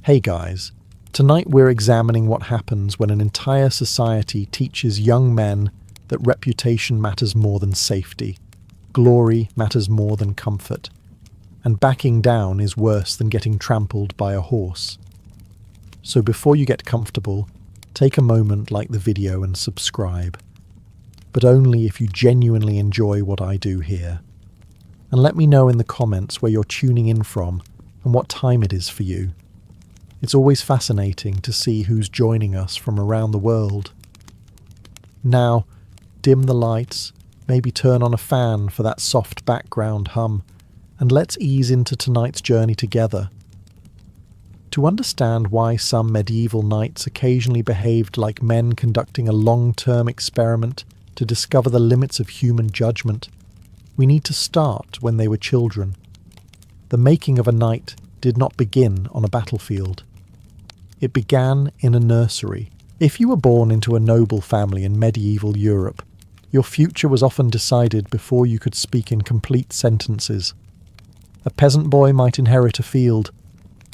Hey guys, tonight we're examining what happens when an entire society teaches young men that reputation matters more than safety, glory matters more than comfort, and backing down is worse than getting trampled by a horse. So before you get comfortable, take a moment, like the video and subscribe. But only if you genuinely enjoy what I do here. And let me know in the comments where you're tuning in from and what time it is for you. It's always fascinating to see who's joining us from around the world. Now, dim the lights, maybe turn on a fan for that soft background hum, and let's ease into tonight's journey together. To understand why some medieval knights occasionally behaved like men conducting a long-term experiment to discover the limits of human judgment, we need to start when they were children. The making of a knight did not begin on a battlefield. It began in a nursery. If you were born into a noble family in medieval Europe, your future was often decided before you could speak in complete sentences. A peasant boy might inherit a field.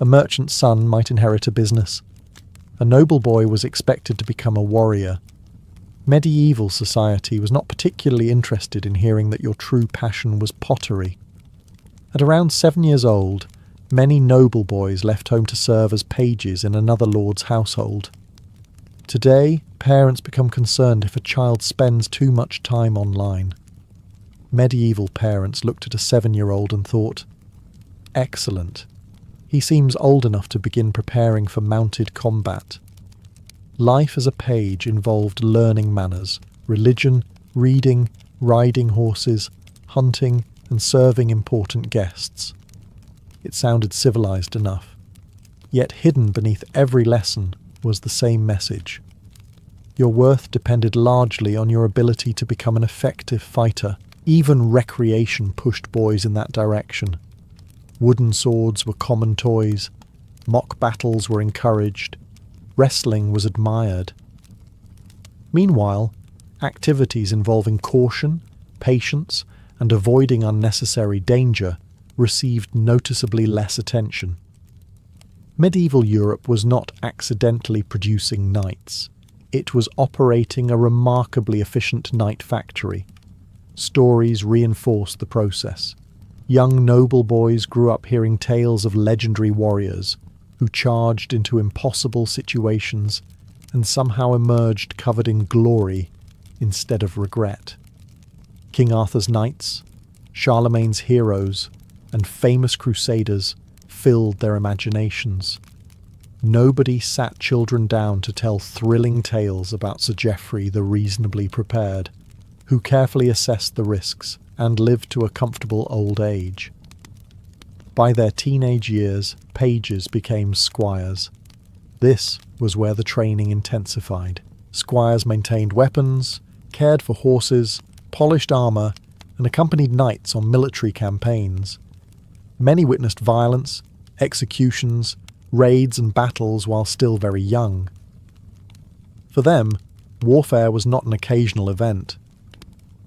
A merchant's son might inherit a business. A noble boy was expected to become a warrior. Medieval society was not particularly interested in hearing that your true passion was pottery. At around 7 years old, many noble boys left home to serve as pages in another lord's household. Today, parents become concerned if a child spends too much time online. Medieval parents looked at a 7-year-old and thought, "Excellent. He seems old enough to begin preparing for mounted combat." Life as a page involved learning manners, religion, reading, riding horses, hunting, and serving important guests. It sounded civilized enough. Yet hidden beneath every lesson was the same message. Your worth depended largely on your ability to become an effective fighter. Even recreation pushed boys in that direction. Wooden swords were common toys. Mock battles were encouraged. Wrestling was admired. Meanwhile, activities involving caution, patience, and avoiding unnecessary danger received noticeably less attention. Medieval Europe was not accidentally producing knights. It was operating a remarkably efficient knight factory. Stories reinforced the process. Young noble boys grew up hearing tales of legendary warriors who charged into impossible situations and somehow emerged covered in glory instead of regret. King Arthur's knights, Charlemagne's heroes, and famous crusaders filled their imaginations. Nobody sat children down to tell thrilling tales about Sir Geoffrey the reasonably prepared, who carefully assessed the risks and lived to a comfortable old age. By their teenage years, pages became squires. This was where the training intensified. Squires maintained weapons, cared for horses, polished armour, and accompanied knights on military campaigns. Many witnessed violence, executions, raids and battles while still very young. For them, warfare was not an occasional event.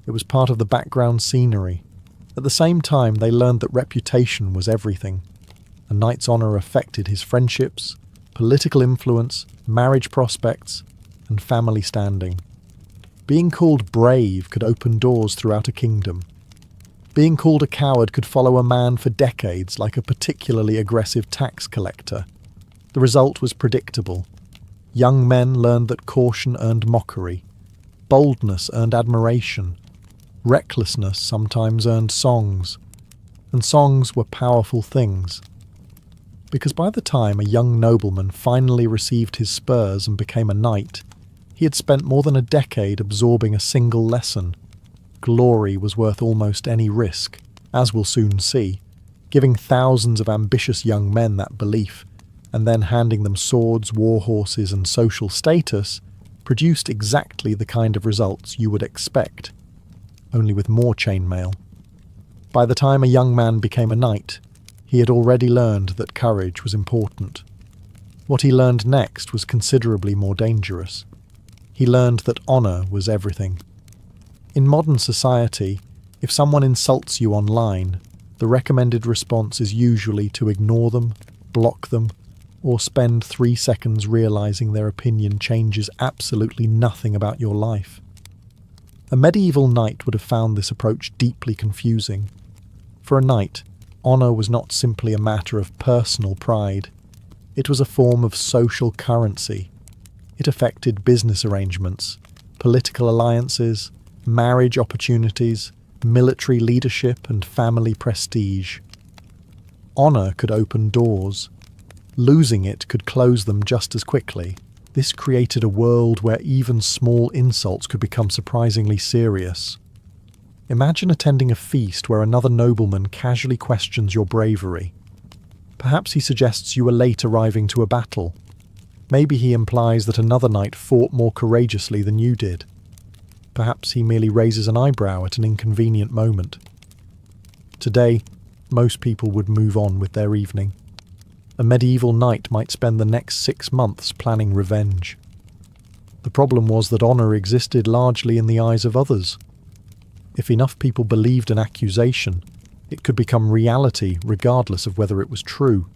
It was part of the background scenery. At the same time, they learned that reputation was everything. A knight's honour affected his friendships, political influence, marriage prospects, and family standing. Being called brave could open doors throughout a kingdom. Being called a coward could follow a man for decades, like a particularly aggressive tax collector. The result was predictable. Young men learned that caution earned mockery. Boldness earned admiration. Recklessness sometimes earned songs. And songs were powerful things. Because by the time a young nobleman finally received his spurs and became a knight, he had spent more than a decade absorbing a single lesson. Glory was worth almost any risk, as we'll soon see. Giving thousands of ambitious young men that belief, and then handing them swords, war horses, and social status, produced exactly the kind of results you would expect, only with more chainmail. By the time a young man became a knight, he had already learned that courage was important. What he learned next was considerably more dangerous. He learned that honour was everything. In modern society, if someone insults you online, the recommended response is usually to ignore them, block them, or spend 3 seconds realizing their opinion changes absolutely nothing about your life. A medieval knight would have found this approach deeply confusing. For a knight, honor was not simply a matter of personal pride. It was a form of social currency. It affected business arrangements, political alliances, marriage opportunities, military leadership, and family prestige. Honor could open doors. Losing it could close them just as quickly. This created a world where even small insults could become surprisingly serious. Imagine attending a feast where another nobleman casually questions your bravery. Perhaps he suggests you were late arriving to a battle. Maybe he implies that another knight fought more courageously than you did. Perhaps he merely raises an eyebrow at an inconvenient moment. Today, most people would move on with their evening. A medieval knight might spend the next 6 months planning revenge. The problem was that honor existed largely in the eyes of others. If enough people believed an accusation, it could become reality regardless of whether it was true.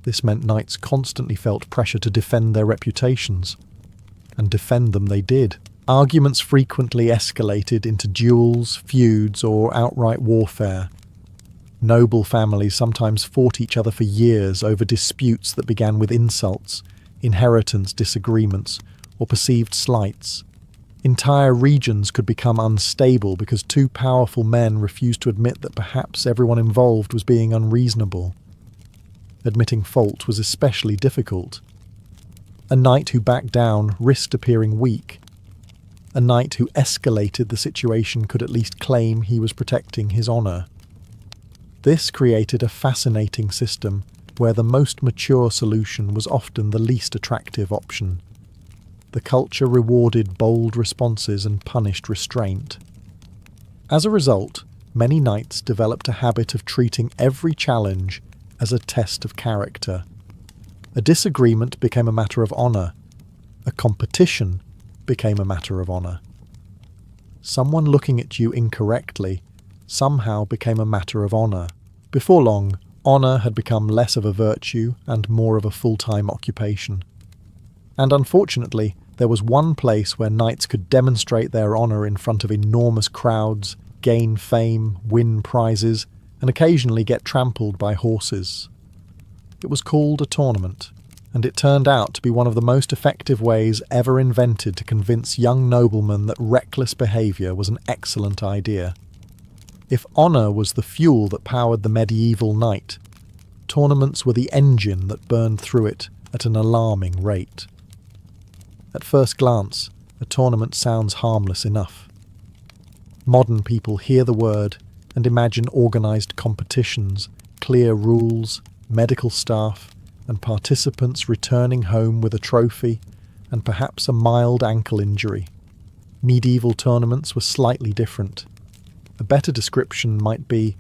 This meant knights constantly felt pressure to defend their reputations. And defend them they did. Arguments frequently escalated into duels, feuds, or outright warfare. Noble families sometimes fought each other for years over disputes that began with insults, inheritance disagreements, or perceived slights. Entire regions could become unstable because two powerful men refused to admit that perhaps everyone involved was being unreasonable. Admitting fault was especially difficult. A knight who backed down risked appearing weak. A knight who escalated the situation could at least claim he was protecting his honor. This created a fascinating system where the most mature solution was often the least attractive option. The culture rewarded bold responses and punished restraint. As a result, many knights developed a habit of treating every challenge as a test of character. A disagreement became a matter of honor. A competition became a matter of honor. Someone looking at you incorrectly somehow became a matter of honor. Before long, honor had become less of a virtue and more of a full-time occupation. And unfortunately, there was one place where knights could demonstrate their honor in front of enormous crowds, gain fame, win prizes, and occasionally get trampled by horses. It was called a tournament, and it turned out to be one of the most effective ways ever invented to convince young noblemen that reckless behavior was an excellent idea. If honor was the fuel that powered the medieval knight, tournaments were the engine that burned through it at an alarming rate. At first glance, a tournament sounds harmless enough. Modern people hear the word and imagine organized competitions, clear rules, medical staff, and participants returning home with a trophy and perhaps a mild ankle injury. Medieval tournaments were slightly different. A better description might be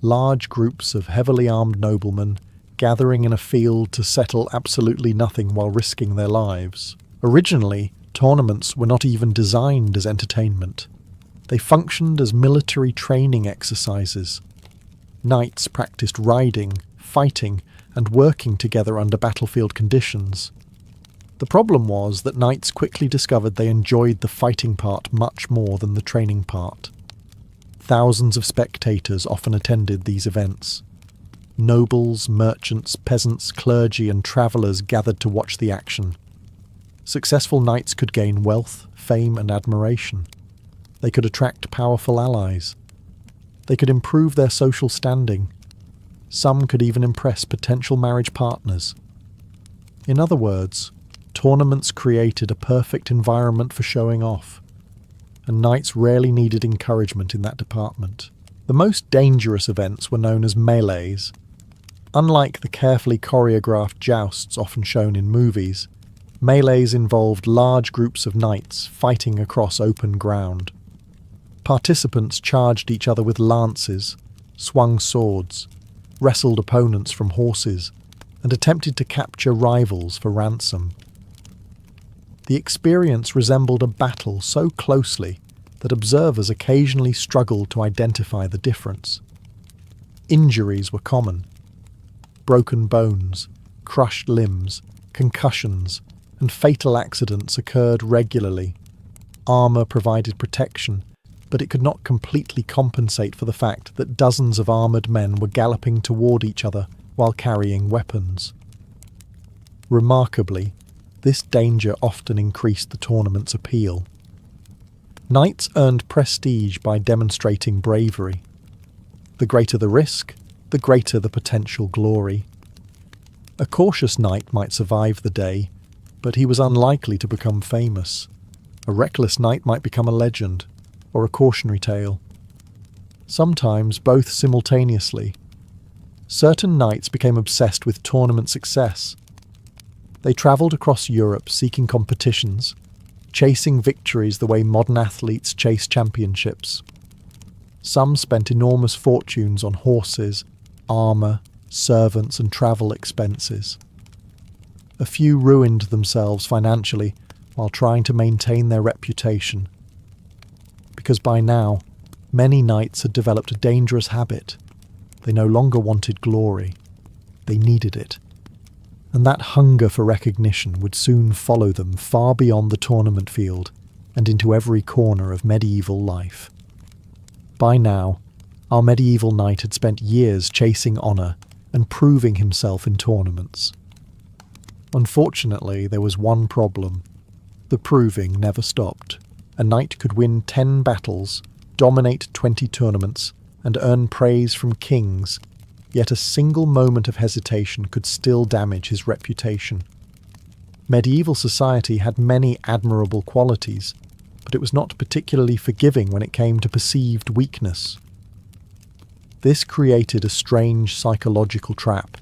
large groups of heavily armed noblemen gathering in a field to settle absolutely nothing while risking their lives. Originally, tournaments were not even designed as entertainment. They functioned as military training exercises. Knights practiced riding, fighting, and working together under battlefield conditions. The problem was that knights quickly discovered they enjoyed the fighting part much more than the training part. Thousands of spectators often attended these events. Nobles, merchants, peasants, clergy, and travellers gathered to watch the action. Successful knights could gain wealth, fame, and admiration. They could attract powerful allies. They could improve their social standing. Some could even impress potential marriage partners. In other words, tournaments created a perfect environment for showing off, and knights rarely needed encouragement in that department. The most dangerous events were known as melees. Unlike the carefully choreographed jousts often shown in movies, melees involved large groups of knights fighting across open ground. Participants charged each other with lances, swung swords, wrestled opponents from horses, and attempted to capture rivals for ransom. The experience resembled a battle so closely that observers occasionally struggled to identify the difference. Injuries were common. Broken bones, Crushed limbs, concussions, and fatal accidents occurred regularly. Armour provided protection, but it could not completely compensate for the fact that dozens of armoured men were galloping toward each other while carrying weapons. Remarkably, this danger often increased the tournament's appeal. Knights earned prestige by demonstrating bravery. The greater the risk, the greater the potential glory. A cautious knight might survive the day, but he was unlikely to become famous. A reckless knight might become a legend, or a cautionary tale. Sometimes both simultaneously. Certain knights became obsessed with tournament success. They travelled across Europe seeking competitions, chasing victories the way modern athletes chase championships. Some spent enormous fortunes on horses, armour, servants and travel expenses. A few ruined themselves financially while trying to maintain their reputation. Because by now, many knights had developed a dangerous habit. They no longer wanted glory. They needed it. And that hunger for recognition would soon follow them far beyond the tournament field and into every corner of medieval life. By now, our medieval knight had spent years chasing honour and proving himself in tournaments. Unfortunately, there was one problem. The proving never stopped. A knight could win 10 battles, dominate 20 tournaments, and earn praise from kings, yet a single moment of hesitation could still damage his reputation. Medieval society had many admirable qualities, but it was not particularly forgiving when it came to perceived weakness. This created a strange psychological trap.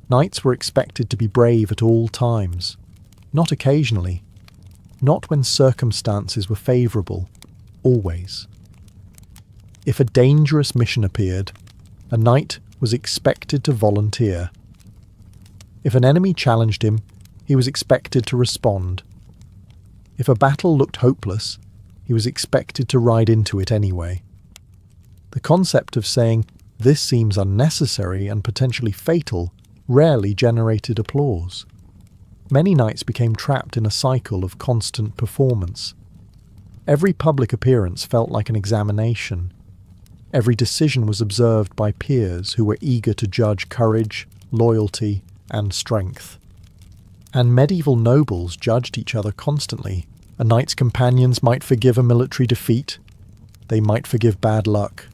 Knights were expected to be brave at all times, not occasionally, not when circumstances were favourable, always. If a dangerous mission appeared, a knight was expected to volunteer. If an enemy challenged him, he was expected to respond. If a battle looked hopeless, he was expected to ride into it anyway. The concept of saying, "This seems unnecessary and potentially fatal," rarely generated applause. Many knights became trapped in a cycle of constant performance. Every public appearance felt like an examination. Every decision was observed by peers who were eager to judge courage, loyalty, and strength. And medieval nobles judged each other constantly. A knight's companions might forgive a military defeat. They might forgive bad luck.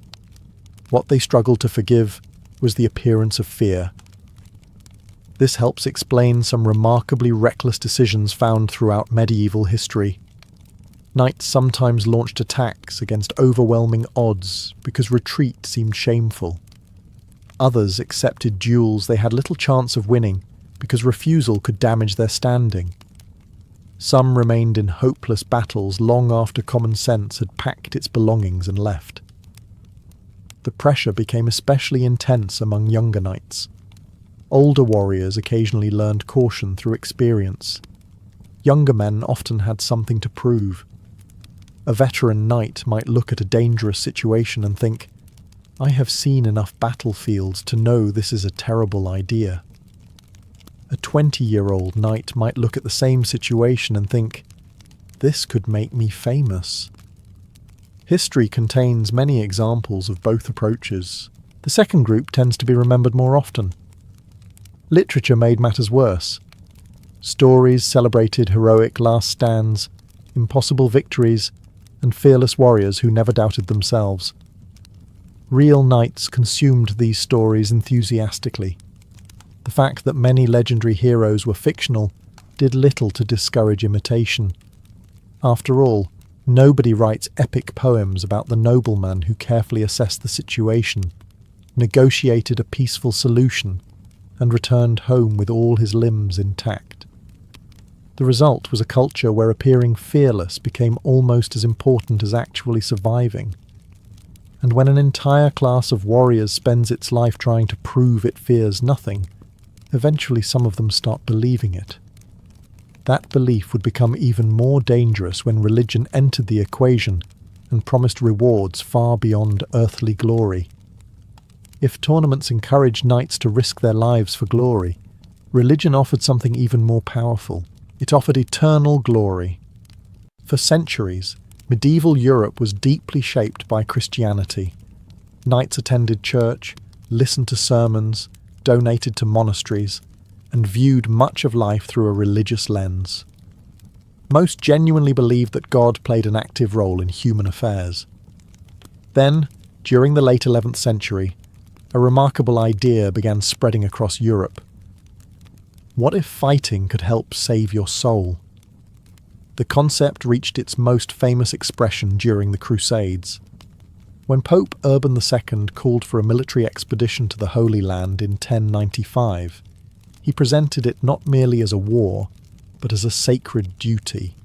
What they struggled to forgive was the appearance of fear. This helps explain some remarkably reckless decisions found throughout medieval history. Knights sometimes launched attacks against overwhelming odds because retreat seemed shameful. Others accepted duels they had little chance of winning because refusal could damage their standing. Some remained in hopeless battles long after common sense had packed its belongings and left. The pressure became especially intense among younger knights. Older warriors occasionally learned caution through experience. Younger men often had something to prove. A veteran knight might look at a dangerous situation and think, "I have seen enough battlefields to know this is a terrible idea." A 20-year-old knight might look at the same situation and think, "This could make me famous." History contains many examples of both approaches. The second group tends to be remembered more often. Literature made matters worse. Stories celebrated heroic last stands, impossible victories, and fearless warriors who never doubted themselves. Real knights consumed these stories enthusiastically. The fact that many legendary heroes were fictional did little to discourage imitation. After all, nobody writes epic poems about the nobleman who carefully assessed the situation, negotiated a peaceful solution, and returned home with all his limbs intact. The result was a culture where appearing fearless became almost as important as actually surviving. And when an entire class of warriors spends its life trying to prove it fears nothing, eventually some of them start believing it. That belief would become even more dangerous when religion entered the equation and promised rewards far beyond earthly glory. If tournaments encouraged knights to risk their lives for glory, religion offered something even more powerful. It offered eternal glory. For centuries, medieval Europe was deeply shaped by Christianity. Knights attended church, listened to sermons, donated to monasteries, and viewed much of life through a religious lens. Most genuinely believed that God played an active role in human affairs. Then, during the late 11th century, a remarkable idea began spreading across Europe. What if fighting could help save your soul? The concept reached its most famous expression during the Crusades. When Pope Urban II called for a military expedition to the Holy Land in 1095, he presented it not merely as a war, but as a sacred duty.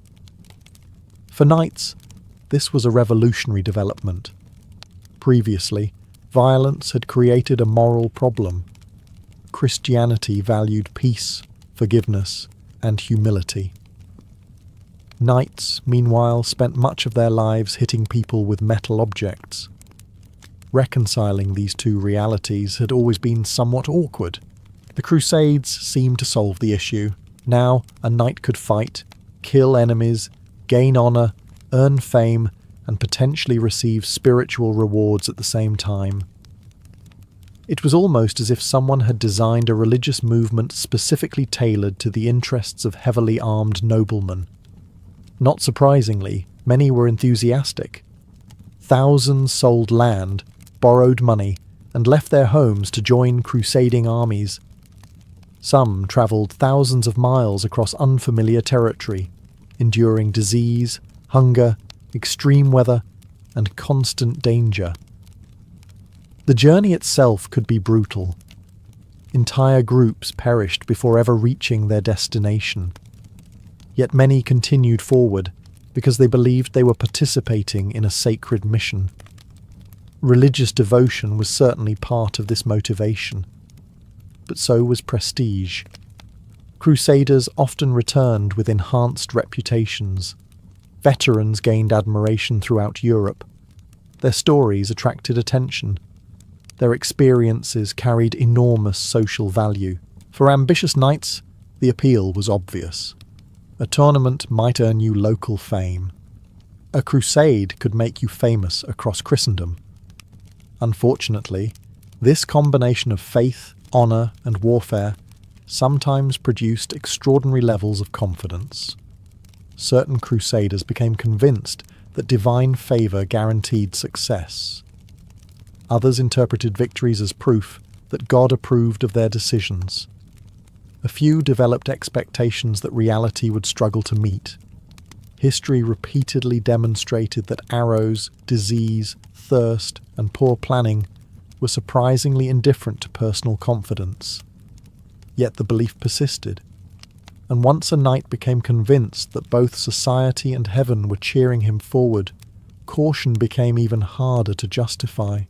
For knights, this was a revolutionary development. Previously, violence had created a moral problem. Christianity valued peace, forgiveness, and humility. Knights, meanwhile, spent much of their lives hitting people with metal objects. Reconciling these two realities had always been somewhat awkward. The Crusades seemed to solve the issue. Now, a knight could fight, kill enemies, gain honour, earn fame, and potentially receive spiritual rewards at the same time. It was almost as if someone had designed a religious movement specifically tailored to the interests of heavily armed noblemen. Not surprisingly, many were enthusiastic. Thousands sold land, borrowed money, and left their homes to join crusading armies. Some travelled thousands of miles across unfamiliar territory, enduring disease, hunger, extreme weather, and constant danger. The journey itself could be brutal. Entire groups perished before ever reaching their destination. Yet many continued forward because they believed they were participating in a sacred mission. Religious devotion was certainly part of this motivation, but so was prestige. Crusaders often returned with enhanced reputations. Veterans gained admiration throughout Europe. Their stories attracted attention. Their experiences carried enormous social value. For ambitious knights, the appeal was obvious. A tournament might earn you local fame. A crusade could make you famous across Christendom. Unfortunately, this combination of faith, honour, and warfare sometimes produced extraordinary levels of confidence. Certain crusaders became convinced that divine favour guaranteed success. Others interpreted victories as proof that God approved of their decisions. A few developed expectations that reality would struggle to meet. History repeatedly demonstrated that arrows, disease, thirst, and poor planning were surprisingly indifferent to personal confidence. Yet the belief persisted, and once a knight became convinced that both society and heaven were cheering him forward, caution became even harder to justify.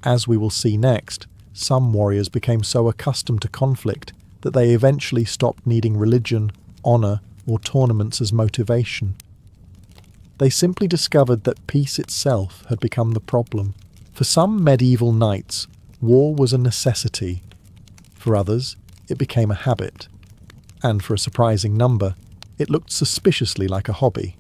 As we will see next, some warriors became so accustomed to conflict that they eventually stopped needing religion, honour, or tournaments as motivation. They simply discovered that peace itself had become the problem. For some medieval knights, war was a necessity. For others, it became a habit. And for a surprising number, it looked suspiciously like a hobby.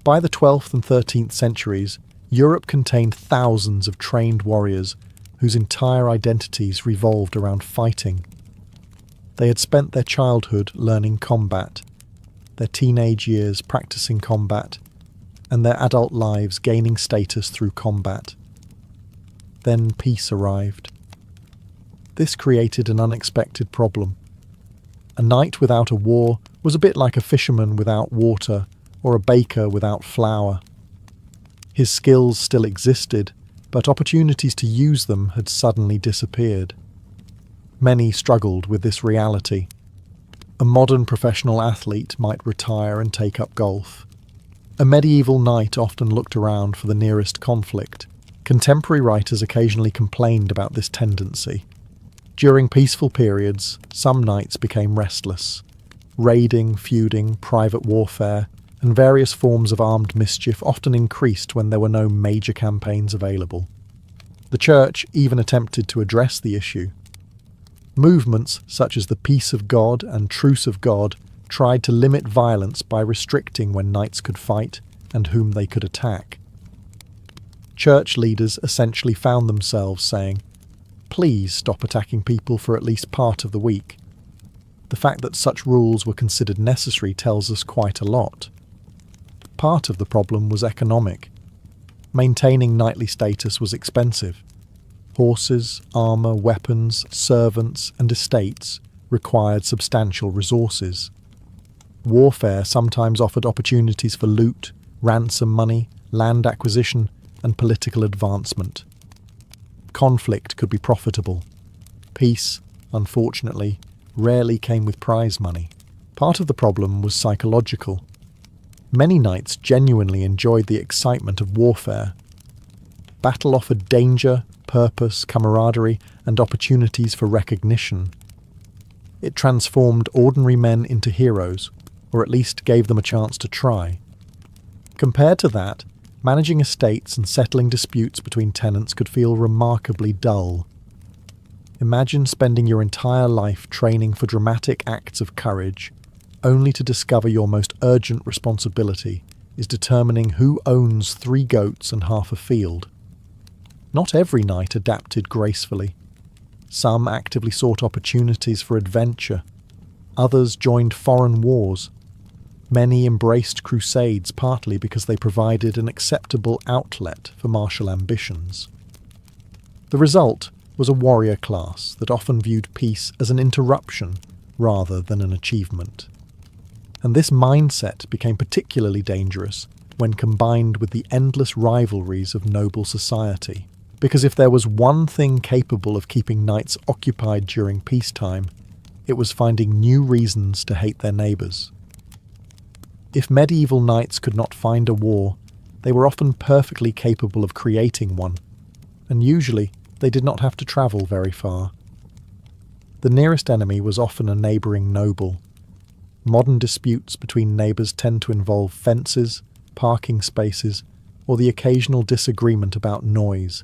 By the 12th and 13th centuries, Europe contained thousands of trained warriors whose entire identities revolved around fighting. They had spent their childhood learning combat, their teenage years practicing combat, and their adult lives gaining status through combat. Then peace arrived. This created an unexpected problem. A knight without a war was a bit like a fisherman without water or a baker without flour. His skills still existed, but opportunities to use them had suddenly disappeared. Many struggled with this reality. A modern professional athlete might retire and take up golf. A medieval knight often looked around for the nearest conflict. Contemporary writers occasionally complained about this tendency. During peaceful periods, some knights became restless. Raiding, feuding, private warfare, and various forms of armed mischief often increased when there were no major campaigns available. The Church even attempted to address the issue. Movements such as the Peace of God and Truce of God tried to limit violence by restricting when knights could fight and whom they could attack. Church leaders essentially found themselves saying, "Please stop attacking people for at least part of the week." The fact that such rules were considered necessary tells us quite a lot. Part of the problem was economic. Maintaining knightly status was expensive. Horses, armour, weapons, servants, and estates required substantial resources. Warfare sometimes offered opportunities for loot, ransom money, land acquisition, and political advancement. Conflict could be profitable. Peace, unfortunately, rarely came with prize money. Part of the problem was psychological. Many knights genuinely enjoyed the excitement of warfare. Battle offered danger, purpose, camaraderie, and opportunities for recognition. It transformed ordinary men into heroes, or at least gave them a chance to try. Compared to that, managing estates and settling disputes between tenants could feel remarkably dull. Imagine spending your entire life training for dramatic acts of courage, only to discover your most urgent responsibility is determining who owns 3 goats and half a field. Not every knight adapted gracefully. Some actively sought opportunities for adventure. Others joined foreign wars. Many embraced crusades partly because they provided an acceptable outlet for martial ambitions. The result was a warrior class that often viewed peace as an interruption rather than an achievement. And this mindset became particularly dangerous when combined with the endless rivalries of noble society. Because if there was one thing capable of keeping knights occupied during peacetime, it was finding new reasons to hate their neighbours. If medieval knights could not find a war, they were often perfectly capable of creating one, and usually they did not have to travel very far. The nearest enemy was often a neighbouring noble. Modern disputes between neighbours tend to involve fences, parking spaces, or the occasional disagreement about noise.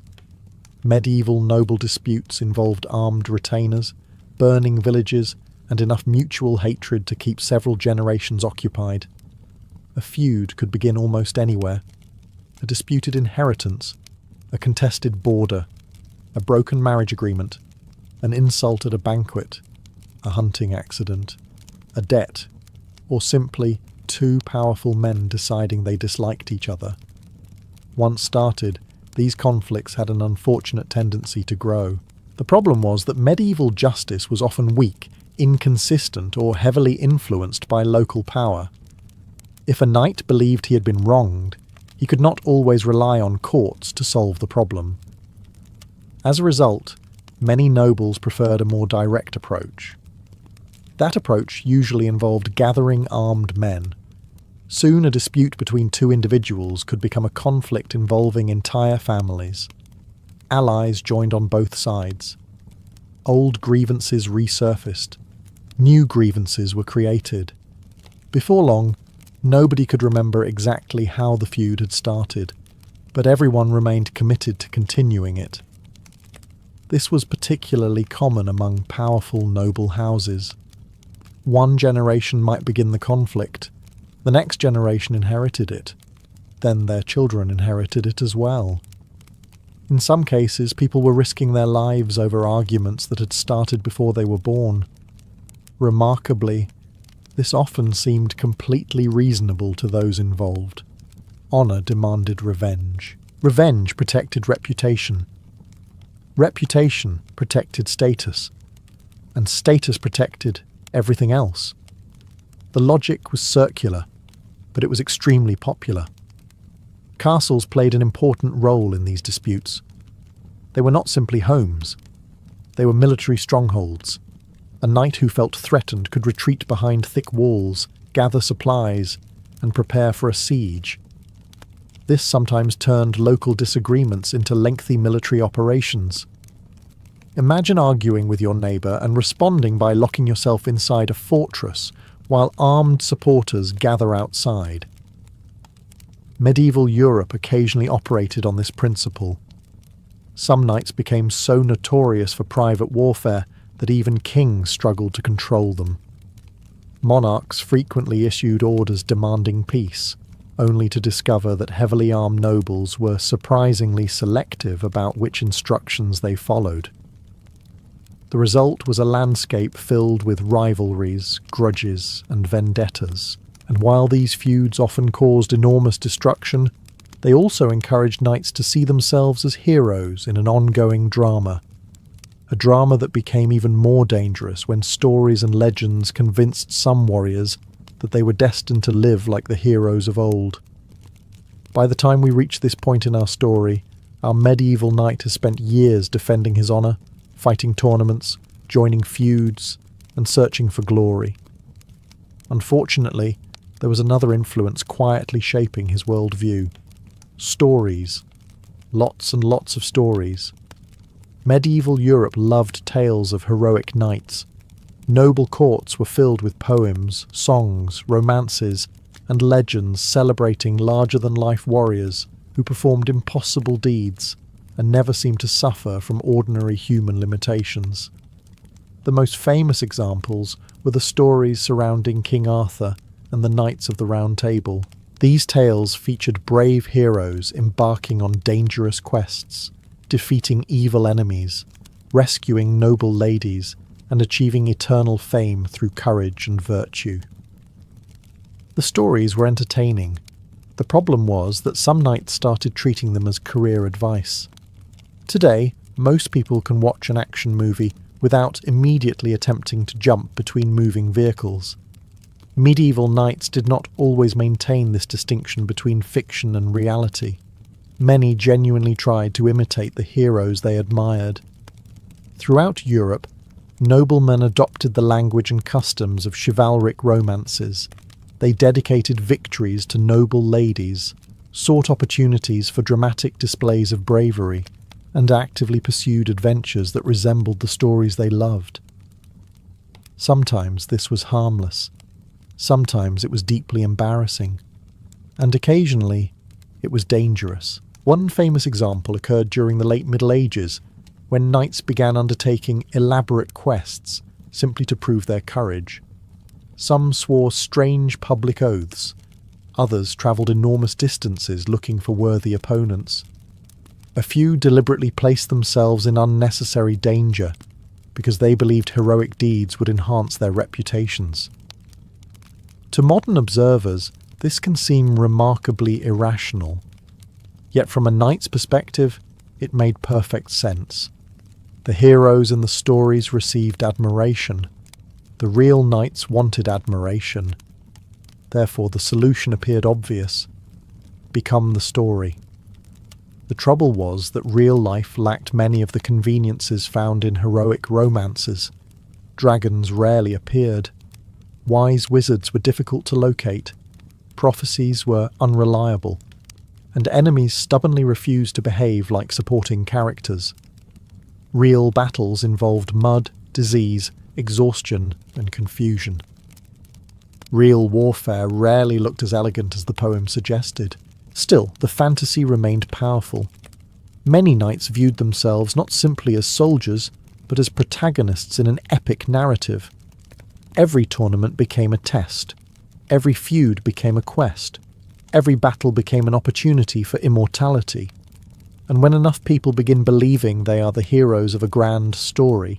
Medieval noble disputes involved armed retainers, burning villages, and enough mutual hatred to keep several generations occupied. A feud could begin almost anywhere. A disputed inheritance, a contested border, a broken marriage agreement, an insult at a banquet, a hunting accident, a debt, or simply 2 powerful men deciding they disliked each other. Once started, these conflicts had an unfortunate tendency to grow. The problem was that medieval justice was often weak, inconsistent, or heavily influenced by local power. If a knight believed he had been wronged, he could not always rely on courts to solve the problem. As a result, many nobles preferred a more direct approach. That approach usually involved gathering armed men. Soon a dispute between 2 individuals could become a conflict involving entire families. Allies joined on both sides. Old grievances resurfaced. New grievances were created. Before long, nobody could remember exactly how the feud had started, but everyone remained committed to continuing it. This was particularly common among powerful noble houses. One generation might begin the conflict, the next generation inherited it, then their children inherited it as well. In some cases, people were risking their lives over arguments that had started before they were born. Remarkably, this often seemed completely reasonable to those involved. Honour demanded revenge. Revenge protected reputation. Reputation protected status. And status protected everything else. The logic was circular, but it was extremely popular. Castles played an important role in these disputes. They were not simply homes. They were military strongholds. A knight who felt threatened could retreat behind thick walls, gather supplies, and prepare for a siege. This sometimes turned local disagreements into lengthy military operations. Imagine arguing with your neighbour and responding by locking yourself inside a fortress while armed supporters gather outside. Medieval Europe occasionally operated on this principle. Some knights became so notorious for private warfare that even kings struggled to control them. Monarchs frequently issued orders demanding peace, only to discover that heavily armed nobles were surprisingly selective about which instructions they followed. The result was a landscape filled with rivalries, grudges, and vendettas, and while these feuds often caused enormous destruction, they also encouraged knights to see themselves as heroes in an ongoing drama. A drama that became even more dangerous when stories and legends convinced some warriors that they were destined to live like the heroes of old. By the time we reach this point in our story, our medieval knight has spent years defending his honour, fighting tournaments, joining feuds, and searching for glory. Unfortunately, there was another influence quietly shaping his worldview. Stories. Lots and lots of stories. Medieval Europe loved tales of heroic knights. Noble courts were filled with poems, songs, romances, and legends celebrating larger-than-life warriors who performed impossible deeds and never seemed to suffer from ordinary human limitations. The most famous examples were the stories surrounding King Arthur and the Knights of the Round Table. These tales featured brave heroes embarking on dangerous quests, defeating evil enemies, rescuing noble ladies, and achieving eternal fame through courage and virtue. The stories were entertaining. The problem was that some knights started treating them as career advice. Today, most people can watch an action movie without immediately attempting to jump between moving vehicles. Medieval knights did not always maintain this distinction between fiction and reality. Many genuinely tried to imitate the heroes they admired. Throughout Europe, noblemen adopted the language and customs of chivalric romances. They dedicated victories to noble ladies, sought opportunities for dramatic displays of bravery, and actively pursued adventures that resembled the stories they loved. Sometimes this was harmless. Sometimes it was deeply embarrassing. And occasionally, it was dangerous. One famous example occurred during the late Middle Ages, when knights began undertaking elaborate quests simply to prove their courage. Some swore strange public oaths. Others travelled enormous distances looking for worthy opponents. A few deliberately placed themselves in unnecessary danger because they believed heroic deeds would enhance their reputations. To modern observers, this can seem remarkably irrational. Yet from a knight's perspective, it made perfect sense. The heroes in the stories received admiration. The real knights wanted admiration. Therefore, the solution appeared obvious. Become the story. The trouble was that real life lacked many of the conveniences found in heroic romances. Dragons rarely appeared. Wise wizards were difficult to locate. Prophecies were unreliable. And enemies stubbornly refused to behave like supporting characters. Real battles involved mud, disease, exhaustion, and confusion. Real warfare rarely looked as elegant as the poem suggested. Still, the fantasy remained powerful. Many knights viewed themselves not simply as soldiers, but as protagonists in an epic narrative. Every tournament became a test. Every feud became a quest. Every battle became an opportunity for immortality. And when enough people begin believing they are the heroes of a grand story,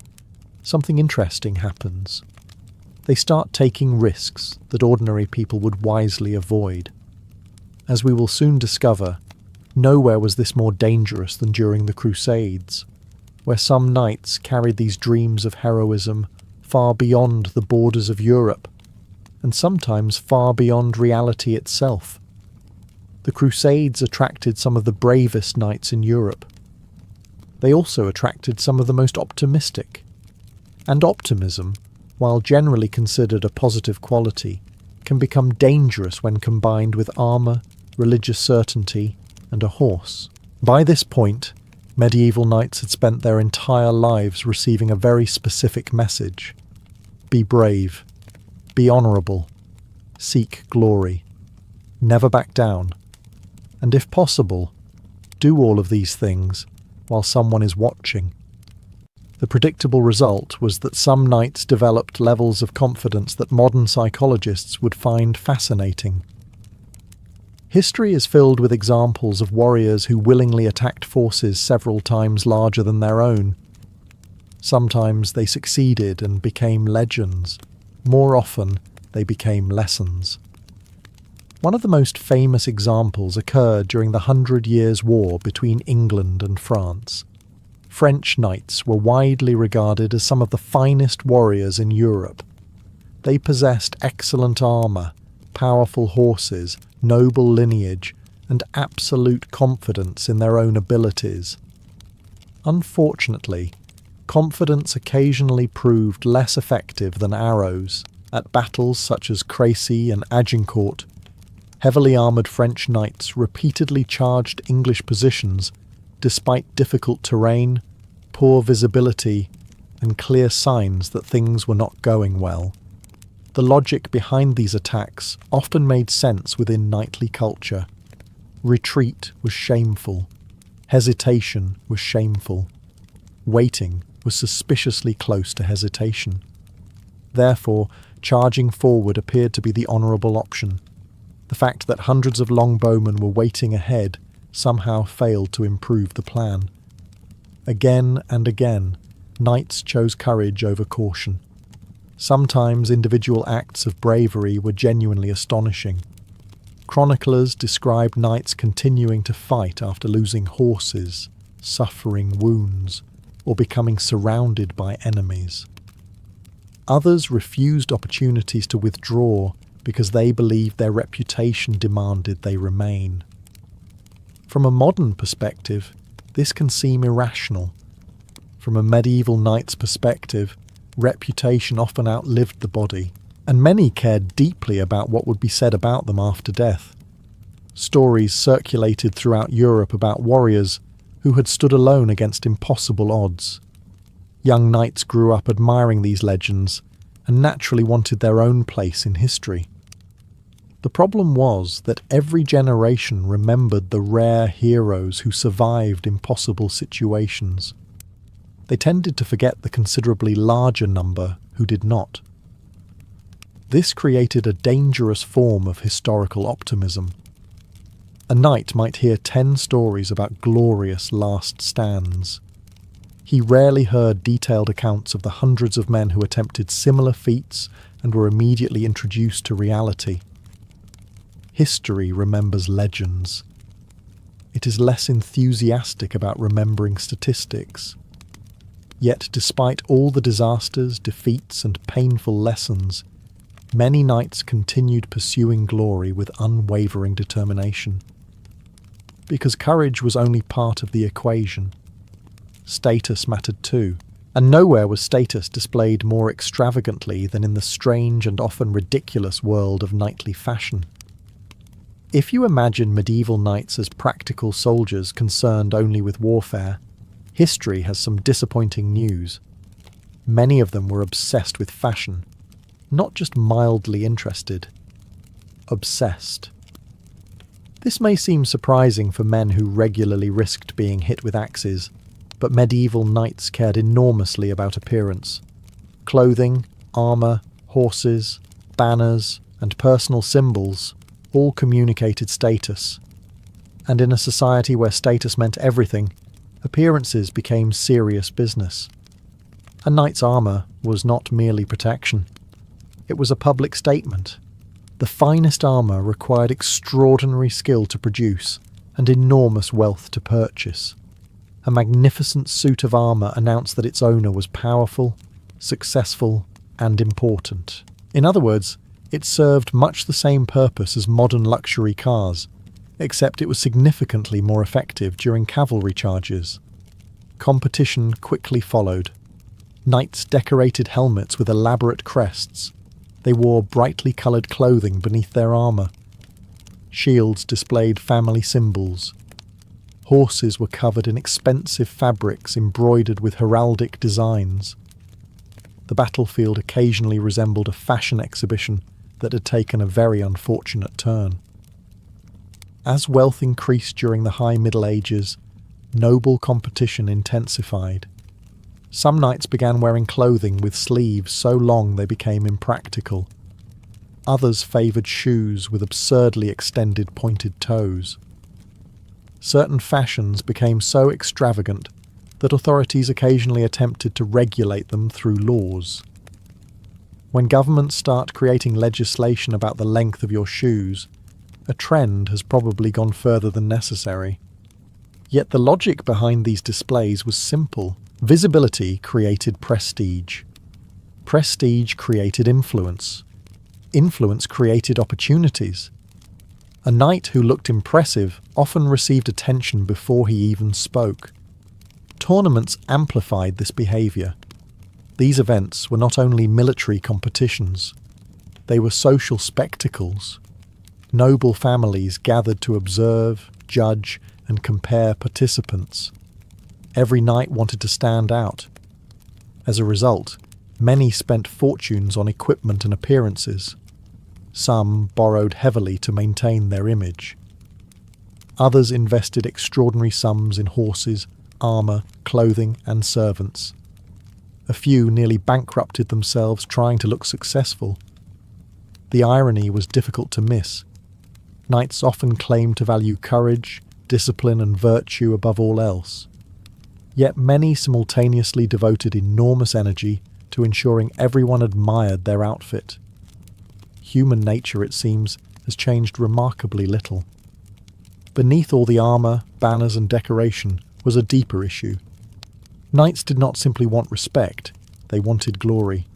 something interesting happens. They start taking risks that ordinary people would wisely avoid. As we will soon discover, nowhere was this more dangerous than during the Crusades, where some knights carried these dreams of heroism far beyond the borders of Europe, and sometimes far beyond reality itself. The Crusades attracted some of the bravest knights in Europe. They also attracted some of the most optimistic. And optimism, while generally considered a positive quality, can become dangerous when combined with armour, religious certainty, and a horse. By this point, medieval knights had spent their entire lives receiving a very specific message. Be brave. Be honourable. Seek glory. Never back down. And if possible, do all of these things while someone is watching. The predictable result was that some knights developed levels of confidence that modern psychologists would find fascinating. History is filled with examples of warriors who willingly attacked forces several times larger than their own. Sometimes they succeeded and became legends. More often, they became lessons. One of the most famous examples occurred during the 100 Years' War between England and France. French knights were widely regarded as some of the finest warriors in Europe. They possessed excellent armour, powerful horses, noble lineage, and absolute confidence in their own abilities. Unfortunately, confidence occasionally proved less effective than arrows. At battles such as Crécy and Agincourt, heavily armoured French knights repeatedly charged English positions despite difficult terrain, poor visibility, and clear signs that things were not going well. The logic behind these attacks often made sense within knightly culture. Retreat was shameful. Hesitation was shameful. Waiting was suspiciously close to hesitation. Therefore, charging forward appeared to be the honourable option. The fact that hundreds of longbowmen were waiting ahead somehow failed to improve the plan. Again and again, knights chose courage over caution. Sometimes individual acts of bravery were genuinely astonishing. Chroniclers described knights continuing to fight after losing horses, suffering wounds, or becoming surrounded by enemies. Others refused opportunities to withdraw because they believed their reputation demanded they remain. From a modern perspective, this can seem irrational. From a medieval knight's perspective, reputation often outlived the body, and many cared deeply about what would be said about them after death. Stories circulated throughout Europe about warriors who had stood alone against impossible odds. Young knights grew up admiring these legends and naturally wanted their own place in history. The problem was that every generation remembered the rare heroes who survived impossible situations. They tended to forget the considerably larger number who did not. This created a dangerous form of historical optimism. A knight might hear 10 stories about glorious last stands. He rarely heard detailed accounts of the hundreds of men who attempted similar feats and were immediately introduced to reality. History remembers legends. It is less enthusiastic about remembering statistics. Yet, despite all the disasters, defeats, and painful lessons, many knights continued pursuing glory with unwavering determination. Because courage was only part of the equation. Status mattered too, and nowhere was status displayed more extravagantly than in the strange and often ridiculous world of knightly fashion. If you imagine medieval knights as practical soldiers concerned only with warfare, history has some disappointing news. Many of them were obsessed with fashion, not just mildly interested. Obsessed. This may seem surprising for men who regularly risked being hit with axes, but medieval knights cared enormously about appearance. Clothing, armour, horses, banners, and personal symbols all communicated status. And in a society where status meant everything, appearances became serious business. A knight's armour was not merely protection. It was a public statement. The finest armour required extraordinary skill to produce and enormous wealth to purchase. A magnificent suit of armour announced that its owner was powerful, successful, and important. In other words, it served much the same purpose as modern luxury cars, except it was significantly more effective during cavalry charges. Competition quickly followed. Knights decorated helmets with elaborate crests. They wore brightly coloured clothing beneath their armour. Shields displayed family symbols. Horses were covered in expensive fabrics embroidered with heraldic designs. The battlefield occasionally resembled a fashion exhibition that had taken a very unfortunate turn. As wealth increased during the High Middle Ages, noble competition intensified. Some knights began wearing clothing with sleeves so long they became impractical. Others favoured shoes with absurdly extended pointed toes. Certain fashions became so extravagant that authorities occasionally attempted to regulate them through laws. When governments start creating legislation about the length of your shoes, a trend has probably gone further than necessary. Yet the logic behind these displays was simple. Visibility created prestige. Prestige created influence. Influence created opportunities. A knight who looked impressive often received attention before he even spoke. Tournaments amplified this behaviour. These events were not only military competitions, they were social spectacles. Noble families gathered to observe, judge, and compare participants. Every knight wanted to stand out. As a result, many spent fortunes on equipment and appearances. Some borrowed heavily to maintain their image. Others invested extraordinary sums in horses, armour, clothing, and servants. A few nearly bankrupted themselves trying to look successful. The irony was difficult to miss. Knights often claimed to value courage, discipline, and virtue above all else. Yet many simultaneously devoted enormous energy to ensuring everyone admired their outfit. Human nature, it seems, has changed remarkably little. Beneath all the armour, banners, and decoration was a deeper issue. Knights did not simply want respect, they wanted glory.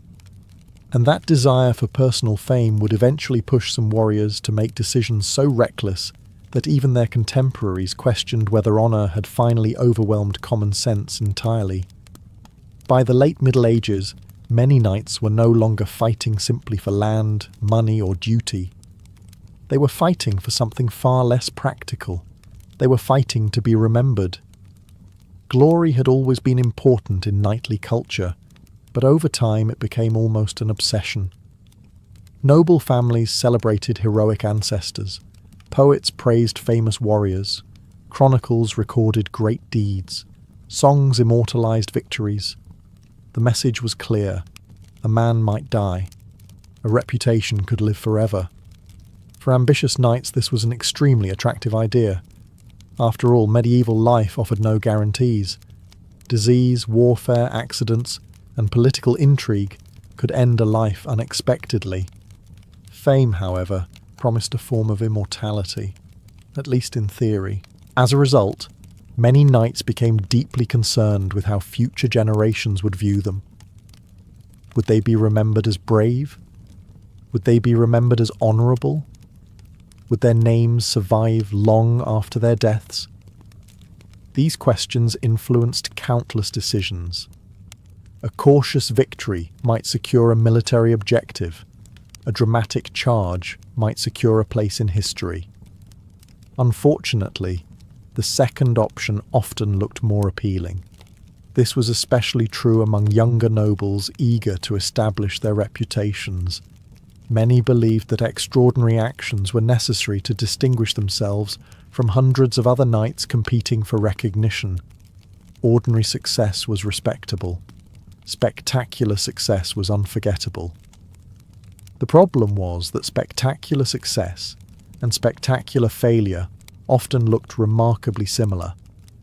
And that desire for personal fame would eventually push some warriors to make decisions so reckless that even their contemporaries questioned whether honour had finally overwhelmed common sense entirely. By the late Middle Ages, many knights were no longer fighting simply for land, money, or duty. They were fighting for something far less practical. They were fighting to be remembered. Glory had always been important in knightly culture, but over time it became almost an obsession. Noble families celebrated heroic ancestors. Poets praised famous warriors. Chronicles recorded great deeds. Songs immortalized victories. The message was clear. A man might die. A reputation could live forever. For ambitious knights, this was an extremely attractive idea. After all, medieval life offered no guarantees. Disease, warfare, accidents, and political intrigue could end a life unexpectedly. Fame, however, promised a form of immortality, at least in theory. As a result, many knights became deeply concerned with how future generations would view them. Would they be remembered as brave? Would they be remembered as honourable? Would their names survive long after their deaths? These questions influenced countless decisions. A cautious victory might secure a military objective. A dramatic charge might secure a place in history. Unfortunately, the second option often looked more appealing. This was especially true among younger nobles eager to establish their reputations. Many believed that extraordinary actions were necessary to distinguish themselves from hundreds of other knights competing for recognition. Ordinary success was respectable. Spectacular success was unforgettable. The problem was that spectacular success and spectacular failure often looked remarkably similar,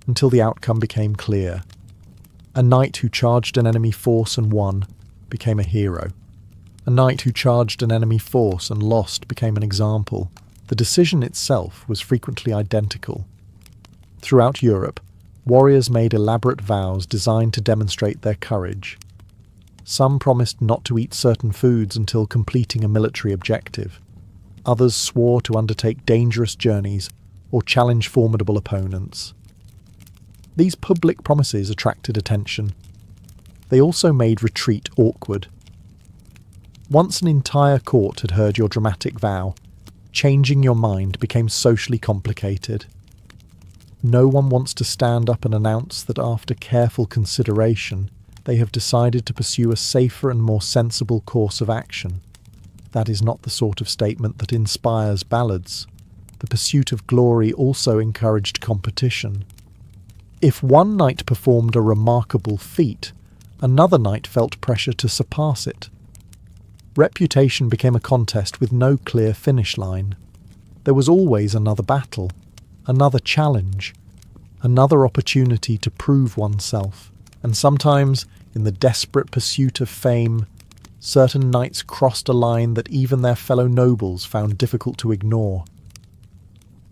until the outcome became clear. A knight who charged an enemy force and won became a hero. A knight who charged an enemy force and lost became an example. The decision itself was frequently identical. Throughout Europe, warriors made elaborate vows designed to demonstrate their courage. Some promised not to eat certain foods until completing a military objective. Others swore to undertake dangerous journeys or challenge formidable opponents. These public promises attracted attention. They also made retreat awkward. Once an entire court had heard your dramatic vow, changing your mind became socially complicated. No one wants to stand up and announce that after careful consideration, they have decided to pursue a safer and more sensible course of action. That is not the sort of statement that inspires ballads. The pursuit of glory also encouraged competition. If one knight performed a remarkable feat, Another knight felt pressure to surpass it. Reputation became a contest with no clear finish line. There was always another battle, another challenge, another opportunity to prove oneself, and sometimes, in the desperate pursuit of fame, certain knights crossed a line that even their fellow nobles found difficult to ignore.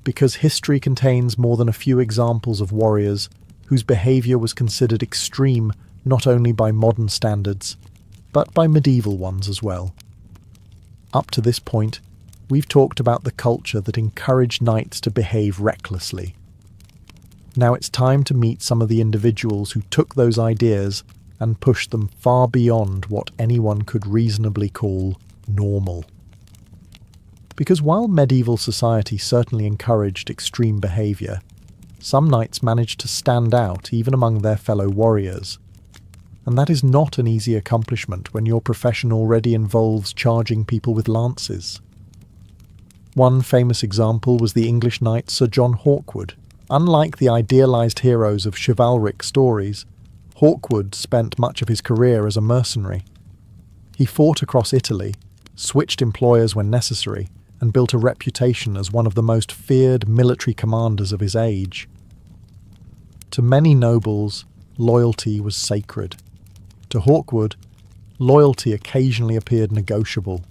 Because history contains more than a few examples of warriors whose behaviour was considered extreme not only by modern standards, but by medieval ones as well. Up to this point, we've talked about the culture that encouraged knights to behave recklessly. Now it's time to meet some of the individuals who took those ideas and pushed them far beyond what anyone could reasonably call normal. Because while medieval society certainly encouraged extreme behaviour, some knights managed to stand out even among their fellow warriors. And that is not an easy accomplishment when your profession already involves charging people with lances. One famous example was the English knight Sir John Hawkwood. Unlike the idealised heroes of chivalric stories, Hawkwood spent much of his career as a mercenary. He fought across Italy, switched employers when necessary, and built a reputation as one of the most feared military commanders of his age. To many nobles, loyalty was sacred. To Hawkwood, loyalty occasionally appeared negotiable.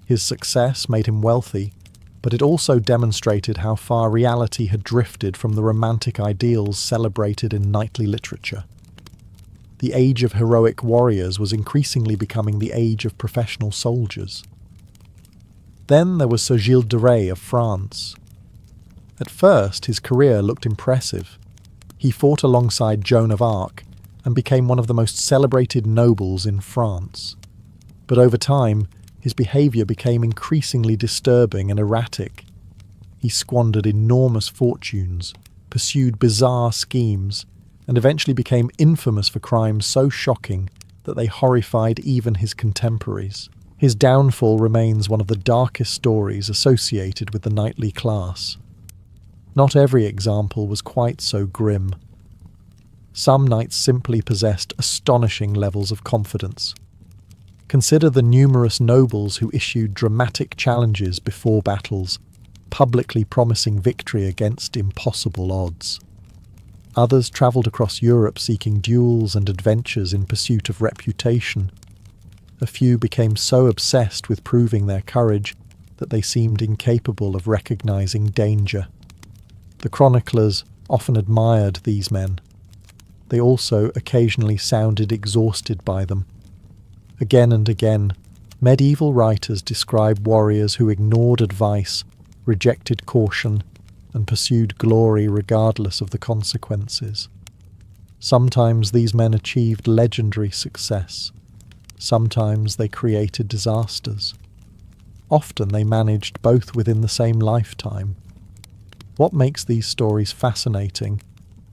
His success made him wealthy, but it also demonstrated how far reality had drifted from the romantic ideals celebrated in knightly literature. The age of heroic warriors was increasingly becoming the age of professional soldiers. Then there was Sir Gilles de Rais of France. At first, his career looked impressive. He fought alongside Joan of Arc and became one of the most celebrated nobles in France. But over time, his behaviour became increasingly disturbing and erratic. He squandered enormous fortunes, pursued bizarre schemes, and eventually became infamous for crimes so shocking that they horrified even his contemporaries. His downfall remains one of the darkest stories associated with the knightly class. Not every example was quite so grim. Some knights simply possessed astonishing levels of confidence. Consider the numerous nobles who issued dramatic challenges before battles, publicly promising victory against impossible odds. Others travelled across Europe seeking duels and adventures in pursuit of reputation. A few became so obsessed with proving their courage that they seemed incapable of recognising danger. The chroniclers often admired these men. They also occasionally sounded exhausted by them. Again and again, medieval writers describe warriors who ignored advice, rejected caution, and pursued glory regardless of the consequences. Sometimes these men achieved legendary success. Sometimes they created disasters. Often they managed both within the same lifetime. What makes these stories fascinating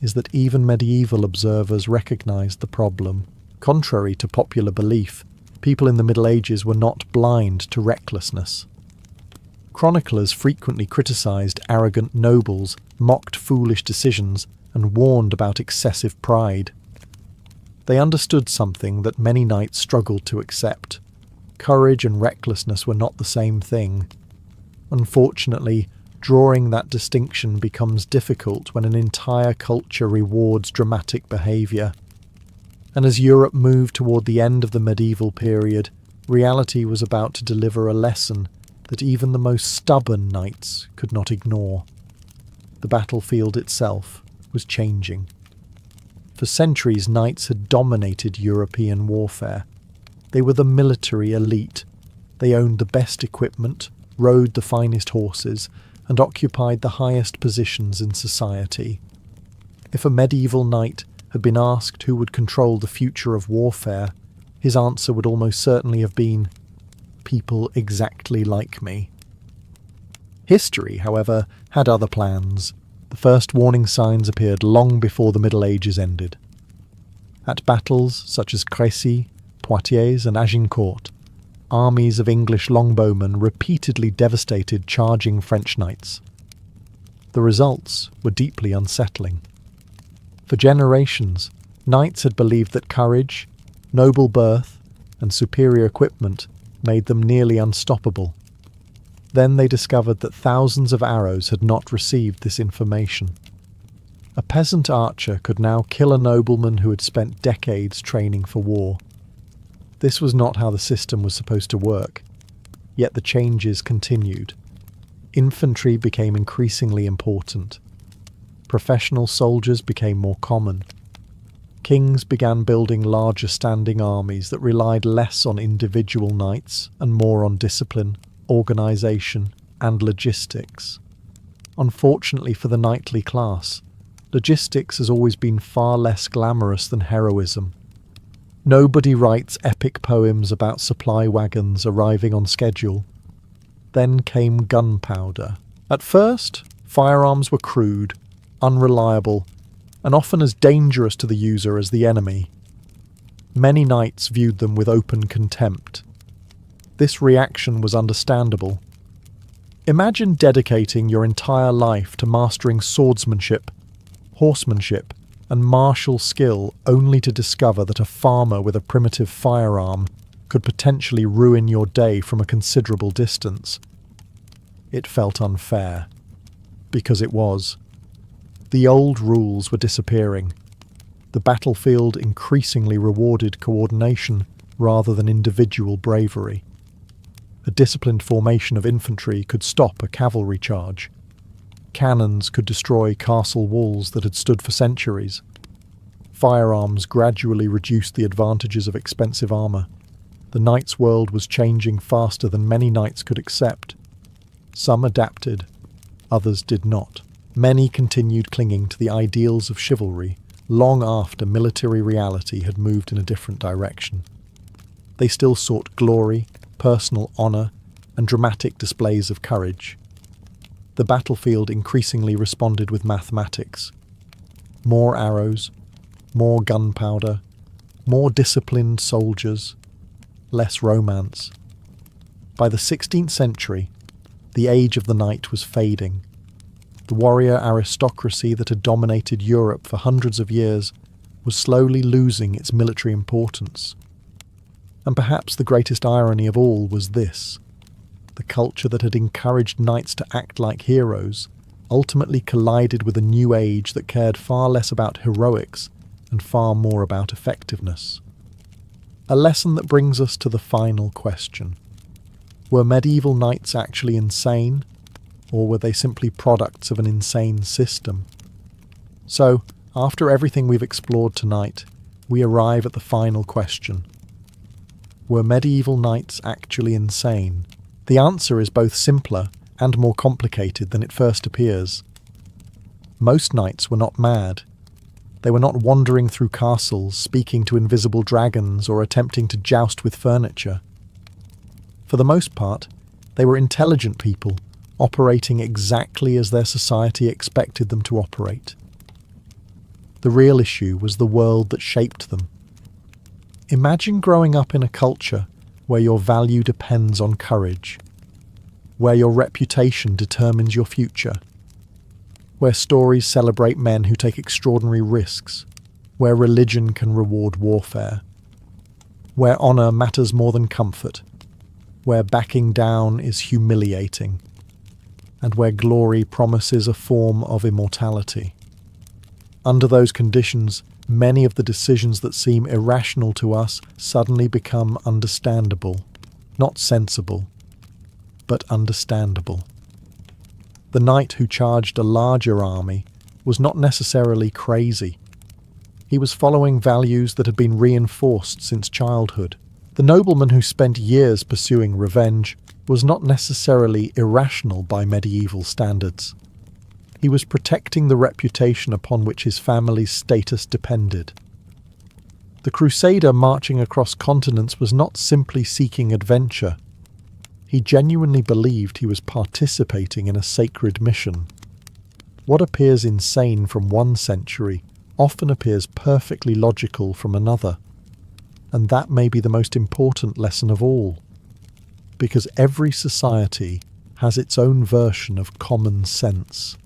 is that even medieval observers recognized the problem. Contrary to popular belief, people in the Middle Ages were not blind to recklessness. Chroniclers frequently criticized arrogant nobles, mocked foolish decisions, and warned about excessive pride. They understood something that many knights struggled to accept. Courage and recklessness were not the same thing. Unfortunately, drawing that distinction becomes difficult when an entire culture rewards dramatic behaviour. And as Europe moved toward the end of the medieval period, reality was about to deliver a lesson that even the most stubborn knights could not ignore. The battlefield itself was changing. For centuries, knights had dominated European warfare. They were the military elite. They owned the best equipment, rode the finest horses, and occupied the highest positions in society. If a medieval knight had been asked who would control the future of warfare, his answer would almost certainly have been, "People exactly like me." History, however, had other plans. The first warning signs appeared long before the Middle Ages ended. At battles such as Crécy, Poitiers and Agincourt, armies of English longbowmen repeatedly devastated charging French knights. The results were deeply unsettling. For generations, Knights had believed that courage, noble birth, and superior equipment made them nearly unstoppable. Then they discovered that thousands of arrows had not received this information. A peasant archer could now kill a nobleman who had spent decades training for war. This was not how the system was supposed to work, yet the changes continued. Infantry became increasingly important. Professional soldiers became more common. Kings began building larger standing armies that relied less on individual knights and more on discipline, organisation, and logistics. Unfortunately for the knightly class, logistics has always been far less glamorous than heroism. Nobody writes epic poems about supply wagons arriving on schedule. Then came gunpowder. At first, firearms were crude, unreliable, and often as dangerous to the user as the enemy. Many knights viewed them with open contempt. This reaction was understandable. Imagine dedicating your entire life to mastering swordsmanship, horsemanship, and martial skill only to discover that a farmer with a primitive firearm could potentially ruin your day from a considerable distance. It felt unfair, because it was. The old rules were disappearing. The battlefield increasingly rewarded coordination rather than individual bravery. A disciplined formation of infantry could stop a cavalry charge. Cannons could destroy castle walls that had stood for centuries. Firearms gradually reduced the advantages of expensive armour. The knight's world was changing faster than many knights could accept. Some adapted, others did not. Many continued clinging to the ideals of chivalry long after military reality had moved in a different direction. They still sought glory, personal honour, and dramatic displays of courage. The battlefield increasingly responded with mathematics. More arrows, more gunpowder, more disciplined soldiers, less romance. By the 16th century, the age of the knight was fading. The warrior aristocracy that had dominated Europe for hundreds of years was slowly losing its military importance. And perhaps the greatest irony of all was this: the culture that had encouraged knights to act like heroes ultimately collided with a new age that cared far less about heroics and far more about effectiveness. A lesson that brings us to the final question. Were medieval knights actually insane, or were they simply products of an insane system? So, after everything we've explored tonight, we arrive at the final question. Were medieval knights actually insane? The answer is both simpler and more complicated than it first appears. Most knights were not mad. They were not wandering through castles, speaking to invisible dragons, or attempting to joust with furniture. For the most part, they were intelligent people, operating exactly as their society expected them to operate. The real issue was the world that shaped them. Imagine growing up in a culture where your value depends on courage, where your reputation determines your future, where stories celebrate men who take extraordinary risks, where religion can reward warfare, where honour matters more than comfort, where backing down is humiliating, and where glory promises a form of immortality. Under those conditions, many of the decisions that seem irrational to us suddenly become understandable, not sensible, but understandable. The knight who charged a larger army was not necessarily crazy. He was following values that had been reinforced since childhood. The nobleman who spent years pursuing revenge was not necessarily irrational by medieval standards. He was protecting the reputation upon which his family's status depended. The crusader marching across continents was not simply seeking adventure. He genuinely believed he was participating in a sacred mission. What appears insane from one century often appears perfectly logical from another. And that may be the most important lesson of all, because every society has its own version of common sense.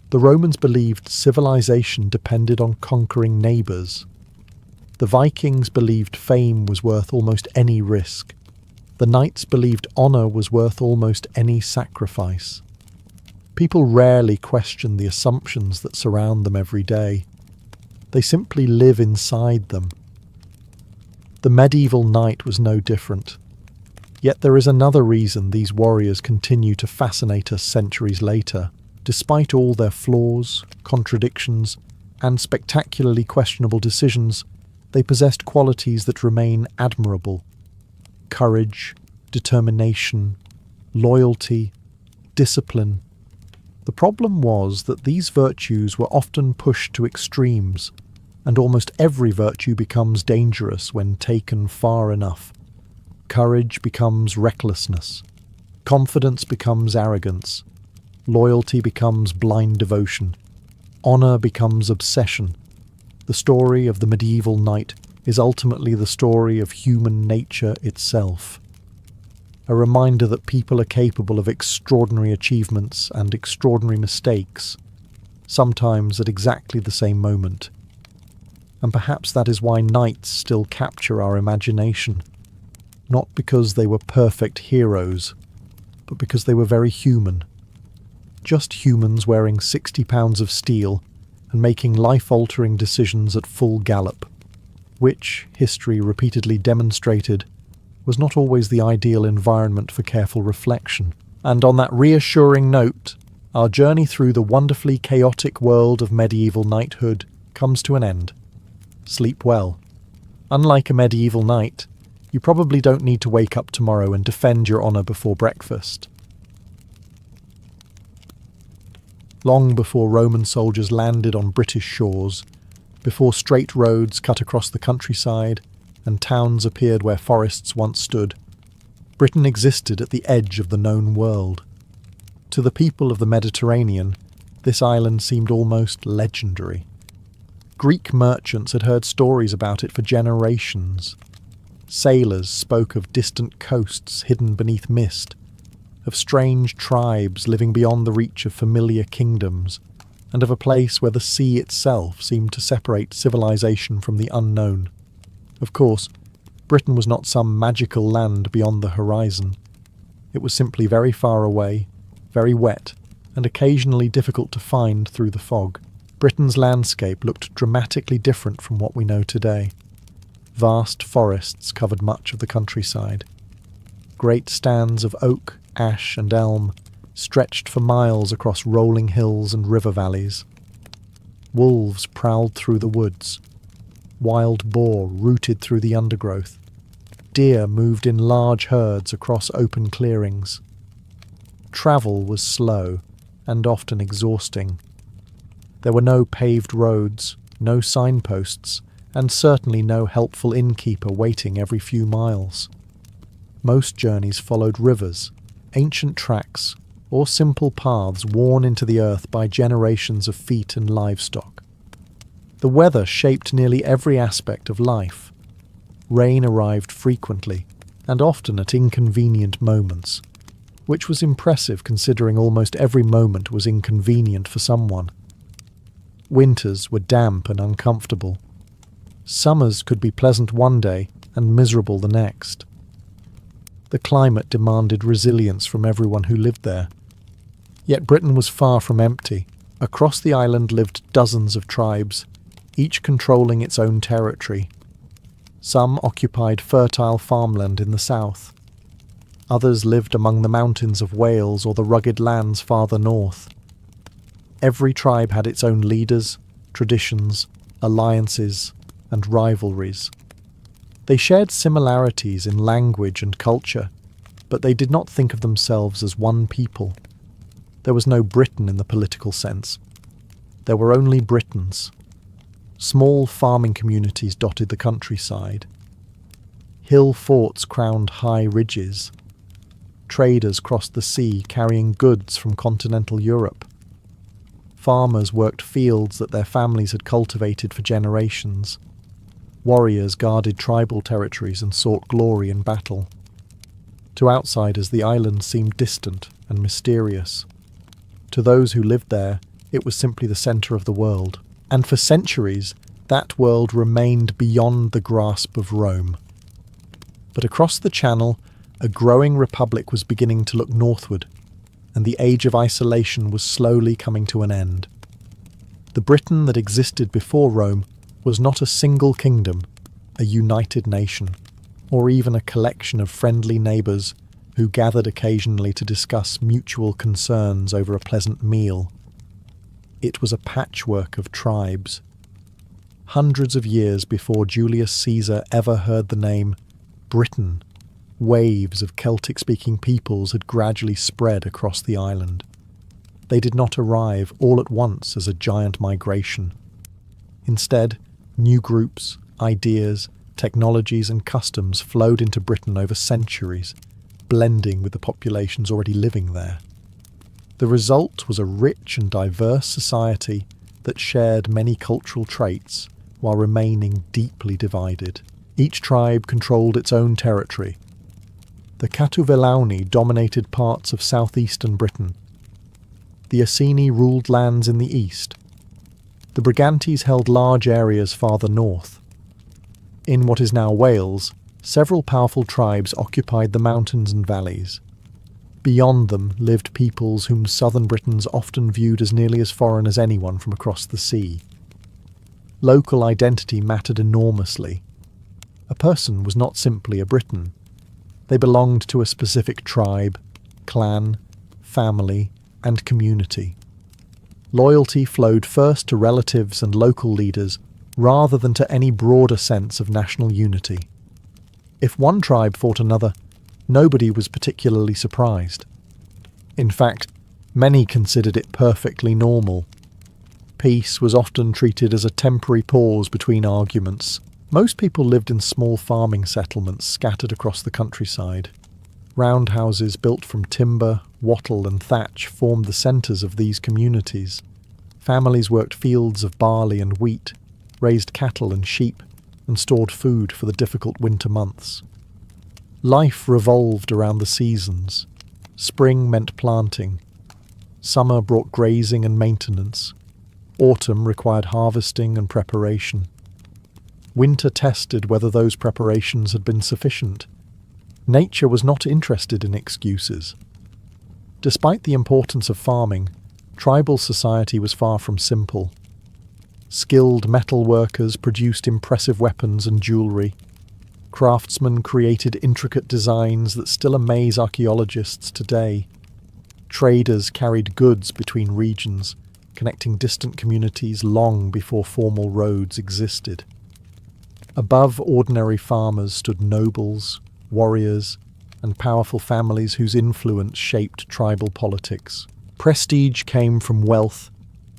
The Romans believed civilization depended on conquering neighbours. The Vikings believed fame was worth almost any risk. The knights believed honor was worth almost any sacrifice. People rarely question the assumptions that surround them every day. They simply live inside them. The medieval knight was no different. Yet there is another reason these warriors continue to fascinate us centuries later. Despite all their flaws, contradictions, and spectacularly questionable decisions, they possessed qualities that remain admirable. Courage, determination, loyalty, discipline. The problem was that these virtues were often pushed to extremes, and almost every virtue becomes dangerous when taken far enough. Courage becomes recklessness. Confidence becomes arrogance. Loyalty becomes blind devotion. Honor becomes obsession. The story of the medieval knight is ultimately the story of human nature itself. A reminder that people are capable of extraordinary achievements and extraordinary mistakes, sometimes at exactly the same moment. And perhaps that is why knights still capture our imagination. Not because they were perfect heroes, but because they were very human. Just humans wearing 60 pounds of steel and making life-altering decisions at full gallop, which, history repeatedly demonstrated, was not always the ideal environment for careful reflection. And on that reassuring note, our journey through the wonderfully chaotic world of medieval knighthood comes to an end. Sleep well. Unlike a medieval knight, you probably don't need to wake up tomorrow and defend your honor before breakfast. Long before Roman soldiers landed on British shores, before straight roads cut across the countryside and towns appeared where forests once stood, Britain existed at the edge of the known world. To the people of the Mediterranean, this island seemed almost legendary. Greek merchants had heard stories about it for generations. Sailors spoke of distant coasts hidden beneath mist, of strange tribes living beyond the reach of familiar kingdoms, and of a place where the sea itself seemed to separate civilization from the unknown. Of course, Britain was not some magical land beyond the horizon. It was simply very far away, very wet, and occasionally difficult to find through the fog. Britain's landscape looked dramatically different from what we know today. Vast forests covered much of the countryside. Great stands of oak, ash, and elm stretched for miles across rolling hills and river valleys. Wolves prowled through the woods. Wild boar rooted through the undergrowth. Deer moved in large herds across open clearings. Travel was slow and often exhausting. There were no paved roads, no signposts, and certainly no helpful innkeeper waiting every few miles. Most journeys followed rivers, ancient tracks, or simple paths worn into the earth by generations of feet and livestock. The weather shaped nearly every aspect of life. Rain arrived frequently, and often at inconvenient moments, which was impressive considering almost every moment was inconvenient for someone. Winters were damp and uncomfortable. Summers could be pleasant one day and miserable the next. The climate demanded resilience from everyone who lived there. Yet Britain was far from empty. Across the island lived dozens of tribes, each controlling its own territory. Some occupied fertile farmland in the south. Others lived among the mountains of Wales or the rugged lands farther north. Every tribe had its own leaders, traditions, alliances, and rivalries. They shared similarities in language and culture, but they did not think of themselves as one people. There was no Britain in the political sense. There were only Britons. Small farming communities dotted the countryside. Hill forts crowned high ridges. Traders crossed the sea carrying goods from continental Europe. Farmers worked fields that their families had cultivated for generations. Warriors guarded tribal territories and sought glory in battle. To outsiders, the island seemed distant and mysterious. To those who lived there, it was simply the centre of the world. And for centuries, That world remained beyond the grasp of Rome. But across the Channel, a growing republic was beginning to look northward, and the age of isolation was slowly coming to an end. The Britain that existed before Rome was not a single kingdom, a united nation, or even a collection of friendly neighbours who gathered occasionally to discuss mutual concerns over a pleasant meal. It was a patchwork of tribes. Hundreds of years before Julius Caesar ever heard the name Britain, waves of Celtic-speaking peoples had gradually spread across the island. They did not arrive all at once as a giant migration. Instead, new groups, ideas, technologies and customs flowed into Britain over centuries, blending with the populations already living there. The result was a rich and diverse society that shared many cultural traits while remaining deeply divided. Each tribe controlled its own territory. The Catuvelauni dominated parts of southeastern Britain. The Iceni ruled lands in the east. The Brigantes held large areas farther north. In what is now Wales, several powerful tribes occupied the mountains and valleys. Beyond them lived peoples whom southern Britons often viewed as nearly as foreign as anyone from across the sea. Local identity mattered enormously. A person was not simply a Briton. They belonged to a specific tribe, clan, family, and community. Loyalty flowed first to relatives and local leaders rather than to any broader sense of national unity. If one tribe fought another, nobody was particularly surprised. In fact, many considered it perfectly normal. Peace was often treated as a temporary pause between arguments. Most people lived in small farming settlements scattered across the countryside. Roundhouses built from timber, wattle and thatch formed the centres of these communities. Families worked fields of barley and wheat, raised cattle and sheep, and stored food for the difficult winter months. Life revolved around the seasons. Spring meant planting. Summer brought grazing and maintenance. Autumn required harvesting and preparation. Winter tested whether those preparations had been sufficient. Nature was not interested in excuses. Despite the importance of farming, tribal society was far from simple. Skilled metal workers produced impressive weapons and jewellery. Craftsmen created intricate designs that still amaze archaeologists today. Traders carried goods between regions, connecting distant communities long before formal roads existed. Above ordinary farmers stood nobles, warriors, and powerful families whose influence shaped tribal politics. Prestige came from wealth,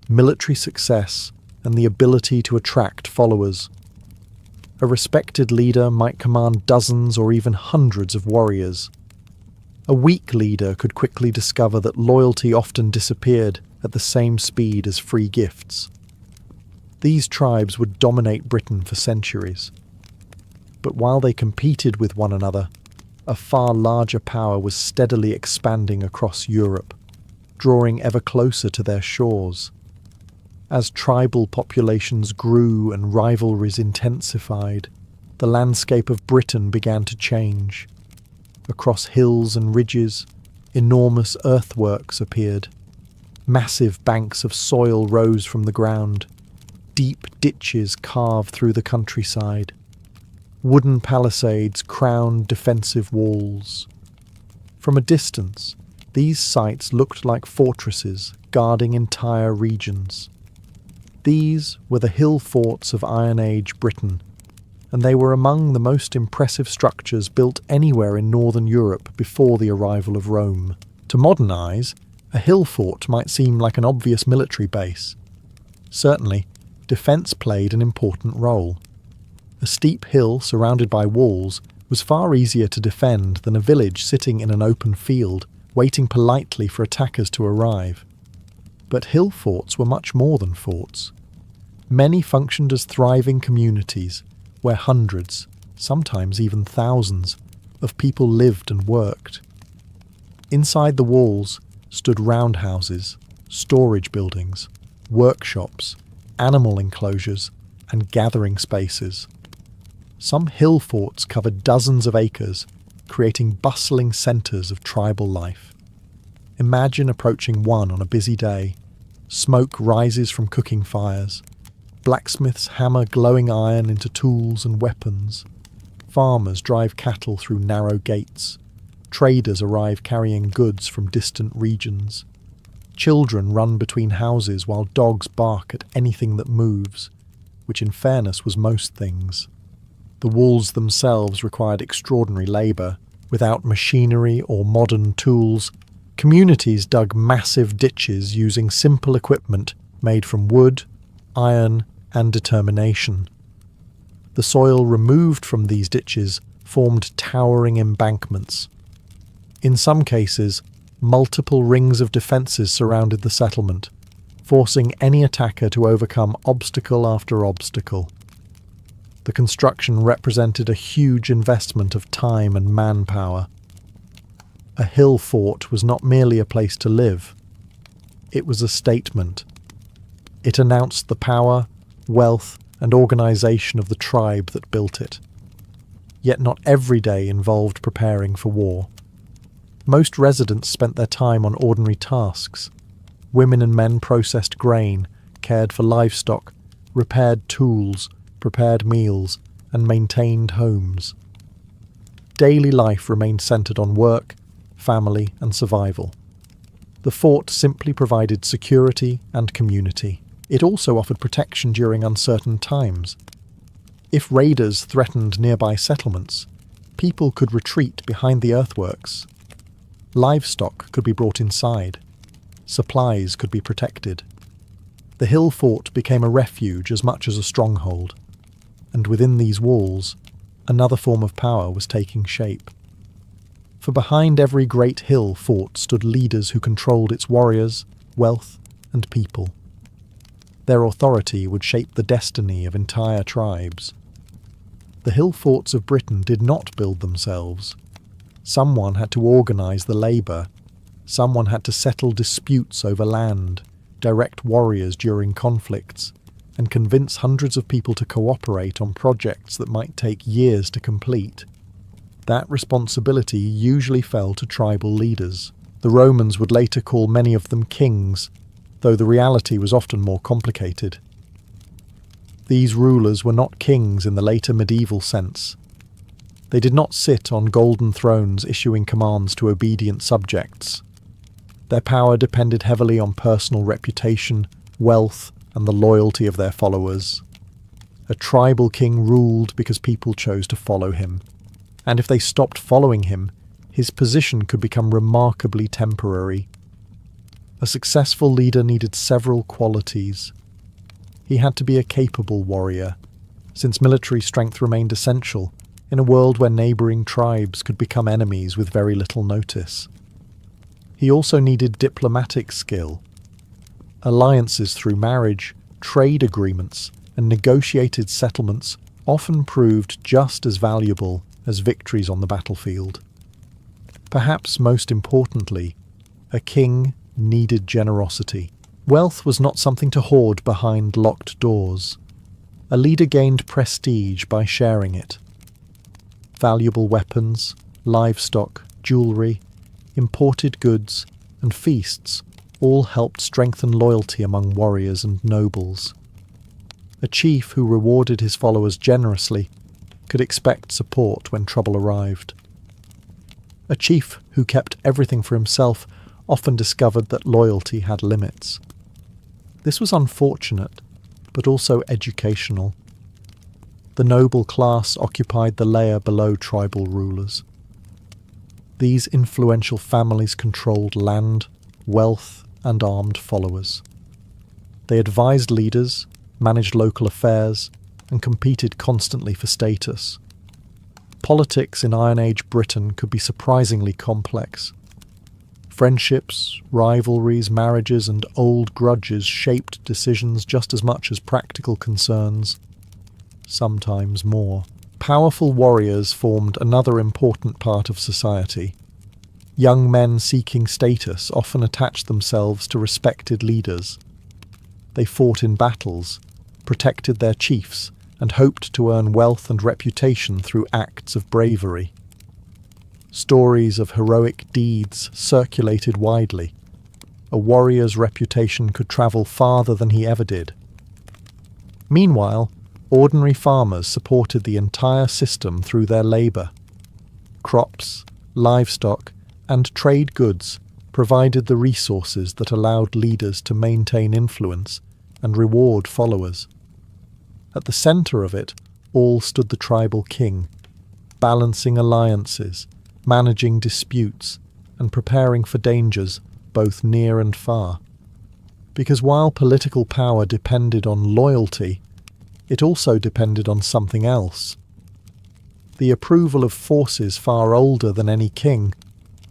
military success, and the ability to attract followers. A respected leader might command dozens or even hundreds of warriors. A weak leader could quickly discover that loyalty often disappeared at the same speed as free gifts. These tribes would dominate Britain for centuries. But while they competed with one another, a far larger power was steadily expanding across Europe, drawing ever closer to their shores. As tribal populations grew and rivalries intensified, the landscape of Britain began to change. Across hills and ridges, enormous earthworks appeared. Massive banks of soil rose from the ground. Deep ditches carved through the countryside. Wooden palisades crowned defensive walls. From a distance, these sites looked like fortresses guarding entire regions. These were the hill forts of Iron Age Britain, and they were among the most impressive structures built anywhere in northern Europe before the arrival of Rome. To modern eyes, a hill fort might seem like an obvious military base. Certainly, defence played an important role. A steep hill surrounded by walls was far easier to defend than a village sitting in an open field, waiting politely for attackers to arrive. But hill forts were much more than forts. Many functioned as thriving communities, where hundreds, sometimes even thousands, of people lived and worked. Inside the walls stood roundhouses, storage buildings, workshops, animal enclosures, and gathering spaces. Some hill forts covered dozens of acres, creating bustling centres of tribal life. Imagine approaching one on a busy day. Smoke rises from cooking fires. Blacksmiths hammer glowing iron into tools and weapons. Farmers drive cattle through narrow gates. Traders arrive carrying goods from distant regions. Children run between houses while dogs bark at anything that moves, which in fairness was most things. The walls themselves required extraordinary labour. Without machinery or modern tools, communities dug massive ditches using simple equipment made from wood, iron, and determination. The soil removed from these ditches formed towering embankments. In some cases, multiple rings of defences surrounded the settlement, forcing any attacker to overcome obstacle after obstacle. The construction represented a huge investment of time and manpower. A hill fort was not merely a place to live. It was a statement. It announced the power, wealth, and organisation of the tribe that built it. Yet not every day involved preparing for war. Most residents spent their time on ordinary tasks. Women and men processed grain, cared for livestock, repaired tools, prepared meals, and maintained homes. Daily life remained centred on work, family, and survival. The fort simply provided security and community. It also offered protection during uncertain times. If raiders threatened nearby settlements, people could retreat behind the earthworks. Livestock could be brought inside. Supplies could be protected. The hill fort became a refuge as much as a stronghold. And within these walls, another form of power was taking shape. For behind every great hill fort stood leaders who controlled its warriors, wealth, and people. Their authority would shape the destiny of entire tribes. The hill forts of Britain did not build themselves. Someone had to organise the labour. Someone had to settle disputes over land, direct warriors during conflicts, and convince hundreds of people to cooperate on projects that might take years to complete. That responsibility usually fell to tribal leaders. The Romans would later call many of them kings, though the reality was often more complicated. These rulers were not kings in the later medieval sense. They did not sit on golden thrones issuing commands to obedient subjects. Their power depended heavily on personal reputation, wealth, and the loyalty of their followers. A tribal king ruled because people chose to follow him, and if they stopped following him, his position could become remarkably temporary. A successful leader needed several qualities. He had to be a capable warrior, since military strength remained essential in a world where neighbouring tribes could become enemies with very little notice. He also needed diplomatic skill. Alliances through marriage, trade agreements, and negotiated settlements often proved just as valuable as victories on the battlefield. Perhaps most importantly, a king needed generosity. Wealth was not something to hoard behind locked doors. A leader gained prestige by sharing it. Valuable weapons, livestock, jewellery, imported goods, and feasts all helped strengthen loyalty among warriors and nobles. A chief who rewarded his followers generously could expect support when trouble arrived. A chief who kept everything for himself often discovered that loyalty had limits. This was unfortunate, but also educational. The noble class occupied the layer below tribal rulers. These influential families controlled land, wealth, and armed followers. They advised leaders, managed local affairs, and competed constantly for status. Politics in Iron Age Britain could be surprisingly complex. Friendships, rivalries, marriages, and old grudges shaped decisions just as much as practical concerns, sometimes more. Powerful warriors formed another important part of society. Young men seeking status often attached themselves to respected leaders. They fought in battles, protected their chiefs, and hoped to earn wealth and reputation through acts of bravery. Stories of heroic deeds circulated widely. A warrior's reputation could travel farther than he ever did. Meanwhile, ordinary farmers supported the entire system through their labour. Crops, livestock, and trade goods provided the resources that allowed leaders to maintain influence and reward followers. At the centre of it all stood the tribal king, balancing alliances, managing disputes, and preparing for dangers both near and far. Because while political power depended on loyalty, it also depended on something else. The approval of forces far older than any king,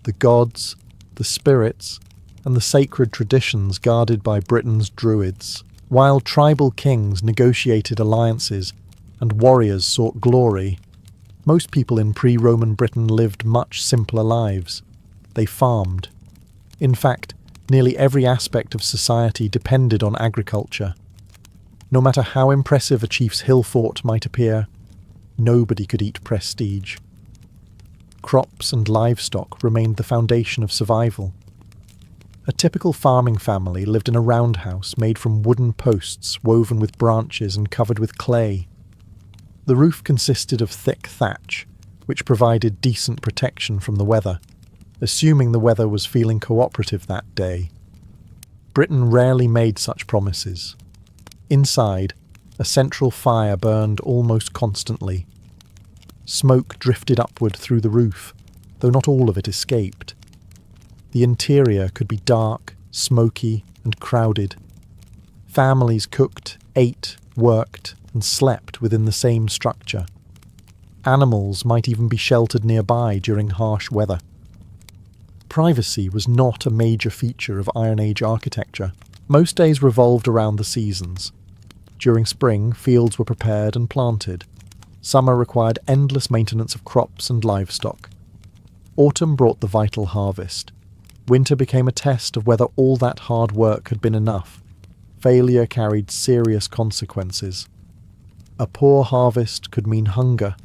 the gods, the spirits, and the sacred traditions guarded by Britain's druids. While tribal kings negotiated alliances and warriors sought glory, most people in pre-Roman Britain lived much simpler lives. They farmed. In fact, nearly every aspect of society depended on agriculture. No matter how impressive a chief's hill fort might appear, nobody could eat prestige. Crops and livestock remained the foundation of survival. A typical farming family lived in a roundhouse made from wooden posts woven with branches and covered with clay. The roof consisted of thick thatch, which provided decent protection from the weather, assuming the weather was feeling cooperative that day. Britain rarely made such promises. Inside, a central fire burned almost constantly. Smoke drifted upward through the roof, though not all of it escaped. The interior could be dark, smoky, and crowded. Families cooked, ate, worked, and slept within the same structure. Animals might even be sheltered nearby during harsh weather. Privacy was not a major feature of Iron Age architecture. Most days revolved around the seasons. During spring, fields were prepared and planted. Summer required endless maintenance of crops and livestock. Autumn brought the vital harvest. Winter became a test of whether all that hard work had been enough. Failure carried serious consequences. A poor harvest could mean hunger.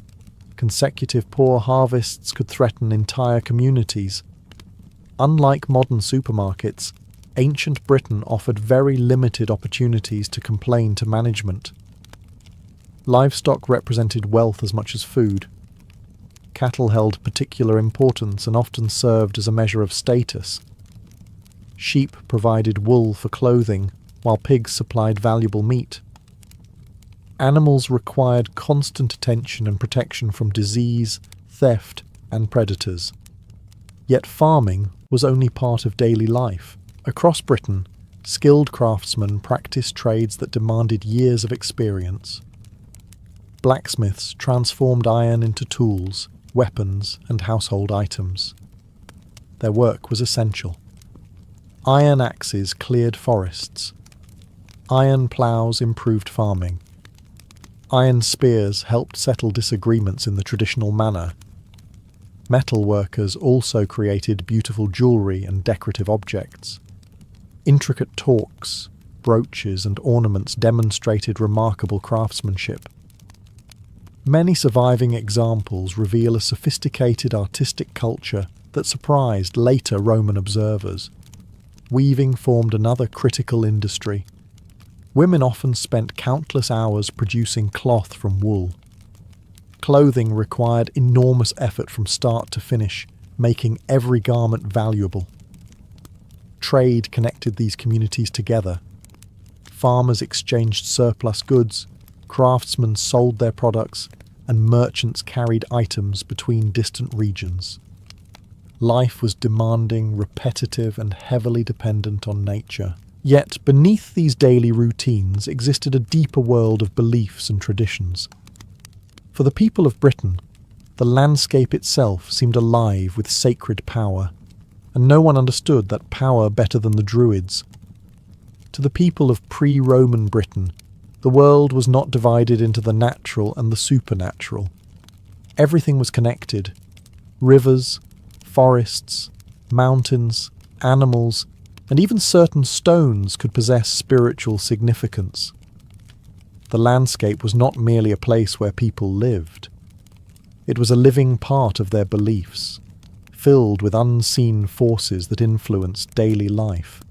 Consecutive poor harvests could threaten entire communities. Unlike modern supermarkets, ancient Britain offered very limited opportunities to complain to management. Livestock represented wealth as much as food. Cattle held particular importance and often served as a measure of status. Sheep provided wool for clothing, while pigs supplied valuable meat. Animals required constant attention and protection from disease, theft, and predators. Yet farming was only part of daily life. Across Britain, skilled craftsmen practiced trades that demanded years of experience. Blacksmiths transformed iron into tools, weapons, and household items. Their work was essential. Iron axes cleared forests. Iron ploughs improved farming. Iron spears helped settle disagreements in the traditional manner. Metal workers also created beautiful jewellery and decorative objects. Intricate torques, brooches, and ornaments demonstrated remarkable craftsmanship. Many surviving examples reveal a sophisticated artistic culture that surprised later Roman observers. Weaving formed another critical industry. Women often spent countless hours producing cloth from wool. Clothing required enormous effort from start to finish, making every garment valuable. Trade connected these communities together. Farmers exchanged surplus goods, craftsmen sold their products, and merchants carried items between distant regions. Life was demanding, repetitive, and heavily dependent on nature. Yet beneath these daily routines existed a deeper world of beliefs and traditions. For the people of Britain, the landscape itself seemed alive with sacred power, and no one understood that power better than the Druids. To the people of pre-Roman Britain, the world was not divided into the natural and the supernatural. Everything was connected. Rivers, forests, mountains, animals, and even certain stones could possess spiritual significance. The landscape was not merely a place where people lived. It was a living part of their beliefs, filled with unseen forces that influenced daily life.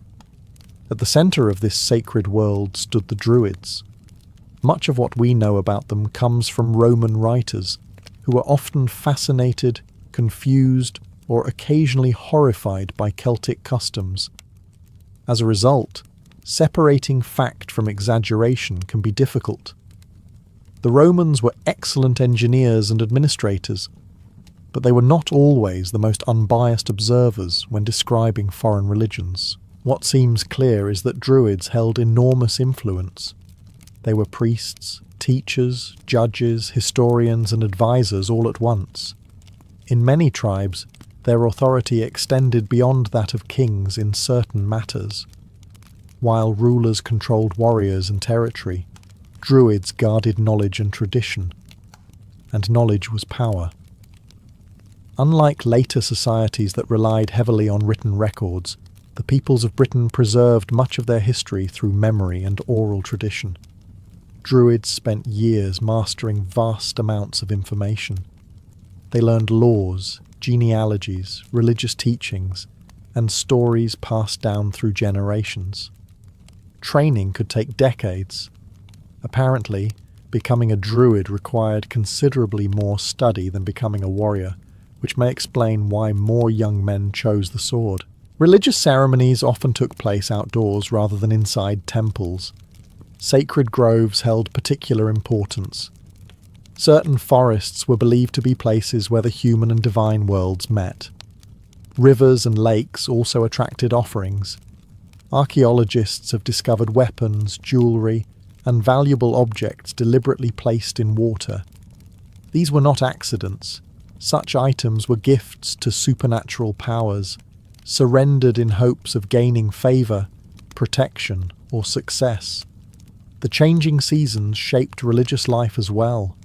At the centre of this sacred world stood the Druids. Much of what we know about them comes from Roman writers, who were often fascinated, confused, or occasionally horrified by Celtic customs. As a result, separating fact from exaggeration can be difficult. The Romans were excellent engineers and administrators, but they were not always the most unbiased observers when describing foreign religions. What seems clear is that Druids held enormous influence. They were priests, teachers, judges, historians, and advisors all at once. In many tribes, their authority extended beyond that of kings in certain matters. While rulers controlled warriors and territory, Druids guarded knowledge and tradition, and knowledge was power. Unlike later societies that relied heavily on written records, the peoples of Britain preserved much of their history through memory and oral tradition. Druids spent years mastering vast amounts of information. They learned laws, genealogies, religious teachings, and stories passed down through generations. Training could take decades. Apparently, becoming a druid required considerably more study than becoming a warrior, which may explain why more young men chose the sword. Religious ceremonies often took place outdoors rather than inside temples. Sacred groves held particular importance. Certain forests were believed to be places where the human and divine worlds met. Rivers and lakes also attracted offerings. Archaeologists have discovered weapons, jewellery, and valuable objects deliberately placed in water. These were not accidents. Such items were gifts to supernatural powers, surrendered in hopes of gaining favour, protection, or success. The changing seasons shaped religious life as well.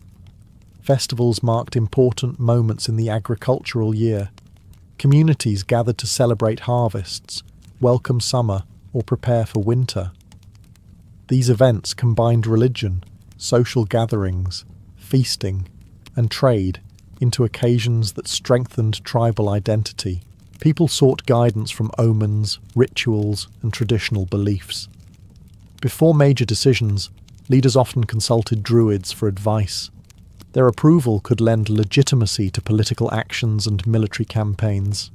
Festivals marked important moments in the agricultural year. Communities gathered to celebrate harvests, welcome summer, or prepare for winter. These events combined religion, social gatherings, feasting, and trade into occasions that strengthened tribal identity. People sought guidance from omens, rituals, and traditional beliefs. Before major decisions, leaders often consulted druids for advice. Their approval could lend legitimacy to political actions and military campaigns.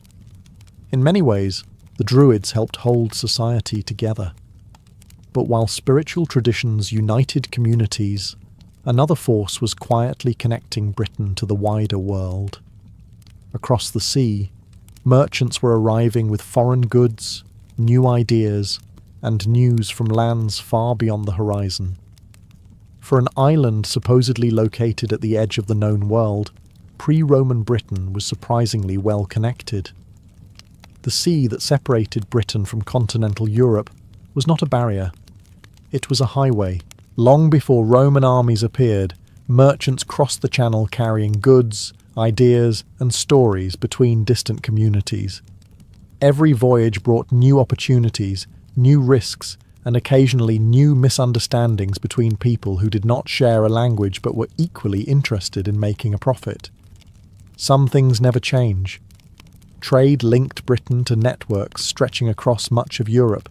In many ways, the druids helped hold society together. But while spiritual traditions united communities, another force was quietly connecting Britain to the wider world. Across the sea, merchants were arriving with foreign goods, new ideas, and news from lands far beyond the horizon. For an island supposedly located at the edge of the known world, pre-Roman Britain was surprisingly well connected. The sea that separated Britain from continental Europe was not a barrier. It was a highway. Long before Roman armies appeared, merchants crossed the channel carrying goods, ideas, and stories between distant communities. Every voyage brought new opportunities, new risks, and occasionally new misunderstandings between people who did not share a language but were equally interested in making a profit. Some things never change. Trade linked Britain to networks stretching across much of Europe.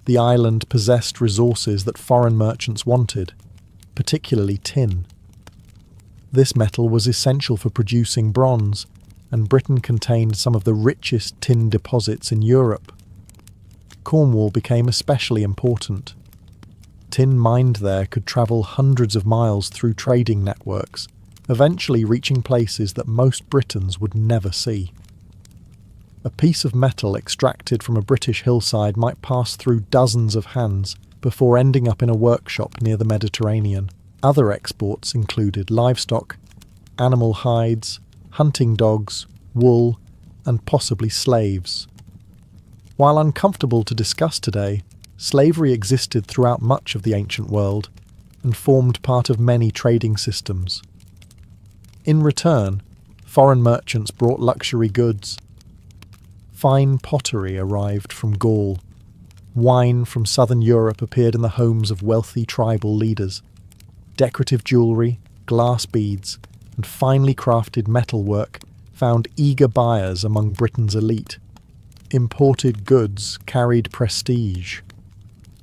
The island possessed resources that foreign merchants wanted, particularly tin. This metal was essential for producing bronze, and Britain contained some of the richest tin deposits in Europe. Cornwall became especially important. Tin mined there could travel hundreds of miles through trading networks, eventually reaching places that most Britons would never see. A piece of metal extracted from a British hillside might pass through dozens of hands before ending up in a workshop near the Mediterranean. Other exports included livestock, animal hides, hunting dogs, wool, and possibly slaves. While uncomfortable to discuss today, slavery existed throughout much of the ancient world and formed part of many trading systems. In return, foreign merchants brought luxury goods. Fine pottery arrived from Gaul. Wine from southern Europe appeared in the homes of wealthy tribal leaders. Decorative jewellery, glass beads, and finely crafted metalwork found eager buyers among Britain's elite. Imported goods carried prestige.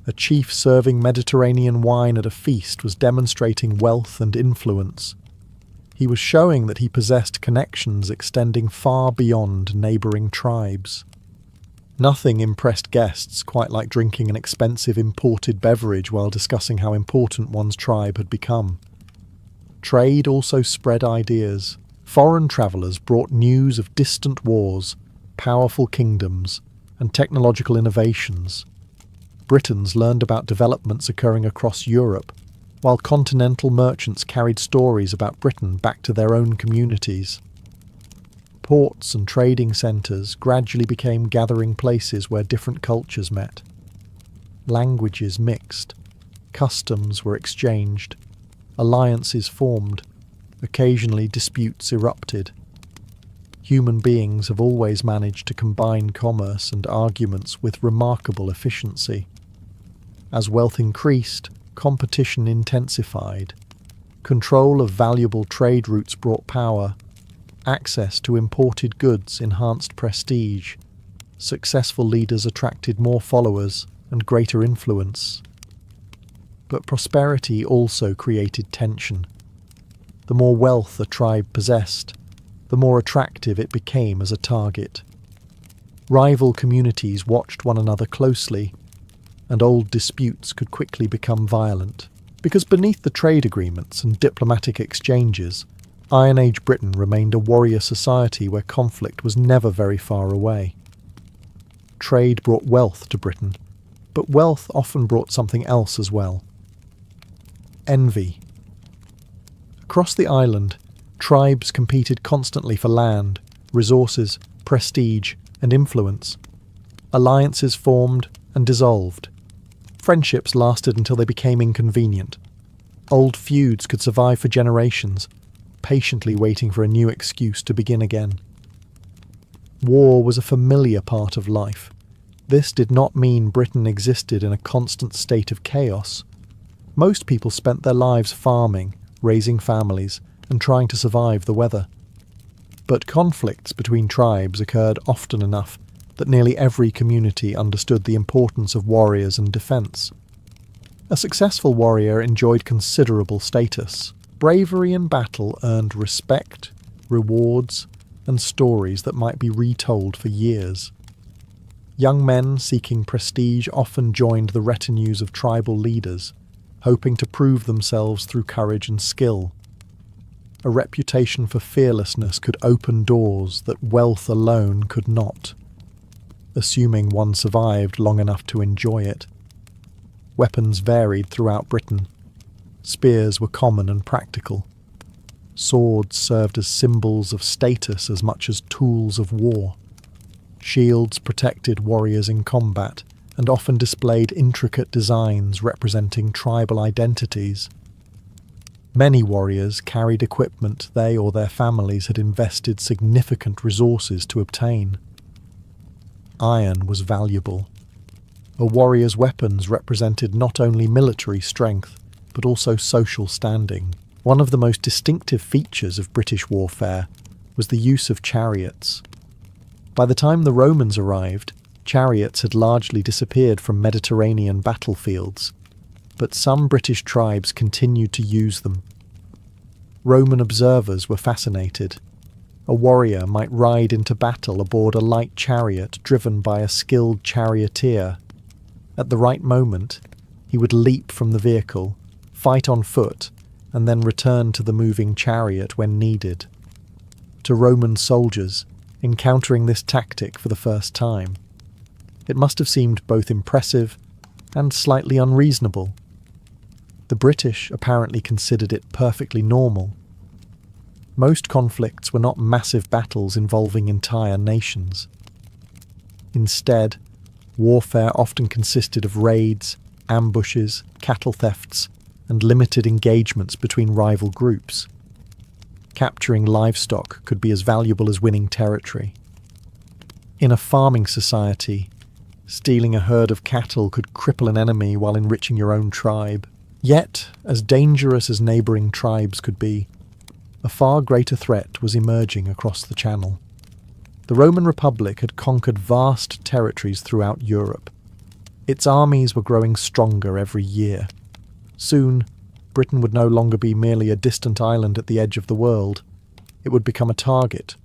A chief serving Mediterranean wine at a feast was demonstrating wealth and influence. He was showing that he possessed connections extending far beyond neighbouring tribes. Nothing impressed guests quite like drinking an expensive imported beverage while discussing how important one's tribe had become. Trade also spread ideas. Foreign travellers brought news of distant wars, powerful kingdoms, and technological innovations. Britons learned about developments occurring across Europe, while continental merchants carried stories about Britain back to their own communities. Ports and trading centres gradually became gathering places where different cultures met. Languages mixed, customs were exchanged, alliances formed, occasionally disputes erupted. Human beings have always managed to combine commerce and arguments with remarkable efficiency. As wealth increased, competition intensified. Control of valuable trade routes brought power. Access to imported goods enhanced prestige. Successful leaders attracted more followers and greater influence. But prosperity also created tension. The more wealth a tribe possessed, the more attractive it became as a target. Rival communities watched one another closely, and old disputes could quickly become violent. Because beneath the trade agreements and diplomatic exchanges, Iron Age Britain remained a warrior society where conflict was never very far away. Trade brought wealth to Britain, but wealth often brought something else as well. Envy. Across the island, tribes competed constantly for land, resources, prestige, and influence. Alliances formed and dissolved. Friendships lasted until they became inconvenient. Old feuds could survive for generations, patiently waiting for a new excuse to begin again. War was a familiar part of life. This did not mean Britain existed in a constant state of chaos. Most people spent their lives farming, raising families, and trying to survive the weather. But conflicts between tribes occurred often enough that nearly every community understood the importance of warriors and defence. A successful warrior enjoyed considerable status. Bravery in battle earned respect, rewards, and stories that might be retold for years. Young men seeking prestige often joined the retinues of tribal leaders, hoping to prove themselves through courage and skill. A reputation for fearlessness could open doors that wealth alone could not, assuming one survived long enough to enjoy it. Weapons varied throughout Britain. Spears were common and practical. Swords served as symbols of status as much as tools of war. Shields protected warriors in combat and often displayed intricate designs representing tribal identities. Many warriors carried equipment they or their families had invested significant resources to obtain. Iron was valuable. A warrior's weapons represented not only military strength, but also social standing. One of the most distinctive features of British warfare was the use of chariots. By the time the Romans arrived, chariots had largely disappeared from Mediterranean battlefields, but some British tribes continued to use them. Roman observers were fascinated. A warrior might ride into battle aboard a light chariot driven by a skilled charioteer. At the right moment, he would leap from the vehicle, fight on foot, and then return to the moving chariot when needed. To Roman soldiers, encountering this tactic for the first time, it must have seemed both impressive and slightly unreasonable. The British apparently considered it perfectly normal. Most conflicts were not massive battles involving entire nations. Instead, warfare often consisted of raids, ambushes, cattle thefts, and limited engagements between rival groups. Capturing livestock could be as valuable as winning territory. In a farming society, stealing a herd of cattle could cripple an enemy while enriching your own tribe. Yet, as dangerous as neighbouring tribes could be, a far greater threat was emerging across the Channel. The Roman Republic had conquered vast territories throughout Europe. Its armies were growing stronger every year. Soon, Britain would no longer be merely a distant island at the edge of the world. It would become a target.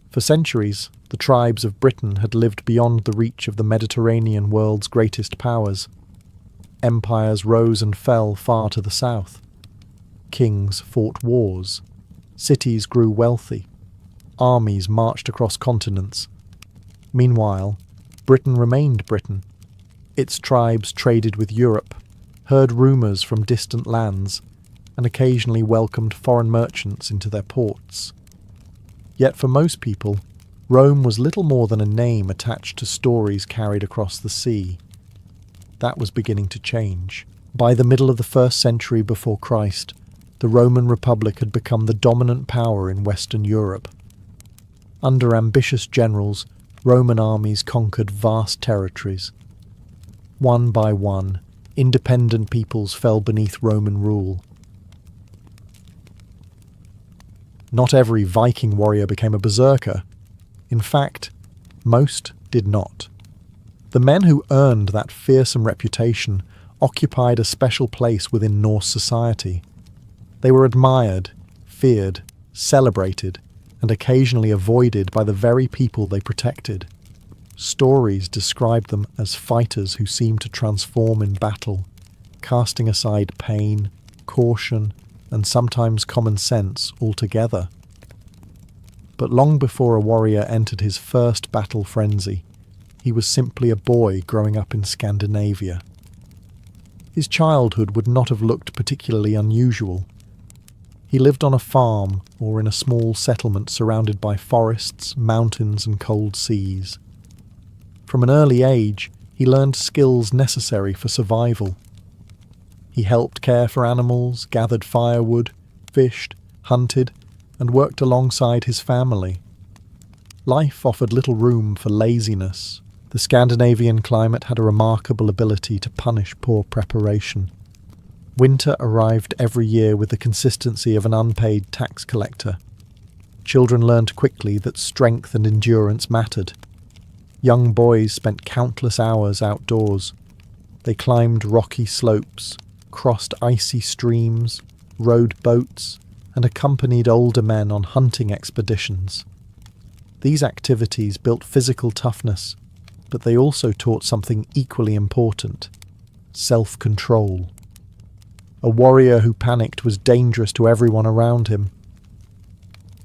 For centuries, the tribes of Britain had lived beyond the reach of the Mediterranean world's greatest powers. Empires rose and fell far to the south. Kings fought wars. Cities grew wealthy. Armies marched across continents. Meanwhile, Britain remained Britain. Its tribes traded with Europe, heard rumours from distant lands, and occasionally welcomed foreign merchants into their ports. Yet for most people, Rome was little more than a name attached to stories carried across the sea. That was beginning to change. By the middle of the 1st century before Christ, the Roman Republic had become the dominant power in Western Europe. Under ambitious generals, Roman armies conquered vast territories. One by one, independent peoples fell beneath Roman rule. Not every Viking warrior became a berserker. In fact, most did not. The men who earned that fearsome reputation occupied a special place within Norse society. They were admired, feared, celebrated, and occasionally avoided by the very people they protected. Stories described them as fighters who seemed to transform in battle, casting aside pain, caution, and sometimes common sense altogether. But long before a warrior entered his first battle frenzy, he was simply a boy growing up in Scandinavia. His childhood would not have looked particularly unusual. He lived on a farm or in a small settlement surrounded by forests, mountains, and cold seas. From an early age, he learned skills necessary for survival. He helped care for animals, gathered firewood, fished, hunted, and worked alongside his family. Life offered little room for laziness. The Scandinavian climate had a remarkable ability to punish poor preparation. Winter arrived every year with the consistency of an unpaid tax collector. Children learned quickly that strength and endurance mattered. Young boys spent countless hours outdoors. They climbed rocky slopes, crossed icy streams, rowed boats, and accompanied older men on hunting expeditions. These activities built physical toughness, but they also taught something equally important: self-control. A warrior who panicked was dangerous to everyone around him.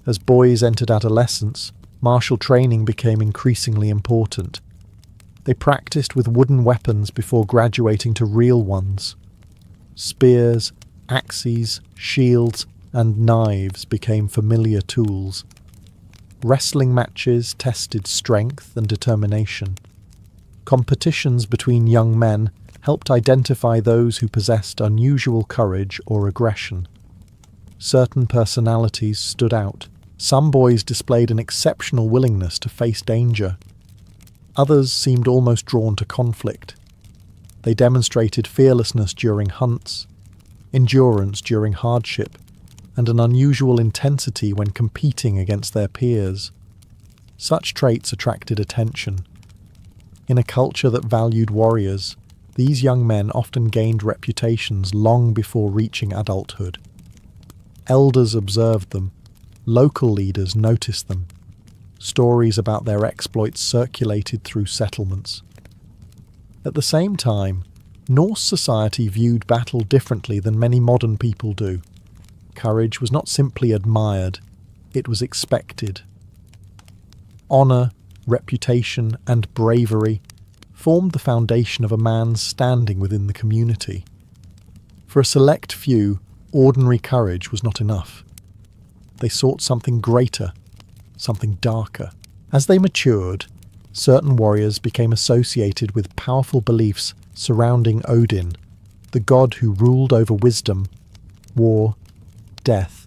As boys entered adolescence, martial training became increasingly important. They practiced with wooden weapons before graduating to real ones. Spears, axes, shields, and knives became familiar tools. Wrestling matches tested strength and determination. Competitions between young men helped identify those who possessed unusual courage or aggression. Certain personalities stood out. Some boys displayed an exceptional willingness to face danger. Others seemed almost drawn to conflict. They demonstrated fearlessness during hunts, endurance during hardship, and an unusual intensity when competing against their peers. Such traits attracted attention. In a culture that valued warriors, these young men often gained reputations long before reaching adulthood. Elders observed them. Local leaders noticed them. Stories about their exploits circulated through settlements. At the same time, Norse society viewed battle differently than many modern people do. Courage was not simply admired, it was expected. Honour, reputation, and bravery formed the foundation of a man's standing within the community. For a select few, ordinary courage was not enough. They sought something greater, something darker. As they matured, certain warriors became associated with powerful beliefs surrounding Odin, the god who ruled over wisdom, war, death,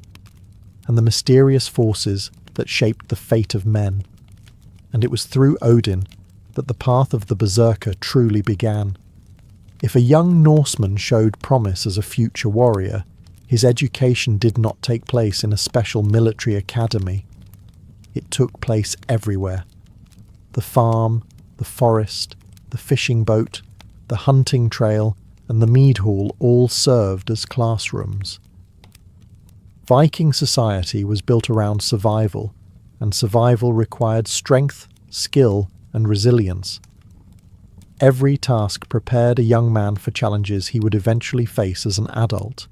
and the mysterious forces that shaped the fate of men. And it was through Odin that the path of the berserker truly began. If a young Norseman showed promise as a future warrior, his education did not take place in a special military academy. It took place everywhere. The farm, the forest, the fishing boat, the hunting trail, and the mead hall all served as classrooms. Viking society was built around survival, and survival required strength, skill, and resilience. Every task prepared a young man for challenges he would eventually face as an adult.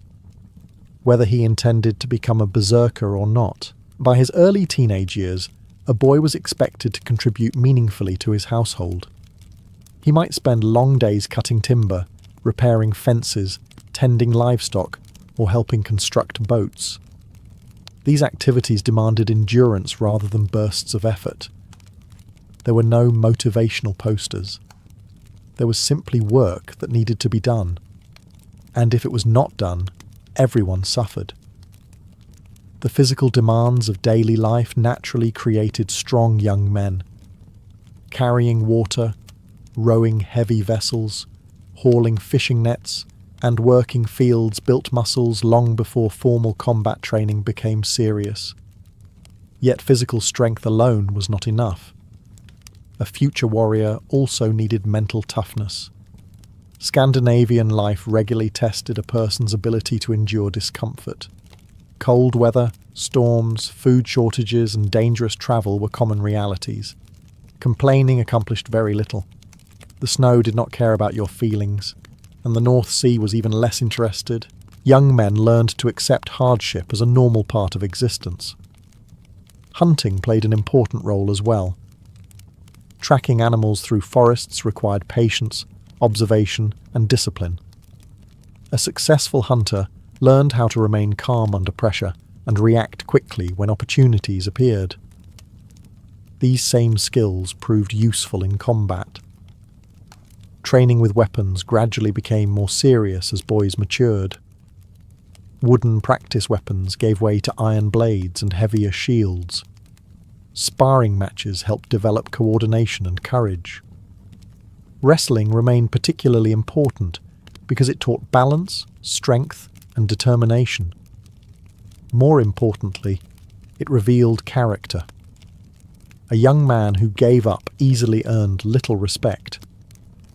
Whether he intended to become a berserker or not, by his early teenage years, a boy was expected to contribute meaningfully to his household. He might spend long days cutting timber, repairing fences, tending livestock, or helping construct boats. These activities demanded endurance rather than bursts of effort. There were no motivational posters. There was simply work that needed to be done. And if it was not done, everyone suffered. The physical demands of daily life naturally created strong young men. Carrying water, rowing heavy vessels, hauling fishing nets, and working fields built muscles long before formal combat training became serious. Yet physical strength alone was not enough. A future warrior also needed mental toughness. Scandinavian life regularly tested a person's ability to endure discomfort. Cold weather, storms, food shortages, and dangerous travel were common realities. Complaining accomplished very little. The snow did not care about your feelings, and the North Sea was even less interested. Young men learned to accept hardship as a normal part of existence. Hunting played an important role as well. Tracking animals through forests required patience, observation, and discipline. A successful hunter learned how to remain calm under pressure and react quickly when opportunities appeared. These same skills proved useful in combat. Training with weapons gradually became more serious as boys matured. Wooden practice weapons gave way to iron blades and heavier shields. Sparring matches helped develop coordination and courage. Wrestling remained particularly important because it taught balance, strength, and determination. More importantly, it revealed character. A young man who gave up easily earned little respect.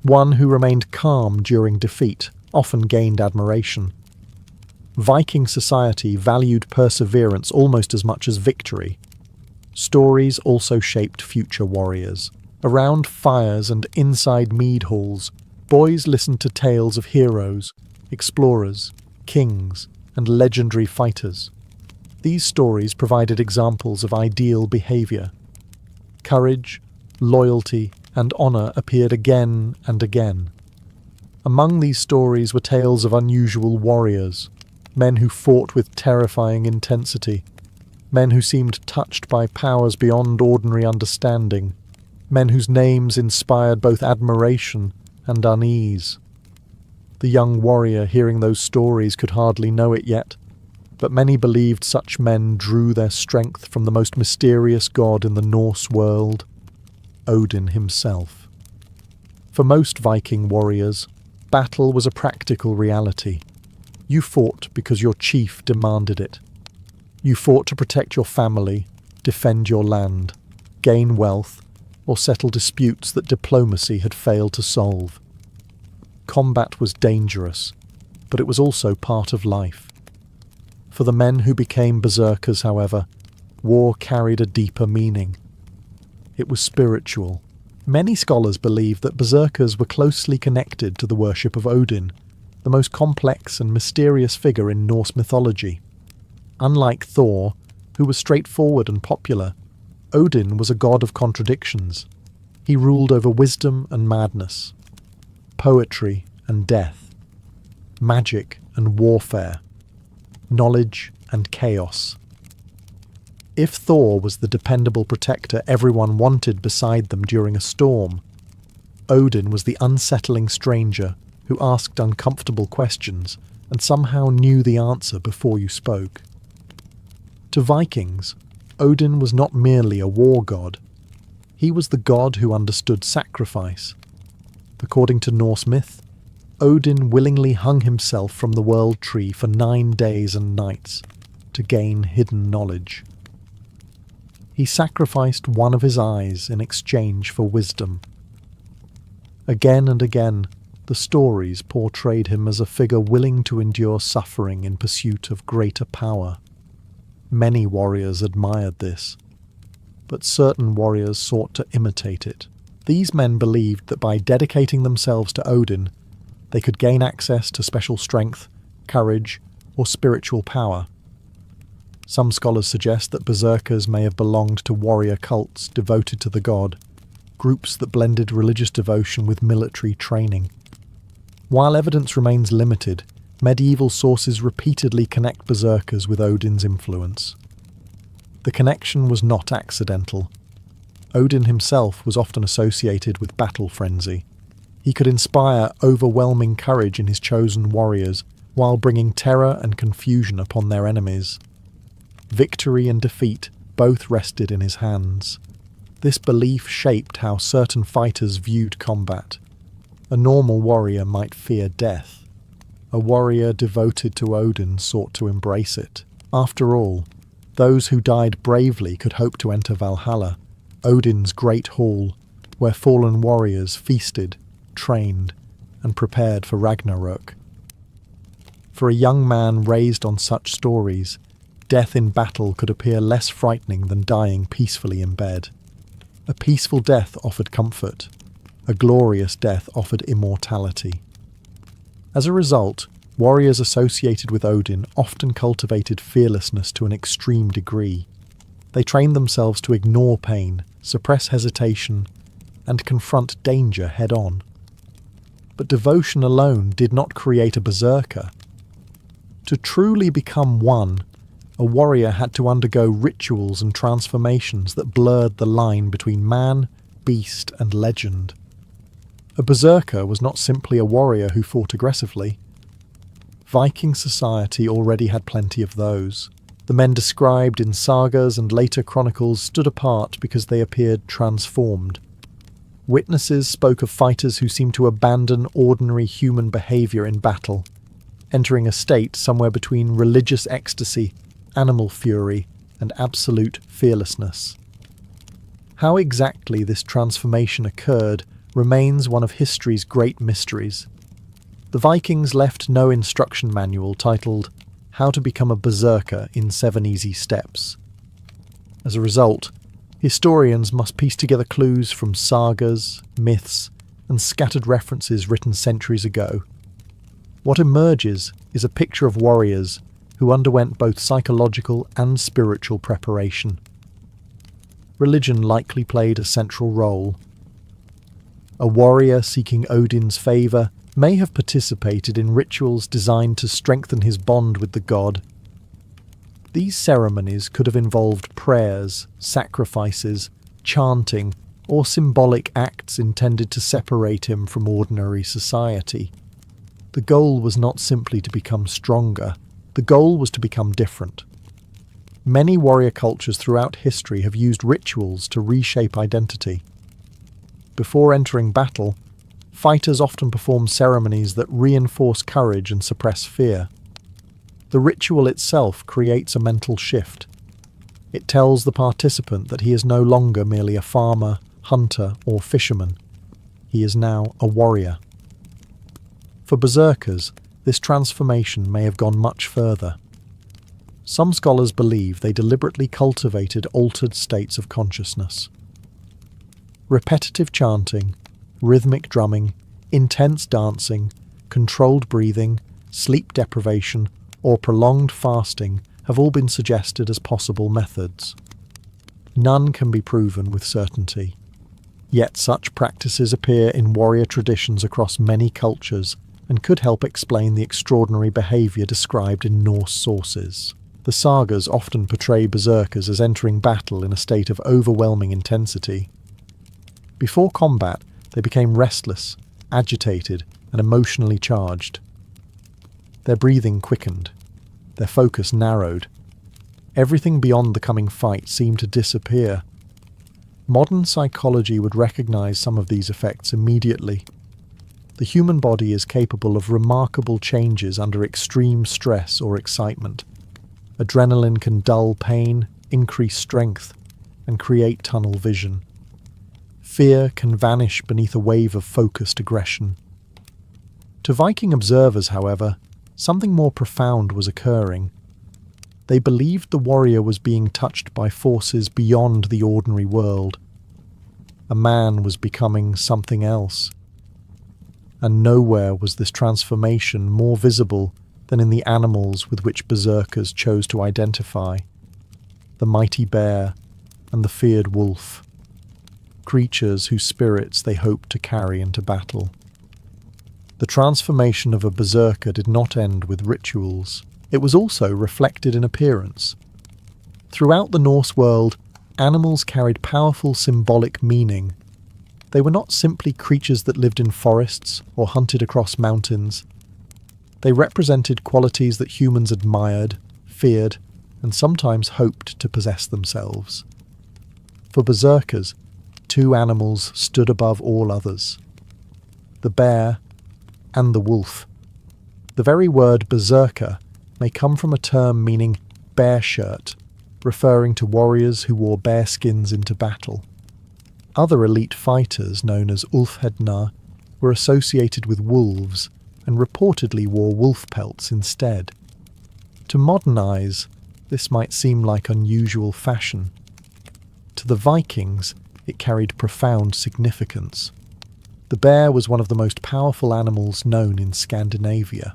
One who remained calm during defeat often gained admiration. Viking society valued perseverance almost as much as victory. Stories also shaped future warriors. Around fires and inside mead halls, boys listened to tales of heroes, explorers, kings, and legendary fighters. These stories provided examples of ideal behavior. Courage, loyalty, and honor appeared again and again. Among these stories were tales of unusual warriors, men who fought with terrifying intensity, men who seemed touched by powers beyond ordinary understanding, men whose names inspired both admiration and unease. The young warrior hearing those stories could hardly know it yet, but many believed such men drew their strength from the most mysterious god in the Norse world, Odin himself. For most Viking warriors, battle was a practical reality. You fought because your chief demanded it. You fought to protect your family, defend your land, gain wealth, or settle disputes that diplomacy had failed to solve. Combat was dangerous, but it was also part of life. For the men who became berserkers, however, war carried a deeper meaning. It was spiritual. Many scholars believe that berserkers were closely connected to the worship of Odin, the most complex and mysterious figure in Norse mythology. Unlike Thor, who was straightforward and popular, Odin was a god of contradictions. He ruled over wisdom and madness, poetry and death, magic and warfare, knowledge and chaos. If Thor was the dependable protector everyone wanted beside them during a storm, Odin was the unsettling stranger who asked uncomfortable questions and somehow knew the answer before you spoke. To Vikings, Odin was not merely a war god. He was the god who understood sacrifice. According to Norse myth, Odin willingly hung himself from the world tree for 9 days and nights to gain hidden knowledge. He sacrificed one of his eyes in exchange for wisdom. Again and again, the stories portrayed him as a figure willing to endure suffering in pursuit of greater power. Many warriors admired this, but certain warriors sought to imitate it. These men believed that by dedicating themselves to Odin, they could gain access to special strength, courage, or spiritual power. Some scholars suggest that berserkers may have belonged to warrior cults devoted to the god, groups that blended religious devotion with military training. While evidence remains limited, medieval sources repeatedly connect berserkers with Odin's influence. The connection was not accidental. Odin himself was often associated with battle frenzy. He could inspire overwhelming courage in his chosen warriors, while bringing terror and confusion upon their enemies. Victory and defeat both rested in his hands. This belief shaped how certain fighters viewed combat. A normal warrior might fear death. A warrior devoted to Odin sought to embrace it. After all, those who died bravely could hope to enter Valhalla, Odin's great hall, where fallen warriors feasted, trained, and prepared for Ragnarok. For a young man raised on such stories, death in battle could appear less frightening than dying peacefully in bed. A peaceful death offered comfort. A glorious death offered immortality. As a result, warriors associated with Odin often cultivated fearlessness to an extreme degree. They trained themselves to ignore pain, suppress hesitation, and confront danger head-on. But devotion alone did not create a berserker. To truly become one, a warrior had to undergo rituals and transformations that blurred the line between man, beast, and legend. A berserker was not simply a warrior who fought aggressively. Viking society already had plenty of those. The men described in sagas and later chronicles stood apart because they appeared transformed. Witnesses spoke of fighters who seemed to abandon ordinary human behavior in battle, entering a state somewhere between religious ecstasy, animal fury, and absolute fearlessness. How exactly this transformation occurred remains one of history's great mysteries. The Vikings left no instruction manual titled How to Become a Berserker in 7 Easy Steps. As a result, historians must piece together clues from sagas, myths, and scattered references written centuries ago. What emerges is a picture of warriors who underwent both psychological and spiritual preparation. Religion likely played a central role. A warrior seeking Odin's favour may have participated in rituals designed to strengthen his bond with the god. These ceremonies could have involved prayers, sacrifices, chanting, or symbolic acts intended to separate him from ordinary society. The goal was not simply to become stronger, the goal was to become different. Many warrior cultures throughout history have used rituals to reshape identity. Before entering battle, fighters often perform ceremonies that reinforce courage and suppress fear. The ritual itself creates a mental shift. It tells the participant that he is no longer merely a farmer, hunter, or fisherman. He is now a warrior. For berserkers, this transformation may have gone much further. Some scholars believe they deliberately cultivated altered states of consciousness. Repetitive chanting, rhythmic drumming, intense dancing, controlled breathing, sleep deprivation, or prolonged fasting have all been suggested as possible methods. None can be proven with certainty. Yet such practices appear in warrior traditions across many cultures and could help explain the extraordinary behaviour described in Norse sources. The sagas often portray berserkers as entering battle in a state of overwhelming intensity. Before combat, they became restless, agitated, and emotionally charged. Their breathing quickened. Their focus narrowed. Everything beyond the coming fight seemed to disappear. Modern psychology would recognize some of these effects immediately. the human body is capable of remarkable changes under extreme stress or excitement. Adrenaline can dull pain, increase strength, and create tunnel vision. Fear can vanish beneath a wave of focused aggression. To Viking observers, however, something more profound was occurring. They believed the warrior was being touched by forces beyond the ordinary world. A man was becoming something else. And nowhere was this transformation more visible than in the animals with which berserkers chose to identify: the mighty bear and the feared wolf, creatures whose spirits they hoped to carry into battle. The transformation of a berserker did not end with rituals. It was also reflected in appearance. Throughout the Norse world, animals carried powerful symbolic meaning. They were not simply creatures that lived in forests or hunted across mountains. They represented qualities that humans admired, feared, and sometimes hoped to possess themselves. For berserkers, two animals stood above all others: the bear and the wolf. The very word berserker may come from a term meaning bear shirt, referring to warriors who wore bear skins into battle. Other elite fighters, known as ulfhednar, were associated with wolves and reportedly wore wolf pelts instead. To modern eyes, this might seem like unusual fashion. To the Vikings, it carried profound significance. The bear was one of the most powerful animals known in Scandinavia.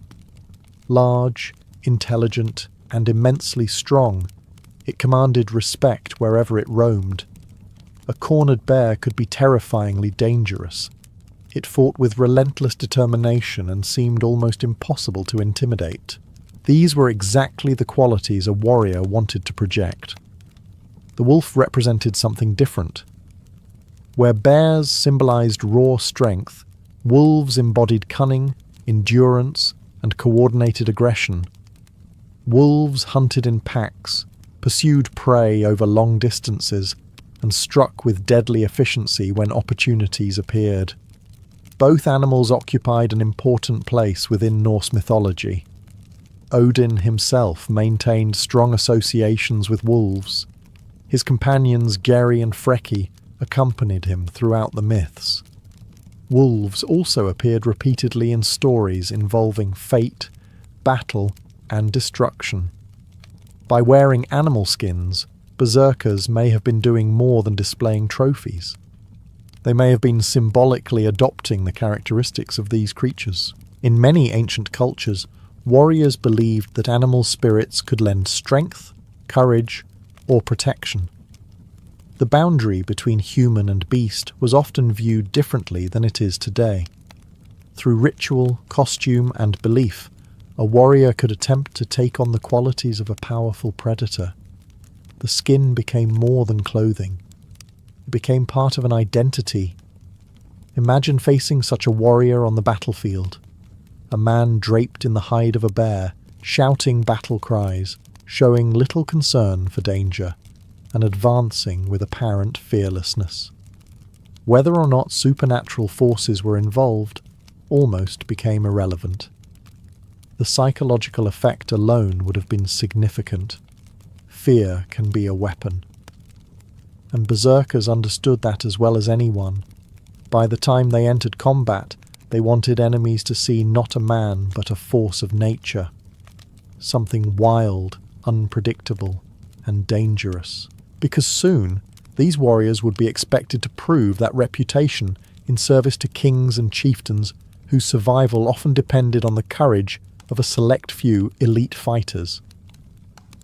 Large, intelligent, and immensely strong, it commanded respect wherever it roamed. A cornered bear could be terrifyingly dangerous. It fought with relentless determination and seemed almost impossible to intimidate. These were exactly the qualities a warrior wanted to project. The wolf represented something different. Where bears symbolized raw strength, wolves embodied cunning, endurance, and coordinated aggression. Wolves hunted in packs, pursued prey over long distances, and struck with deadly efficiency when opportunities appeared. Both animals occupied an important place within Norse mythology. Odin himself maintained strong associations with wolves. His companions Geri and Freki accompanied him throughout the myths. Wolves also appeared repeatedly in stories involving fate, battle, and destruction. By wearing animal skins, berserkers may have been doing more than displaying trophies. They may have been symbolically adopting the characteristics of these creatures. In many ancient cultures, warriors believed that animal spirits could lend strength, courage, or protection. The boundary between human and beast was often viewed differently than it is today. Through ritual, costume, and belief, a warrior could attempt to take on the qualities of a powerful predator. The skin became more than clothing. It became part of an identity. Imagine facing such a warrior on the battlefield. A man draped in the hide of a bear, shouting battle cries, showing little concern for danger, and advancing with apparent fearlessness. Whether or not supernatural forces were involved almost became irrelevant. The psychological effect alone would have been significant. Fear can be a weapon. And berserkers understood that as well as anyone. By the time they entered combat, they wanted enemies to see not a man but a force of nature. Something wild, unpredictable, and dangerous. Because soon, these warriors would be expected to prove that reputation in service to kings and chieftains whose survival often depended on the courage of a select few elite fighters.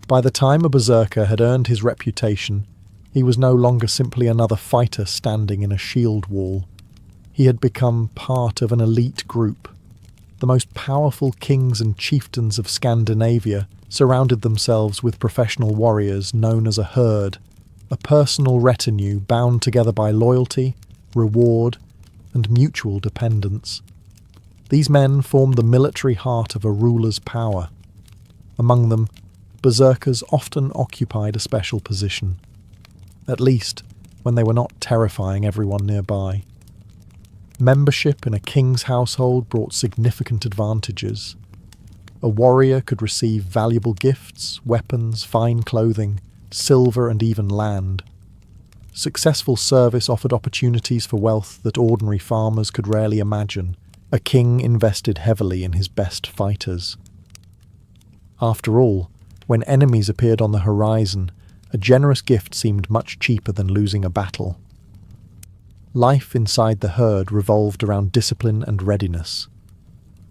By the time a berserker had earned his reputation, he was no longer simply another fighter standing in a shield wall. He had become part of an elite group. The most powerful kings and chieftains of Scandinavia surrounded themselves with professional warriors known as a herd, a personal retinue bound together by loyalty, reward, and mutual dependence. These men formed the military heart of a ruler's power. Among them, berserkers often occupied a special position, at least when they were not terrifying everyone nearby. Membership in a king's household brought significant advantages. A warrior could receive valuable gifts, weapons, fine clothing, silver, and even land. Successful service offered opportunities for wealth that ordinary farmers could rarely imagine. A king invested heavily in his best fighters. After all, when enemies appeared on the horizon, a generous gift seemed much cheaper than losing a battle. Life inside the herd revolved around discipline and readiness.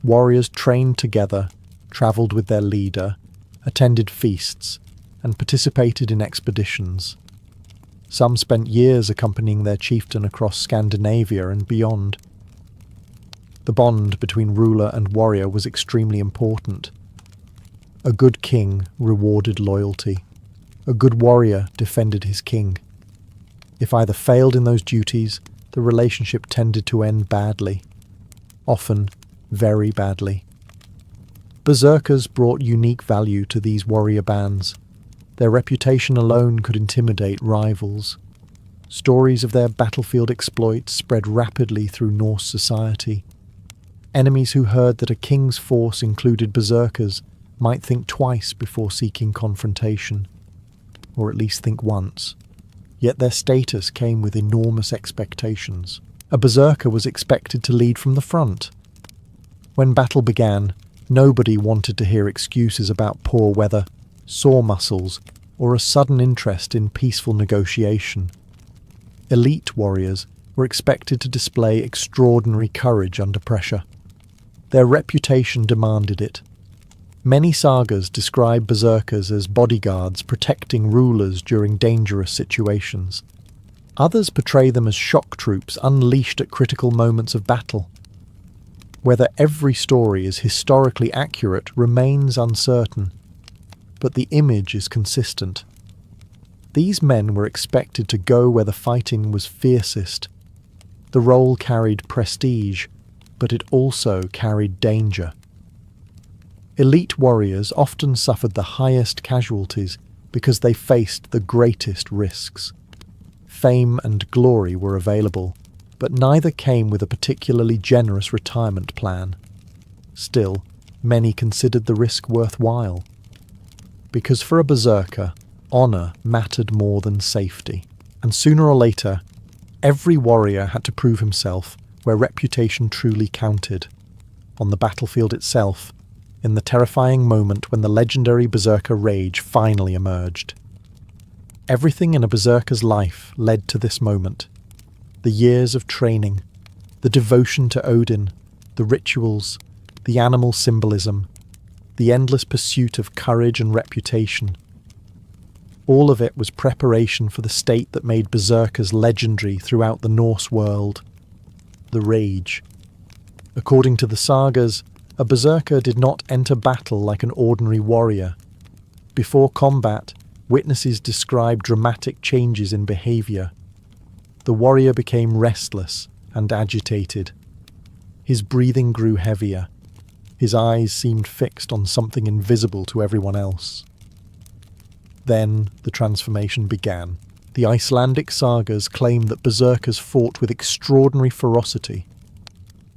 Warriors trained together, travelled with their leader, attended feasts, and participated in expeditions. Some spent years accompanying their chieftain across Scandinavia and beyond. The bond between ruler and warrior was extremely important. A good king rewarded loyalty. A good warrior defended his king. If either failed in those duties, the relationship tended to end badly. Often, very badly. Berserkers brought unique value to these warrior bands. Their reputation alone could intimidate rivals. Stories of their battlefield exploits spread rapidly through Norse society. Enemies who heard that a king's force included berserkers might think twice before seeking confrontation, or at least think once. Yet their status came with enormous expectations. A berserker was expected to lead from the front. When battle began, nobody wanted to hear excuses about poor weather, sore muscles, or a sudden interest in peaceful negotiation. Elite warriors were expected to display extraordinary courage under pressure. Their reputation demanded it. Many sagas describe berserkers as bodyguards protecting rulers during dangerous situations. Others portray them as shock troops unleashed at critical moments of battle. Whether every story is historically accurate remains uncertain, but the image is consistent. These men were expected to go where the fighting was fiercest. The role carried prestige, but it also carried danger. Elite warriors often suffered the highest casualties because they faced the greatest risks. Fame and glory were available, but neither came with a particularly generous retirement plan. Still, many considered the risk worthwhile. Because for a berserker, honour mattered more than safety, and sooner or later, every warrior had to prove himself where reputation truly counted. On the battlefield itself, in the terrifying moment when the legendary berserker rage finally emerged. Everything in a berserker's life led to this moment. The years of training, the devotion to Odin, the rituals, the animal symbolism, the endless pursuit of courage and reputation. All of it was preparation for the state that made berserkers legendary throughout the Norse world. The rage. According to the sagas, a berserker did not enter battle like an ordinary warrior. Before combat, witnesses describe dramatic changes in behaviour. The warrior became restless and agitated. His breathing grew heavier. His eyes seemed fixed on something invisible to everyone else. Then the transformation began. The Icelandic sagas claim that berserkers fought with extraordinary ferocity.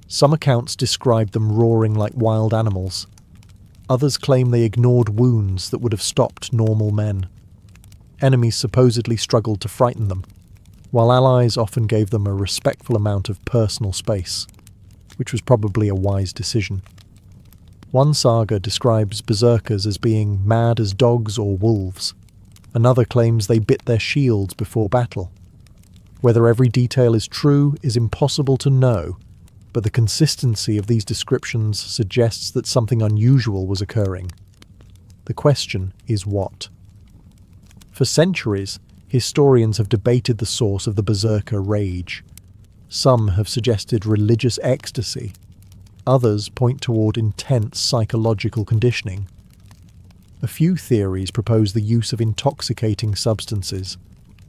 Some accounts describe them roaring like wild animals. Others claim they ignored wounds that would have stopped normal men. Enemies supposedly struggled to frighten them, while allies often gave them a respectful amount of personal space, which was probably a wise decision. One saga describes berserkers as being mad as dogs or wolves. Another claims they bit their shields before battle. Whether every detail is true is impossible to know, but the consistency of these descriptions suggests that something unusual was occurring. The question is what? For centuries, historians have debated the source of the berserker rage. Some have suggested religious ecstasy. Others point toward intense psychological conditioning. A few theories propose the use of intoxicating substances,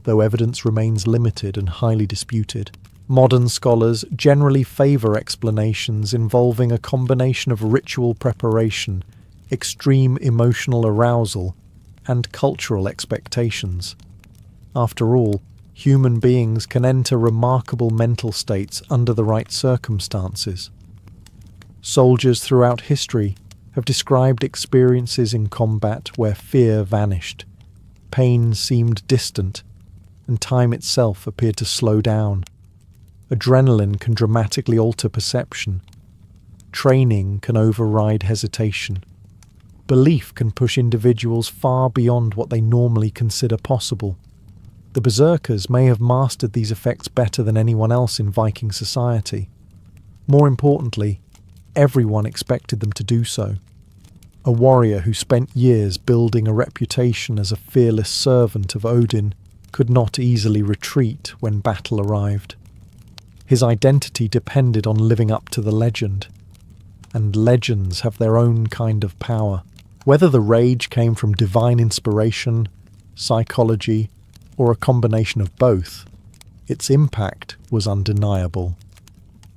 though evidence remains limited and highly disputed. Modern scholars generally favour explanations involving a combination of ritual preparation, extreme emotional arousal, and cultural expectations. After all, Human beings can enter remarkable mental states under the right circumstances. Soldiers throughout history have described experiences in combat where fear vanished, pain seemed distant, and time itself appeared to slow down. Adrenaline can dramatically alter perception. Training can override hesitation. Belief can push individuals far beyond what they normally consider possible. The berserkers may have mastered these effects better than anyone else in Viking society. More importantly, everyone expected them to do so. A warrior who spent years building a reputation as a fearless servant of Odin could not easily retreat when battle arrived. His identity depended on living up to the legend, and legends have their own kind of power. Whether the rage came from divine inspiration, psychology, or a combination of both, its impact was undeniable.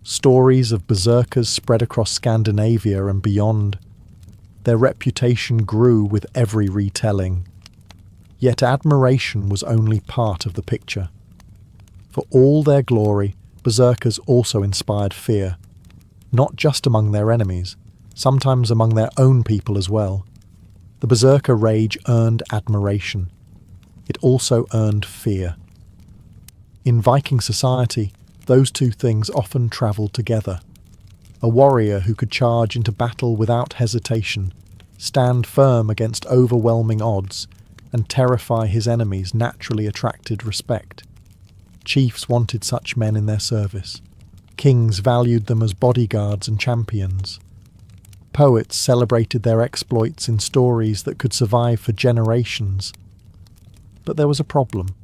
Stories of berserkers spread across Scandinavia and beyond. Their reputation grew with every retelling. Yet admiration was only part of the picture. For all their glory, berserkers also inspired fear, not just among their enemies, sometimes among their own people as well. The berserker rage earned admiration. It also earned fear. In Viking society, those two things often travelled together. A warrior who could charge into battle without hesitation, stand firm against overwhelming odds, and terrify his enemies naturally attracted respect. Chiefs wanted such men in their service. Kings valued them as bodyguards and champions. Poets celebrated their exploits in stories that could survive for generations. But there was a problem.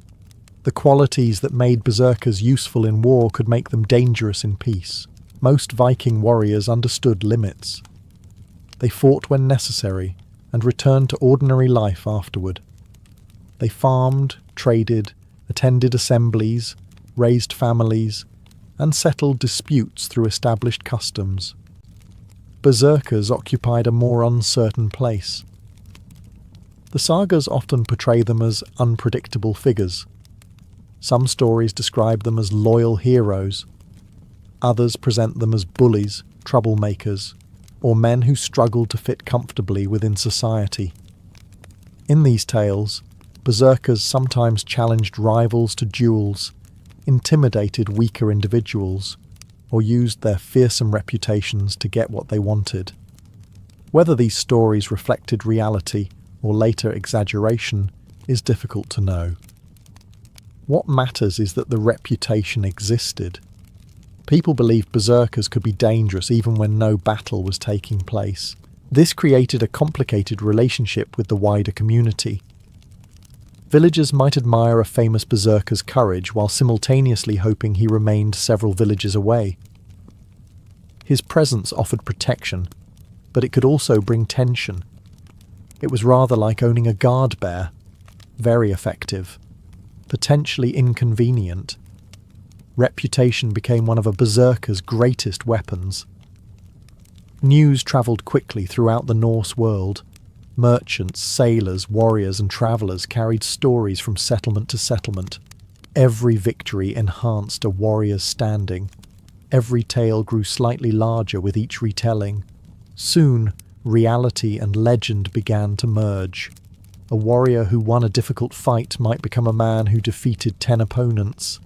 The qualities that made berserkers useful in war could make them dangerous in peace. Most Viking warriors understood limits. They fought when necessary and returned to ordinary life afterward. They farmed, traded, attended assemblies, raised families, and settled disputes through established customs. Berserkers occupied a more uncertain place. The sagas often portray them as unpredictable figures. Some stories describe them as loyal heroes. Others present them as bullies, troublemakers, or men who struggled to fit comfortably within society. In these tales, berserkers sometimes challenged rivals to duels, intimidated weaker individuals, or used their fearsome reputations to get what they wanted. Whether these stories reflected reality or later exaggeration is difficult to know. What matters is that the reputation existed. People believed berserkers could be dangerous even when no battle was taking place. This created a complicated relationship with the wider community. Villagers might admire a famous berserker's courage while simultaneously hoping he remained several villages away. His presence offered protection, but it could also bring tension. It was rather like owning a guard bear, very effective, potentially inconvenient. Reputation became one of a berserker's greatest weapons. News travelled quickly throughout the Norse world. Merchants, sailors, warriors and travellers carried stories from settlement to settlement. Every victory enhanced a warrior's standing. Every tale grew slightly larger with each retelling. Soon, reality and legend began to merge. A warrior who won a difficult fight might become a man who defeated 10 opponents.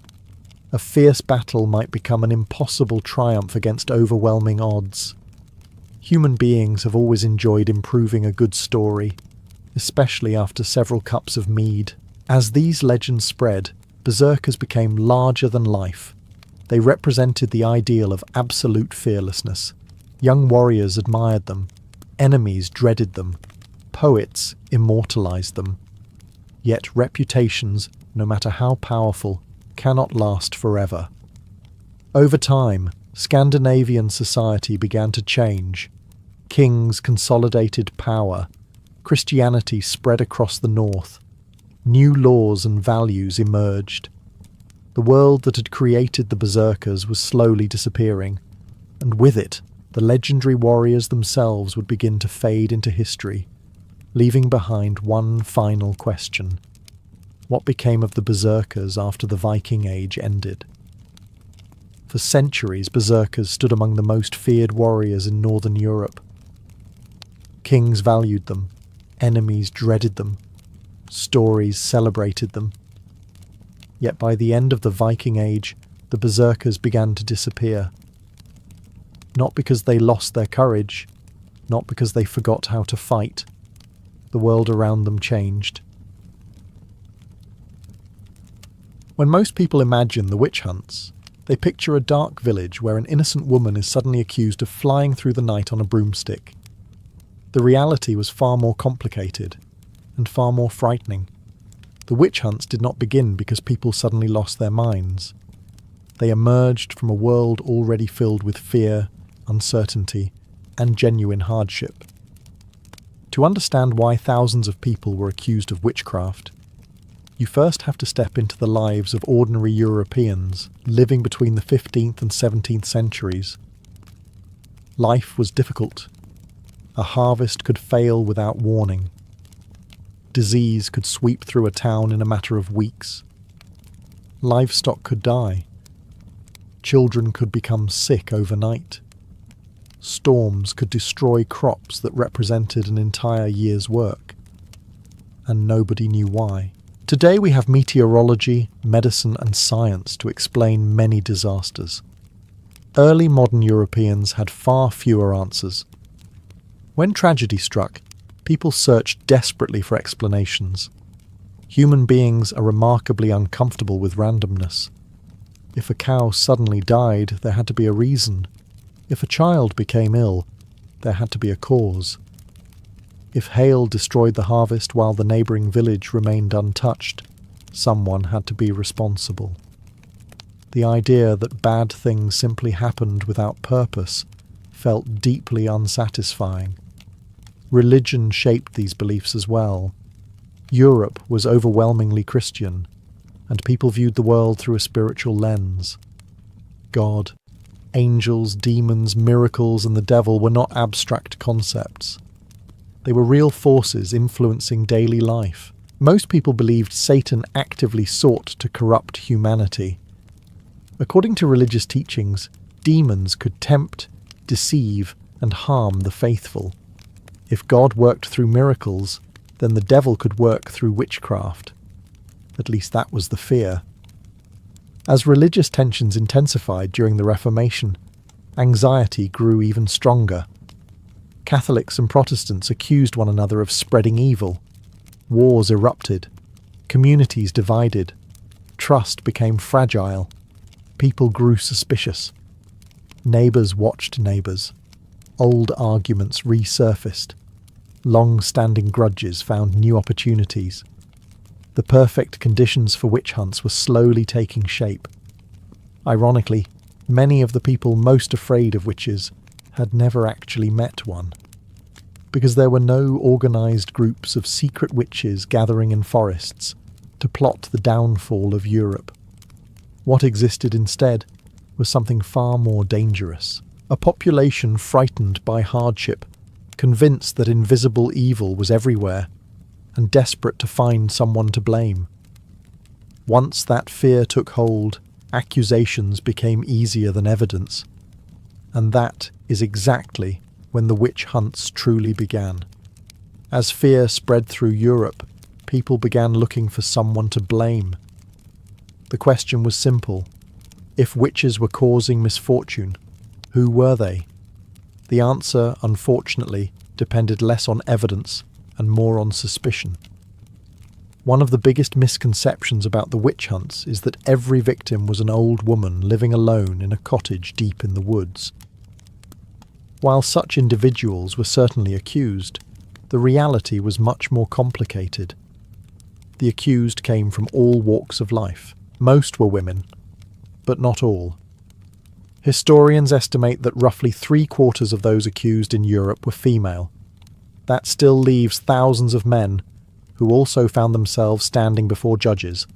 A fierce battle might become an impossible triumph against overwhelming odds. Human beings have always enjoyed improving a good story, especially after several cups of mead. As these legends spread, berserkers became larger than life. They represented the ideal of absolute fearlessness. Young warriors admired them. Enemies dreaded them. Poets immortalized them. Yet reputations, no matter how powerful, cannot last forever. Over time, Scandinavian society began to change. Kings consolidated power. Christianity spread across the north. New laws and values emerged. The world that had created the berserkers was slowly disappearing, and with it, the legendary warriors themselves would begin to fade into history, leaving behind one final question. What became of the berserkers after the Viking Age ended? For centuries, berserkers stood among the most feared warriors in northern Europe. Kings valued them, enemies dreaded them, stories celebrated them. Yet by the end of the Viking Age, the berserkers began to disappear. Not because they lost their courage, not because they forgot how to fight. The world around them changed. When most people imagine the witch hunts, they picture a dark village where an innocent woman is suddenly accused of flying through the night on a broomstick. The reality was far more complicated and far more frightening. The witch hunts did not begin because people suddenly lost their minds. They emerged from a world already filled with fear, uncertainty, and genuine hardship. To understand why thousands of people were accused of witchcraft, you first have to step into the lives of ordinary Europeans living between the 15th and 17th centuries. Life was difficult. A harvest could fail without warning. Disease could sweep through a town in a matter of weeks. Livestock could die. Children could become sick overnight. Storms could destroy crops that represented an entire year's work. And nobody knew why. Today we have meteorology, medicine and science to explain many disasters. Early modern Europeans had far fewer answers. When tragedy struck, people searched desperately for explanations. Human beings are remarkably uncomfortable with randomness. If a cow suddenly died, there had to be a reason. If a child became ill, there had to be a cause. If hail destroyed the harvest while the neighbouring village remained untouched, someone had to be responsible. The idea that bad things simply happened without purpose felt deeply unsatisfying. Religion shaped these beliefs as well. Europe was overwhelmingly Christian, and people viewed the world through a spiritual lens. God, angels, demons, miracles, and the devil were not abstract concepts. They were real forces influencing daily life. Most people believed Satan actively sought to corrupt humanity. According to religious teachings, demons could tempt, deceive, and harm the faithful. If God worked through miracles, then the devil could work through witchcraft. At least that was the fear. As religious tensions intensified during the Reformation, anxiety grew even stronger. Catholics and Protestants accused one another of spreading evil. Wars erupted. Communities divided. Trust became fragile. People grew suspicious. Neighbours watched neighbours. Old arguments resurfaced. Long-standing grudges found new opportunities. The perfect conditions for witch hunts were slowly taking shape. Ironically, many of the people most afraid of witches had never actually met one, because there were no organised groups of secret witches gathering in forests to plot the downfall of Europe. What existed instead was something far more dangerous. A population frightened by hardship, convinced that invisible evil was everywhere, and desperate to find someone to blame. Once that fear took hold, accusations became easier than evidence. And that is exactly when the witch hunts truly began. As fear spread through Europe, people began looking for someone to blame. The question was simple. If witches were causing misfortune, who were they? The answer, unfortunately, depended less on evidence and more on suspicion. One of the biggest misconceptions about the witch hunts is that every victim was an old woman living alone in a cottage deep in the woods. While such individuals were certainly accused, the reality was much more complicated. The accused came from all walks of life. Most were women, but not all. Historians estimate that roughly 3/4 of those accused in Europe were female. That still leaves thousands of men who also found themselves standing before judges,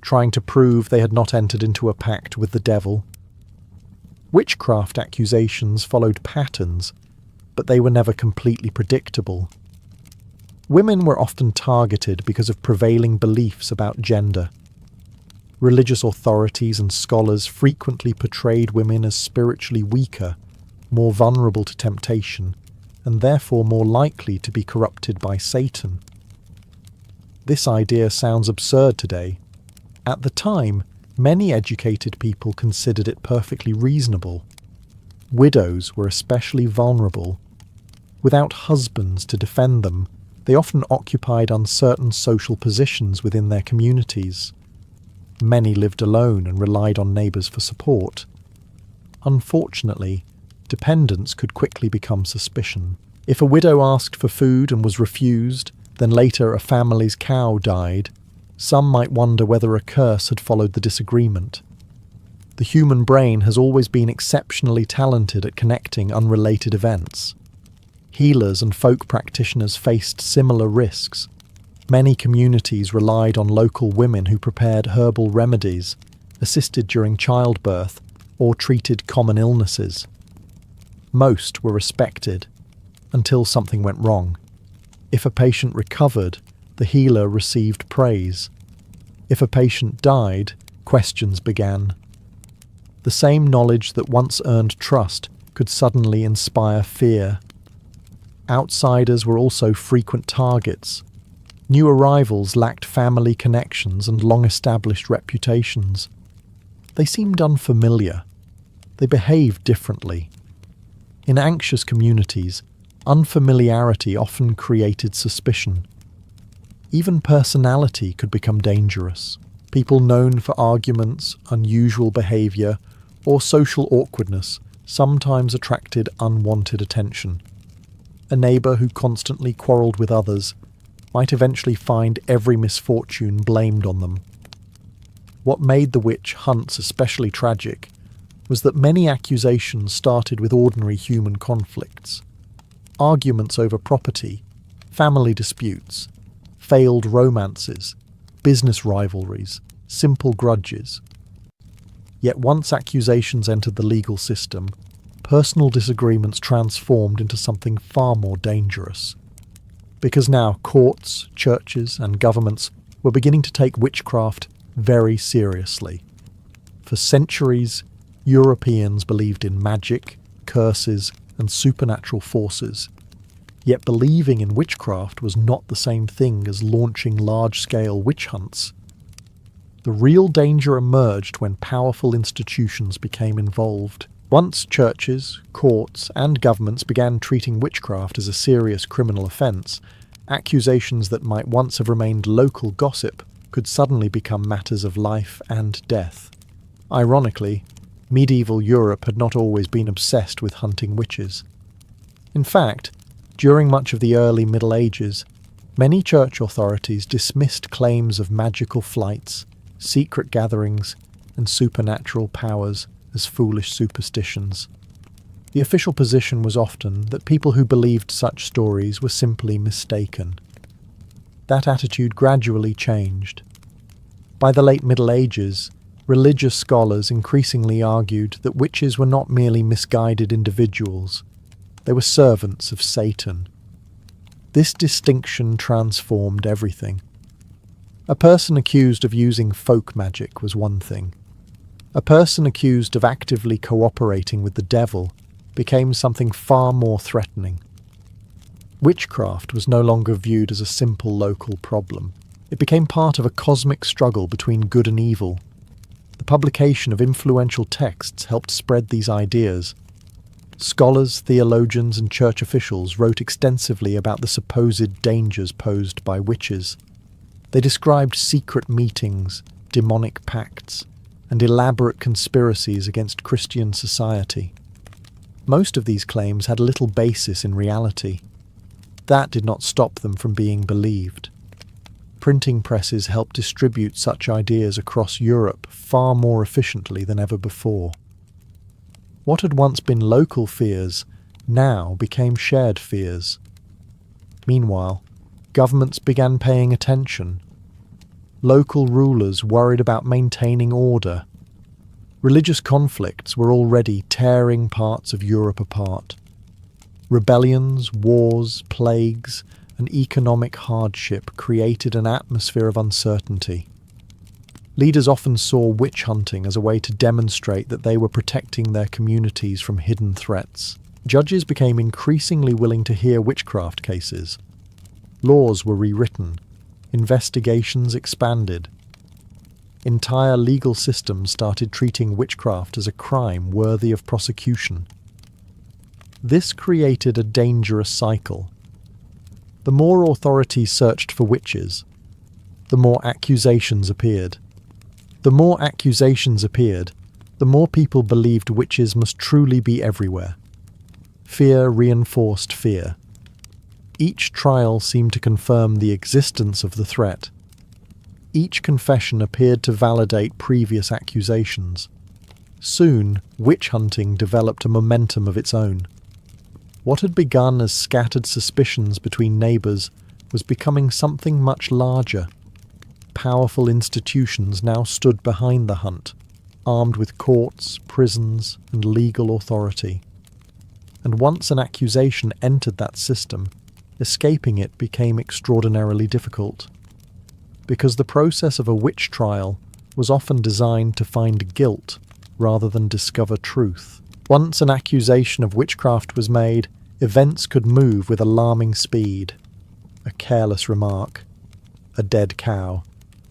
trying to prove they had not entered into a pact with the devil. Witchcraft accusations followed patterns, but they were never completely predictable. Women were often targeted because of prevailing beliefs about gender. Religious authorities and scholars frequently portrayed women as spiritually weaker, more vulnerable to temptation, and therefore more likely to be corrupted by Satan. This idea sounds absurd today. At the time, many educated people considered it perfectly reasonable. Widows were especially vulnerable. Without husbands to defend them, they often occupied uncertain social positions within their communities. Many lived alone and relied on neighbours for support. Unfortunately, dependence could quickly become suspicion. If a widow asked for food and was refused, then later a family's cow died, some might wonder whether a curse had followed the disagreement. The human brain has always been exceptionally talented at connecting unrelated events. Healers and folk practitioners faced similar risks. Many communities relied on local women who prepared herbal remedies, assisted during childbirth, or treated common illnesses. Most were respected, until something went wrong. If a patient recovered, the healer received praise. If a patient died, questions began. The same knowledge that once earned trust could suddenly inspire fear. Outsiders were also frequent targets. New arrivals lacked family connections and long-established reputations. They seemed unfamiliar. They behaved differently. In anxious communities, unfamiliarity often created suspicion. Even personality could become dangerous. People known for arguments, unusual behaviour, or social awkwardness sometimes attracted unwanted attention. A neighbour who constantly quarrelled with others might eventually find every misfortune blamed on them. What made the witch hunts especially tragic was that many accusations started with ordinary human conflicts. Arguments over property, family disputes, failed romances, business rivalries, simple grudges. Yet once accusations entered the legal system, personal disagreements transformed into something far more dangerous. Because now courts, churches, and governments were beginning to take witchcraft very seriously. For centuries, Europeans believed in magic, curses, and supernatural forces. Yet believing in witchcraft was not the same thing as launching large-scale witch hunts. The real danger emerged when powerful institutions became involved. Once churches, courts, and governments began treating witchcraft as a serious criminal offence, accusations that might once have remained local gossip could suddenly become matters of life and death. Ironically, medieval Europe had not always been obsessed with hunting witches. In fact, during much of the early Middle Ages, many church authorities dismissed claims of magical flights, secret gatherings, and supernatural powers as foolish superstitions. The official position was often that people who believed such stories were simply mistaken. That attitude gradually changed. By the late Middle Ages, religious scholars increasingly argued that witches were not merely misguided individuals, they were servants of Satan. This distinction transformed everything. A person accused of using folk magic was one thing. A person accused of actively cooperating with the devil became something far more threatening. Witchcraft was no longer viewed as a simple local problem. It became part of a cosmic struggle between good and evil. The publication of influential texts helped spread these ideas. Scholars, theologians, and church officials wrote extensively about the supposed dangers posed by witches. They described secret meetings, demonic pacts, and elaborate conspiracies against Christian society. Most of these claims had little basis in reality. That did not stop them from being believed. Printing presses helped distribute such ideas across Europe far more efficiently than ever before. What had once been local fears now became shared fears. Meanwhile, governments began paying attention. Local rulers worried about maintaining order. Religious conflicts were already tearing parts of Europe apart. Rebellions, wars, plagues, and economic hardship created an atmosphere of uncertainty. Leaders often saw witch hunting as a way to demonstrate that they were protecting their communities from hidden threats. Judges became increasingly willing to hear witchcraft cases. Laws were rewritten. Investigations expanded. Entire legal systems started treating witchcraft as a crime worthy of prosecution. This created a dangerous cycle. The more authorities searched for witches, the more accusations appeared. The more accusations appeared, the more people believed witches must truly be everywhere. Fear reinforced fear. Each trial seemed to confirm the existence of the threat. Each confession appeared to validate previous accusations. Soon, witch hunting developed a momentum of its own. What had begun as scattered suspicions between neighbours was becoming something much larger. Powerful institutions now stood behind the hunt, armed with courts, prisons, and legal authority. And once an accusation entered that system, escaping it became extraordinarily difficult. Because the process of a witch trial was often designed to find guilt rather than discover truth. Once an accusation of witchcraft was made, events could move with alarming speed. A careless remark, a dead cow,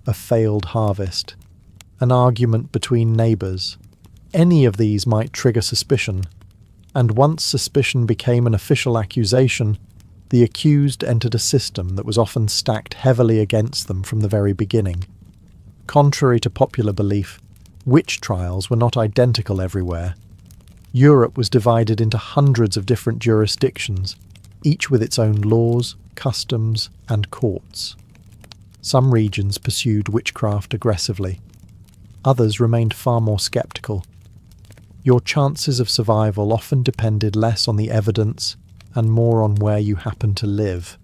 a failed harvest, an argument between neighbours. Any of these might trigger suspicion, and once suspicion became an official accusation, the accused entered a system that was often stacked heavily against them from the very beginning. Contrary to popular belief, witch trials were not identical everywhere. Europe was divided into hundreds of different jurisdictions, each with its own laws, customs, and courts. Some regions pursued witchcraft aggressively. Others remained far more skeptical. Your chances of survival often depended less on the evidence and more on where you happened to live.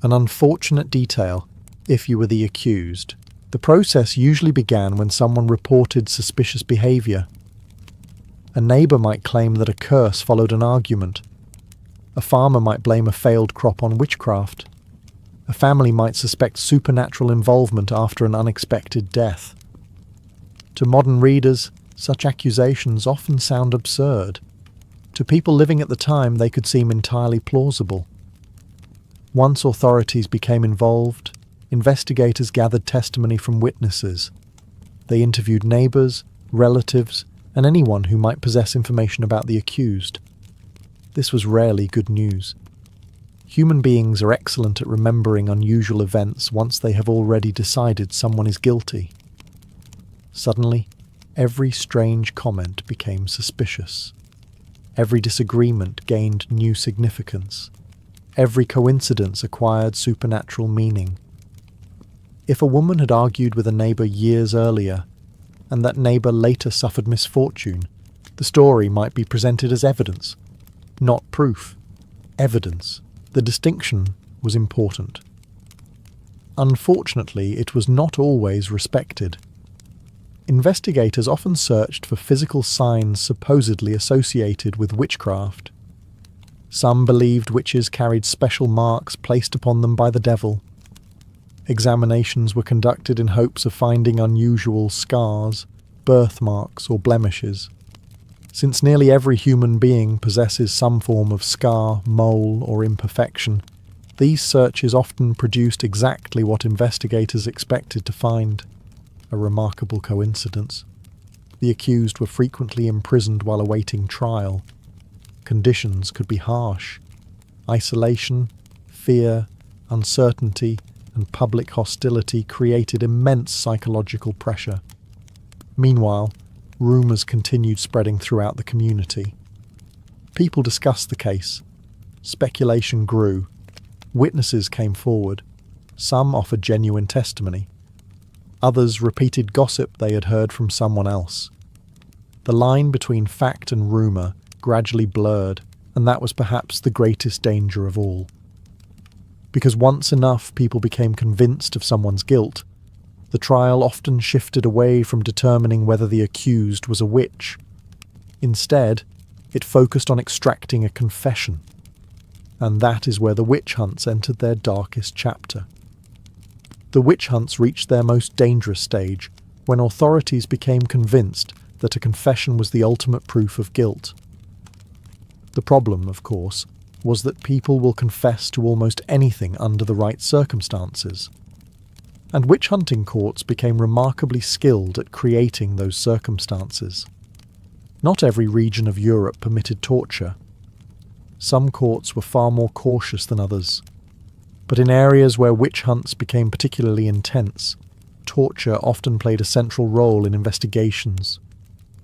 An unfortunate detail, if you were the accused, the process usually began when someone reported suspicious behaviour. A neighbour might claim that a curse followed an argument. A farmer might blame a failed crop on witchcraft. A family might suspect supernatural involvement after an unexpected death. To modern readers, such accusations often sound absurd. To people living at the time, they could seem entirely plausible. Once authorities became involved, investigators gathered testimony from witnesses. They interviewed neighbours, relatives, and anyone who might possess information about the accused. This was rarely good news. Human beings are excellent at remembering unusual events once they have already decided someone is guilty. Suddenly, every strange comment became suspicious. Every disagreement gained new significance. Every coincidence acquired supernatural meaning. If a woman had argued with a neighbour years earlier, and that neighbour later suffered misfortune, the story might be presented as evidence, not proof. Evidence. The distinction was important. Unfortunately, it was not always respected. Investigators often searched for physical signs supposedly associated with witchcraft. Some believed witches carried special marks placed upon them by the devil. Examinations were conducted in hopes of finding unusual scars, birthmarks, or blemishes. Since nearly every human being possesses some form of scar, mole, or imperfection, these searches often produced exactly what investigators expected to find: a remarkable coincidence. The accused were frequently imprisoned while awaiting trial. Conditions could be harsh. Isolation, fear, uncertainty, and public hostility created immense psychological pressure. Meanwhile, rumours continued spreading throughout the community. People discussed the case. Speculation grew. Witnesses came forward. Some offered genuine testimony. Others repeated gossip they had heard from someone else. The line between fact and rumour gradually blurred, and that was perhaps the greatest danger of all. Because once enough people became convinced of someone's guilt, the trial often shifted away from determining whether the accused was a witch. Instead, it focused on extracting a confession. And that is where the witch hunts entered their darkest chapter. The witch hunts reached their most dangerous stage when authorities became convinced that a confession was the ultimate proof of guilt. The problem, of course, was that people will confess to almost anything under the right circumstances. And witch hunting courts became remarkably skilled at creating those circumstances. Not every region of Europe permitted torture. Some courts were far more cautious than others. But in areas where witch hunts became particularly intense, torture often played a central role in investigations.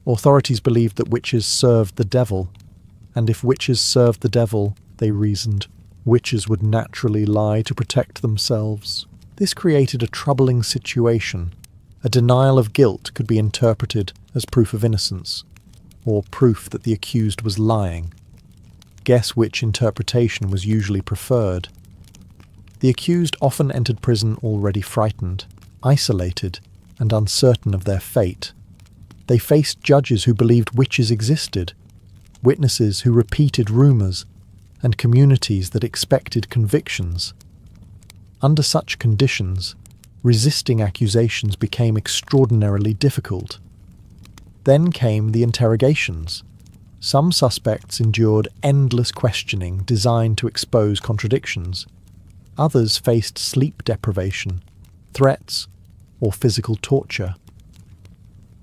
Authorities believed that witches served the devil, and if witches served the devil, they reasoned, witches would naturally lie to protect themselves. This created a troubling situation. A denial of guilt could be interpreted as proof of innocence, or proof that the accused was lying. Guess which interpretation was usually preferred. The accused often entered prison already frightened, isolated, and uncertain of their fate. They faced judges who believed witches existed, witnesses who repeated rumours, and communities that expected convictions. Under such conditions, resisting accusations became extraordinarily difficult. Then came the interrogations. Some suspects endured endless questioning designed to expose contradictions. Others faced sleep deprivation, threats, or physical torture.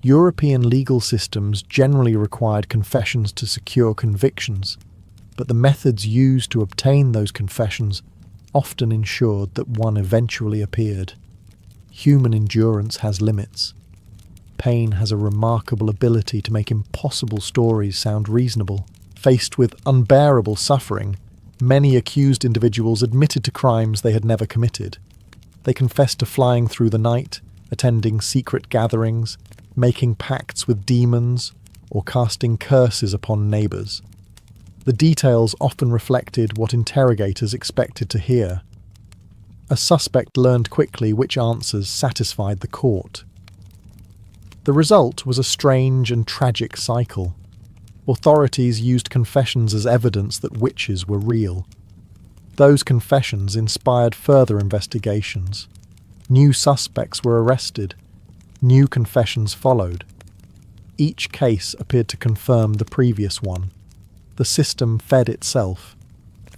European legal systems generally required confessions to secure convictions, but the methods used to obtain those confessions often ensured that one eventually appeared. Human endurance has limits. Pain has a remarkable ability to make impossible stories sound reasonable. Faced with unbearable suffering, many accused individuals admitted to crimes they had never committed. They confessed to flying through the night, attending secret gatherings, making pacts with demons, or casting curses upon neighbours. The details often reflected what interrogators expected to hear. A suspect learned quickly which answers satisfied the court. The result was a strange and tragic cycle. Authorities used confessions as evidence that witches were real. Those confessions inspired further investigations. New suspects were arrested. New confessions followed. Each case appeared to confirm the previous one. The system fed itself.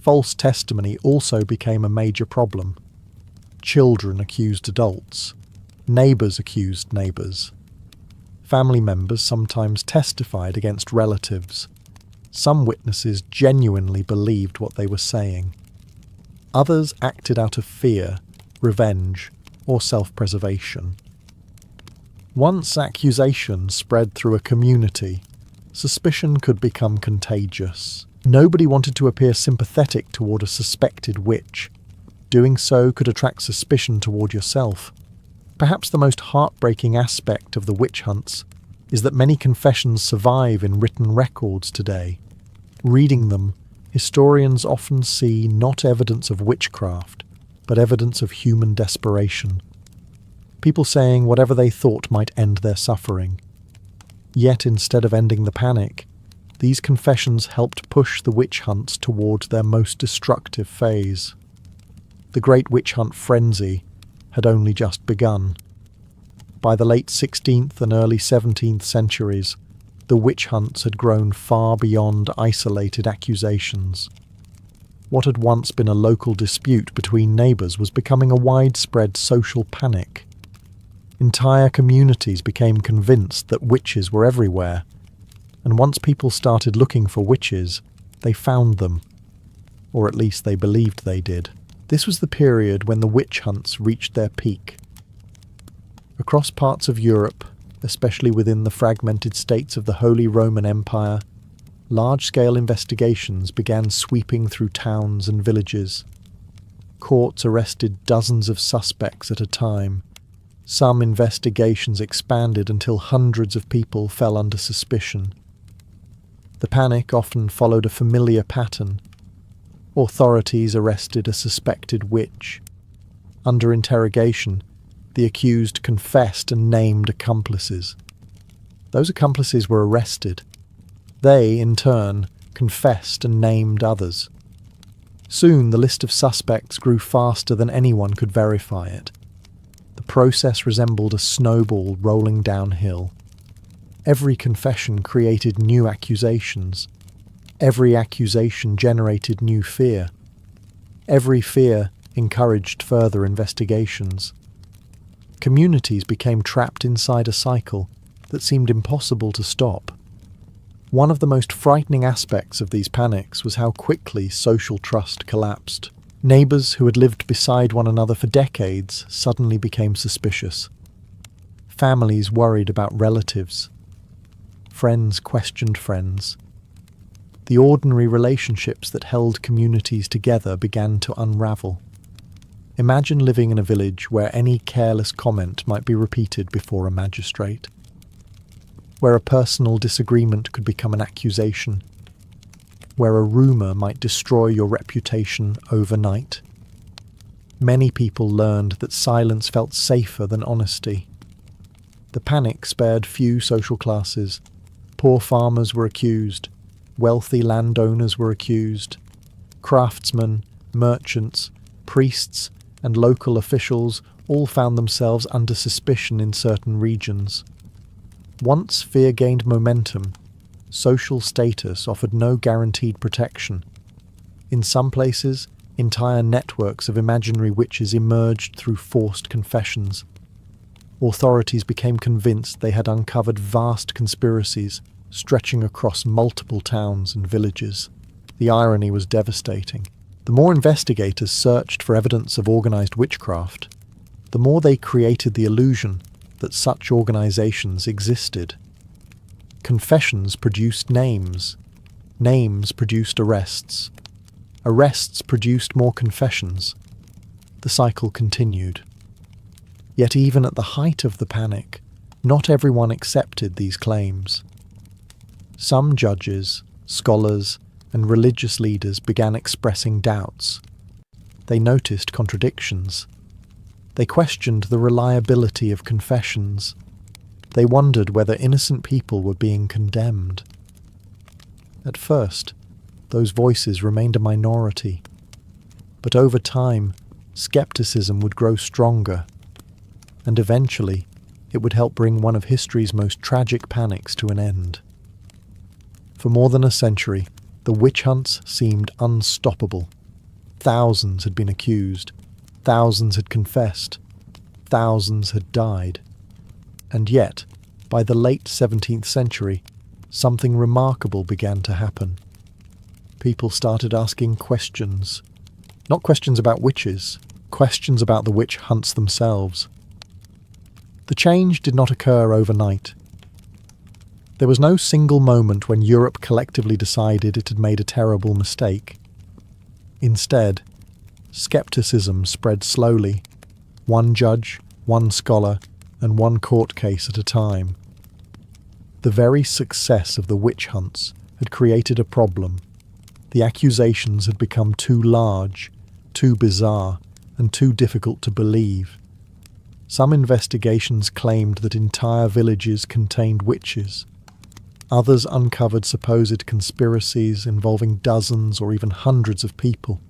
False testimony also became a major problem. Children accused adults. Neighbours accused neighbours. Family members sometimes testified against relatives. Some witnesses genuinely believed what they were saying. Others acted out of fear, revenge, or self-preservation. Once accusation spread through a community, suspicion could become contagious. Nobody wanted to appear sympathetic toward a suspected witch. Doing so could attract suspicion toward yourself. Perhaps the most heartbreaking aspect of the witch hunts is that many confessions survive in written records today. Reading them, historians often see not evidence of witchcraft, but evidence of human desperation. People saying whatever they thought might end their suffering. Yet instead of ending the panic, these confessions helped push the witch hunts towards their most destructive phase. The Great Witch Hunt frenzy had only just begun. By the late 16th and early 17th centuries, the witch hunts had grown far beyond isolated accusations. What had once been a local dispute between neighbours was becoming a widespread social panic. Entire communities became convinced that witches were everywhere, and once people started looking for witches, they found them, or at least they believed they did. This was the period when the witch hunts reached their peak. Across parts of Europe, especially within the fragmented states of the Holy Roman Empire, large-scale investigations began sweeping through towns and villages. Courts arrested dozens of suspects at a time. Some investigations expanded until hundreds of people fell under suspicion. The panic often followed a familiar pattern. Authorities arrested a suspected witch. Under interrogation, the accused confessed and named accomplices. Those accomplices were arrested. They, in turn, confessed and named others. Soon the list of suspects grew faster than anyone could verify it. The process resembled a snowball rolling downhill. Every confession created new accusations. Every accusation generated new fear. Every fear encouraged further investigations. Communities became trapped inside a cycle that seemed impossible to stop. One of the most frightening aspects of these panics was how quickly social trust collapsed. Neighbours who had lived beside one another for decades suddenly became suspicious. Families worried about relatives. Friends questioned friends. The ordinary relationships that held communities together began to unravel. Imagine living in a village where any careless comment might be repeated before a magistrate, where a personal disagreement could become an accusation, where a rumour might destroy your reputation overnight. Many people learned that silence felt safer than honesty. The panic spared few social classes. Poor farmers were accused. Wealthy landowners were accused. Craftsmen, merchants, priests, and local officials all found themselves under suspicion in certain regions. Once fear gained momentum, social status offered no guaranteed protection. In some places, entire networks of imaginary witches emerged through forced confessions. Authorities became convinced they had uncovered vast conspiracies stretching across multiple towns and villages. The irony was devastating. The more investigators searched for evidence of organised witchcraft, the more they created the illusion that such organisations existed. Confessions produced names. Names produced arrests. Arrests produced more confessions. The cycle continued. Yet even at the height of the panic, not everyone accepted these claims. Some judges, scholars, and religious leaders began expressing doubts. They noticed contradictions. They questioned the reliability of confessions. They wondered whether innocent people were being condemned. At first, those voices remained a minority. But over time, skepticism would grow stronger, and eventually, it would help bring one of history's most tragic panics to an end. For more than a century, the witch hunts seemed unstoppable. Thousands had been accused. Thousands had confessed. Thousands had died. And yet, by the late 17th century, something remarkable began to happen. People started asking questions. Not questions about witches, questions about the witch hunts themselves. The change did not occur overnight. There was no single moment when Europe collectively decided it had made a terrible mistake. Instead, skepticism spread slowly, one judge, one scholar, and one court case at a time. The very success of the witch hunts had created a problem. The accusations had become too large, too bizarre, and too difficult to believe. Some investigations claimed that entire villages contained witches. Others uncovered supposed conspiracies involving dozens or even hundreds of people.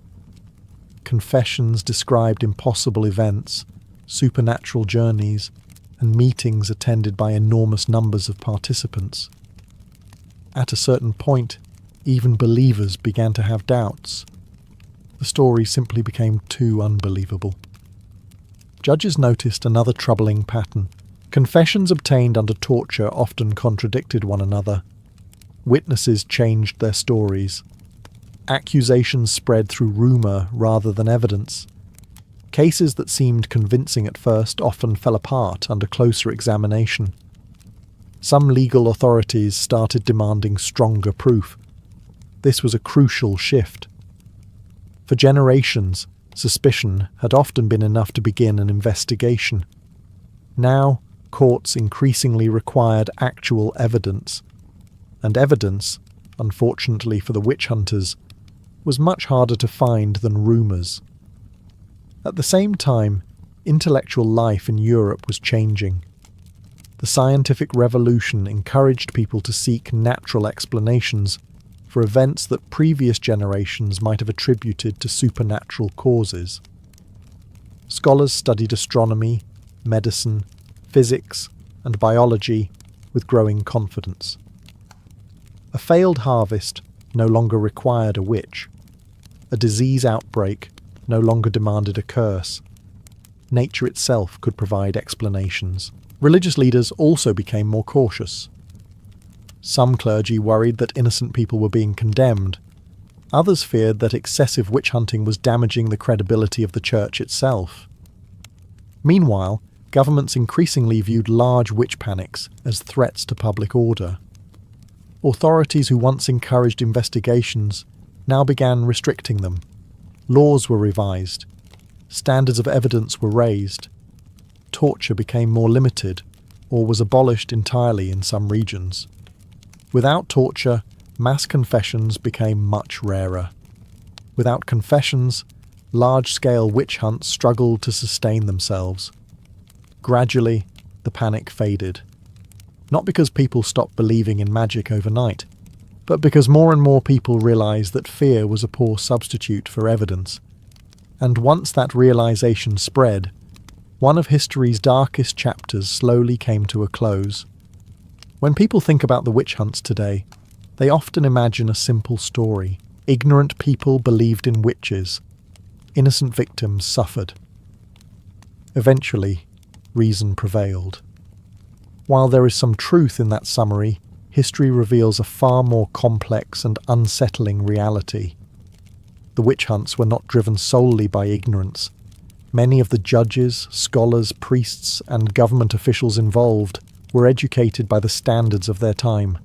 Confessions described impossible events, supernatural journeys, and meetings attended by enormous numbers of participants. At a certain point, even believers began to have doubts. The story simply became too unbelievable. Judges noticed another troubling pattern. Confessions obtained under torture often contradicted one another. Witnesses changed their stories. Accusations spread through rumour rather than evidence. Cases that seemed convincing at first often fell apart under closer examination. Some legal authorities started demanding stronger proof. This was a crucial shift. For generations, suspicion had often been enough to begin an investigation. Now, courts increasingly required actual evidence. And evidence, unfortunately for the witch hunters, was much harder to find than rumours. At the same time, intellectual life in Europe was changing. The scientific revolution encouraged people to seek natural explanations for events that previous generations might have attributed to supernatural causes. Scholars studied astronomy, medicine, physics, and biology with growing confidence. A failed harvest no longer required a witch. A disease outbreak no longer demanded a curse. Nature itself could provide explanations. Religious leaders also became more cautious. Some clergy worried that innocent people were being condemned. Others feared that excessive witch hunting was damaging the credibility of the church itself. Meanwhile, governments increasingly viewed large witch panics as threats to public order. Authorities who once encouraged investigations now began restricting them. Laws were revised. Standards of evidence were raised. Torture became more limited, or was abolished entirely in some regions. Without torture, mass confessions became much rarer. Without confessions, large-scale witch hunts struggled to sustain themselves. Gradually, the panic faded. Not because people stopped believing in magic overnight, but because more and more people realized that fear was a poor substitute for evidence. And once that realization spread, one of history's darkest chapters slowly came to a close. When people think about the witch hunts today, they often imagine a simple story. Ignorant people believed in witches. Innocent victims suffered. Eventually, reason prevailed. While there is some truth in that summary, history reveals a far more complex and unsettling reality. The witch hunts were not driven solely by ignorance. Many of the judges, scholars, priests, and government officials involved were educated by the standards of their time.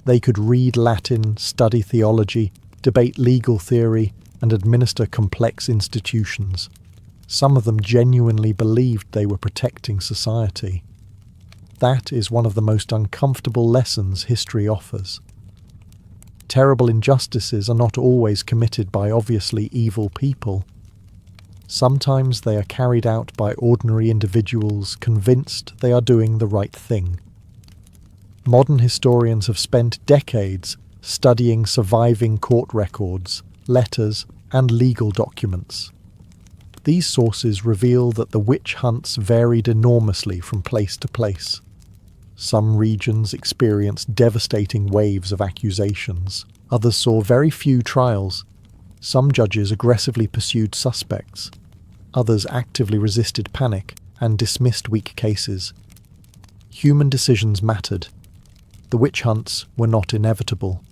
They could read Latin, study theology, debate legal theory, and administer complex institutions. Some of them genuinely believed they were protecting society. That is one of the most uncomfortable lessons history offers. Terrible injustices are not always committed by obviously evil people. Sometimes they are carried out by ordinary individuals convinced they are doing the right thing. Modern historians have spent decades studying surviving court records, letters, and legal documents. These sources reveal that the witch hunts varied enormously from place to place. Some regions experienced devastating waves of accusations. Others saw very few trials. Some judges aggressively pursued suspects. Others actively resisted panic and dismissed weak cases. Human decisions mattered. The witch hunts were not inevitable.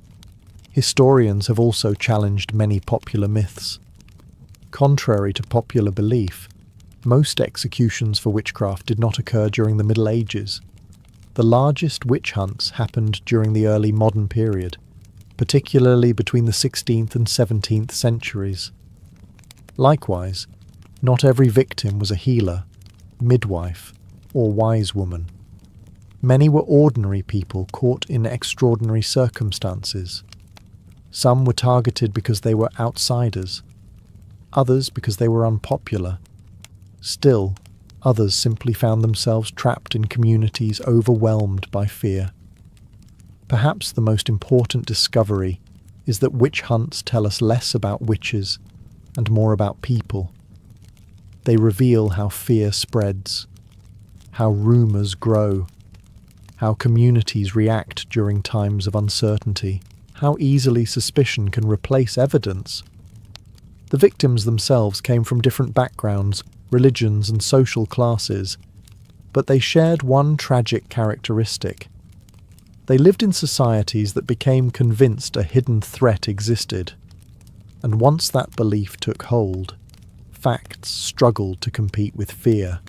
Historians have also challenged many popular myths. Contrary to popular belief, most executions for witchcraft did not occur during the Middle Ages. The largest witch hunts happened during the early modern period, particularly between the 16th and 17th centuries. Likewise, not every victim was a healer, midwife, or wise woman. Many were ordinary people caught in extraordinary circumstances. Some were targeted because they were outsiders, others because they were unpopular. Still, others simply found themselves trapped in communities overwhelmed by fear. Perhaps the most important discovery is that witch hunts tell us less about witches and more about people. They reveal how fear spreads, how rumours grow, how communities react during times of uncertainty, how easily suspicion can replace evidence. The victims themselves came from different backgrounds, religions, and social classes, but they shared one tragic characteristic. They lived in societies that became convinced a hidden threat existed, and once that belief took hold, facts struggled to compete with fear.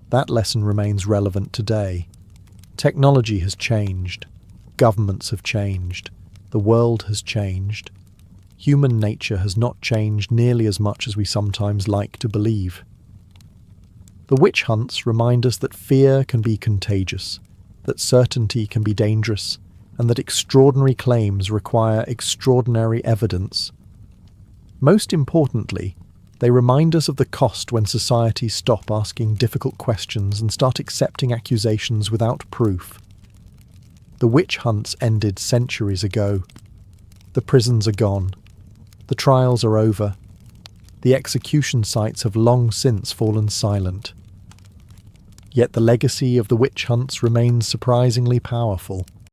That lesson remains relevant today. Technology has changed. Governments have changed. The world has changed. Human nature has not changed nearly as much as we sometimes like to believe. The witch hunts remind us that fear can be contagious, that certainty can be dangerous, and that extraordinary claims require extraordinary evidence. Most importantly, they remind us of the cost when societies stop asking difficult questions and start accepting accusations without proof. The witch hunts ended centuries ago. The prisons are gone. The trials are over. The execution sites have long since fallen silent. Yet the legacy of the witch hunts remains surprisingly powerful.